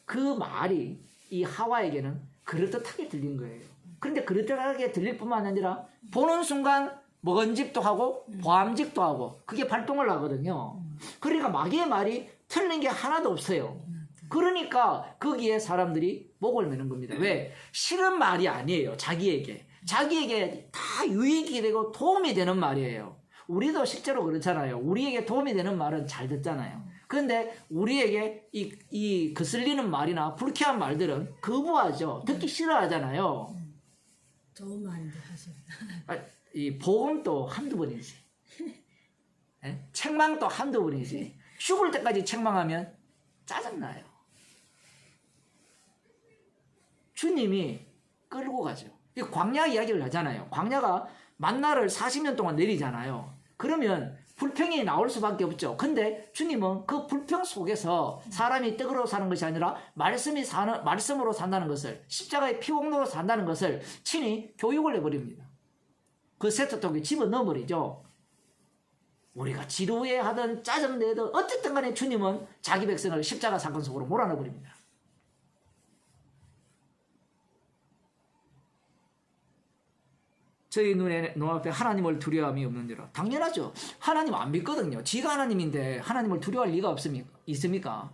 그 말이 이 하와에게는 그럴듯하게 들린 거예요. 그런데 그럴듯하게 들릴 뿐만 아니라 보는 순간 먹은집도 하고 보암직도 하고 그게 발동을 하거든요. 그러니까 마귀의 말이 틀린 게 하나도 없어요. 그러니까 거기에 사람들이 목을 매는 겁니다. 왜? 싫은 말이 아니에요. 자기에게 다 유익이 되고 도움이 되는 말이에요. 우리도 실제로 그렇잖아요. 우리에게 도움이 되는 말은 잘 듣잖아요. 그런데 우리에게 이 거슬리는 말이나 불쾌한 말들은 거부하죠. 듣기 싫어하잖아요. 좋은 말인데 사실. 이 복음도 한두 번이지. 책망도 한두 번이지. 죽을 때까지 책망하면 짜증나요. 주님이 끌고 가죠. 광야 이야기를 하잖아요. 광야가 만나를 40년 동안 내리잖아요. 그러면 불평이 나올 수밖에 없죠. 근데 주님은 그 불평 속에서 사람이 떡으로 사는 것이 아니라 말씀으로 산다는 것을, 십자가의 피공로로 산다는 것을 친히 교육을 해버립니다. 그 세트통에 집어넣어버리죠. 우리가 지루해하든 짜증내든 어쨌든 간에 주님은 자기 백성을 십자가 사건 속으로 몰아넣어버립니다. 저희 눈앞에 하나님을 두려움이 없는지라. 당연하죠. 하나님 안 믿거든요. 지가 하나님인데 하나님을 두려워할 리가 있습니까?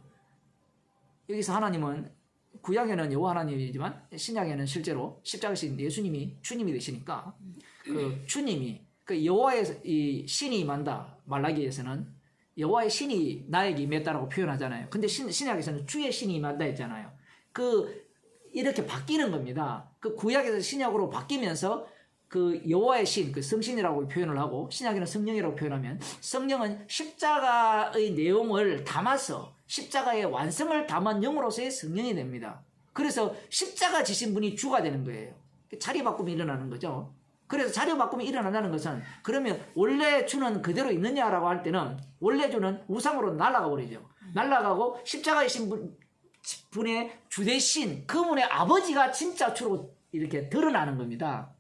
여기서 하나님은 구약에는 여호와 하나님이지만 신약에는 실제로 십자가신 예수님이 주님이 되시니까 그 주님이 그 여호와의 이 신이 임한다. 말라기에서는 여호와의 신이 나에게 임했다라고 표현하잖아요. 근데 신약에서는 주의 신이 임한다 했잖아요. 이렇게 바뀌는 겁니다. 그 구약에서 신약으로 바뀌면서 그 여호와의 신, 그 성신이라고 표현을 하고 신약에는 성령이라고 표현하면 성령은 십자가의 내용을 담아서 십자가의 완성을 담은 영으로서의 성령이 됩니다. 그래서 십자가 지신 분이 주가 되는 거예요. 자리 바꿈이 일어나는 거죠. 그래서 자리 바꿈이 일어난다는 것은 그러면 원래 주는 그대로 있느냐라고 할 때는 원래 주는 우상으로 날아가 버리죠. 날아가고 십자가의 분의 주대신 그분의 아버지가 진짜 주로 이렇게 드러나는 겁니다.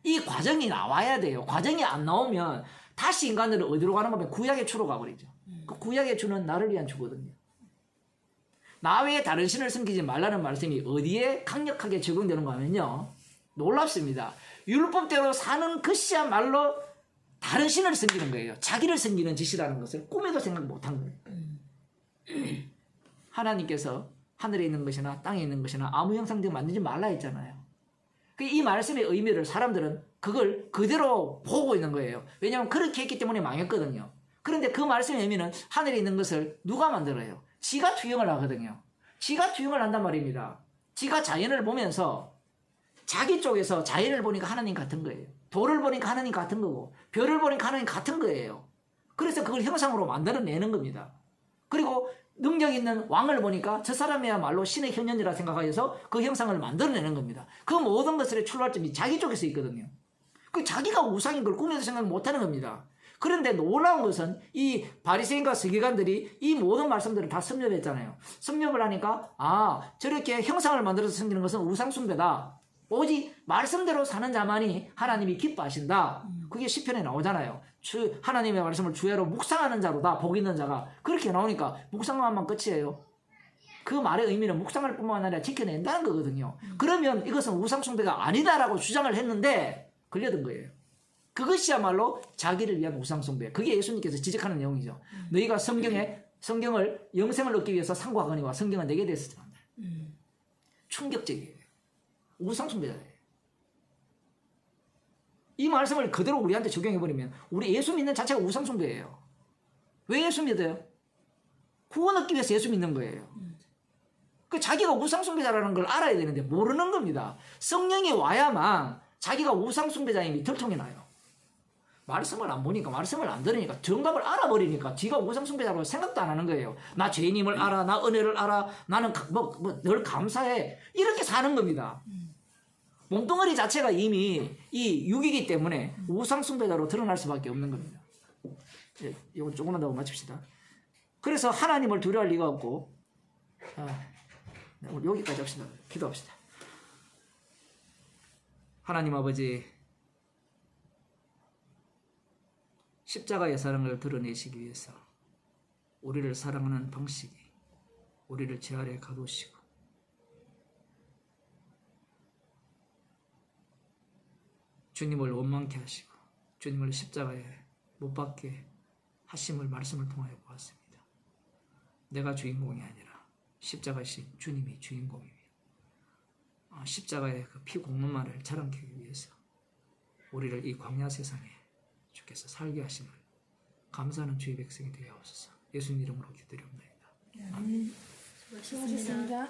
이 과정이 나와야 돼요. 과정이 안 나오면 다시 인간들은 어디로 가는 거면 구약의 주로 가버리죠. 그 구약의 주는 나를 위한 주거든요. 나 외에 다른 신을 섬기지 말라는 말씀이 어디에 강력하게 적용되는가 하면요. 놀랍습니다. 율법대로 사는 것이야말로 다른 신을 섬기는 거예요. 자기를 섬기는 짓이라는 것을 꿈에도 생각 못한 거예요. 하나님께서 하늘에 있는 것이나 땅에 있는 것이나 아무 형상도 만들지 말라 했잖아요. 이 말씀의 의미를 사람들은 그걸 그대로 보고 있는 거예요. 왜냐하면 그렇게 했기 때문에 망했거든요. 그런데 그 말씀의 의미는 하늘에 있는 것을 누가 만들어요? 지가 투영을 하거든요. 지가 투영을 한단 말입니다. 지가 자연을 보면서 자기 쪽에서 자연을 보니까 하나님 같은 거예요. 돌을 보니까 하나님 같은 거고 별을 보니까 하나님 같은 거예요. 그래서 그걸 형상으로 만들어내는 겁니다. 그리고 능력 있는 왕을 보니까 저 사람이야말로 신의 현현이라 생각하여서 그 형상을 만들어내는 겁니다. 그 모든 것들의 출발점이 자기 쪽에서 있거든요. 그 자기가 우상인 걸 꿈에도 생각 못하는 겁니다. 그런데 놀라운 것은 이 바리새인과 서기관들이 이 모든 말씀들을 다 섭렵했잖아요. 섭렵을 하니까 저렇게 형상을 만들어서 섬기는 것은 우상 숭배다. 오직 말씀대로 사는 자만이 하나님이 기뻐하신다. 그게 시편에 나오잖아요. 하나님의 말씀을 주야로 묵상하는 자로다. 복 있는 자가. 그렇게 나오니까 묵상만 끝이에요. 그 말의 의미는 묵상할 뿐만 아니라 지켜낸다는 거거든요. 그러면 이것은 우상 숭배가 아니다라고 주장을 했는데 걸려든 거예요. 그것이야말로 자기를 위한 우상 숭배. 그게 예수님께서 지적하는 내용이죠. 너희가 성경을 영생을 얻기 위해서 상고하거니와 성경은 내게 대해서 충격적이에요. 우상 숭배자예요. 이 말씀을 그대로 우리한테 적용해버리면 우리 예수 믿는 자체가 우상 숭배예요. 왜 예수 믿어요? 구원 얻기 위해서 예수 믿는 거예요. 그 자기가 우상 숭배자라는 걸 알아야 되는데 모르는 겁니다. 성령이 와야만 자기가 우상 숭배자임이 들통이 나요. 말씀을 안 보니까, 말씀을 안 들으니까, 정답을 알아버리니까 지가 우상 숭배자라고 생각도 안 하는 거예요. 나 죄인임을 알아, 나 은혜를 알아, 나는 늘 감사해. 이렇게 사는 겁니다. 몸뚱어리 자체가 이미 이 육이기 때문에 우상 숭배자로 드러날 수밖에 없는 겁니다. 이거 조금만 더 마칩시다. 그래서 하나님을 두려워할 리가 없고, 오늘 여기까지 합시다. 기도합시다. 하나님 아버지, 십자가의 사랑을 드러내시기 위해서 우리를 사랑하는 방식이 우리를 제 아래에 가두시고 주님을 원망케 하시고 주님을 십자가에 못 박게 하심을 말씀을 통하여 보았습니다. 내가 주인공이 아니라 십자가신 주님이 주인공입니다. 십자가의 그 피 공로만을 자랑하기 위해서 우리를 이 광야 세상에 주께서 살게 하심을 감사하는 주의 백성이 되어 오소서. 예수님 이름으로 기도드립니다. 수고하셨습니다.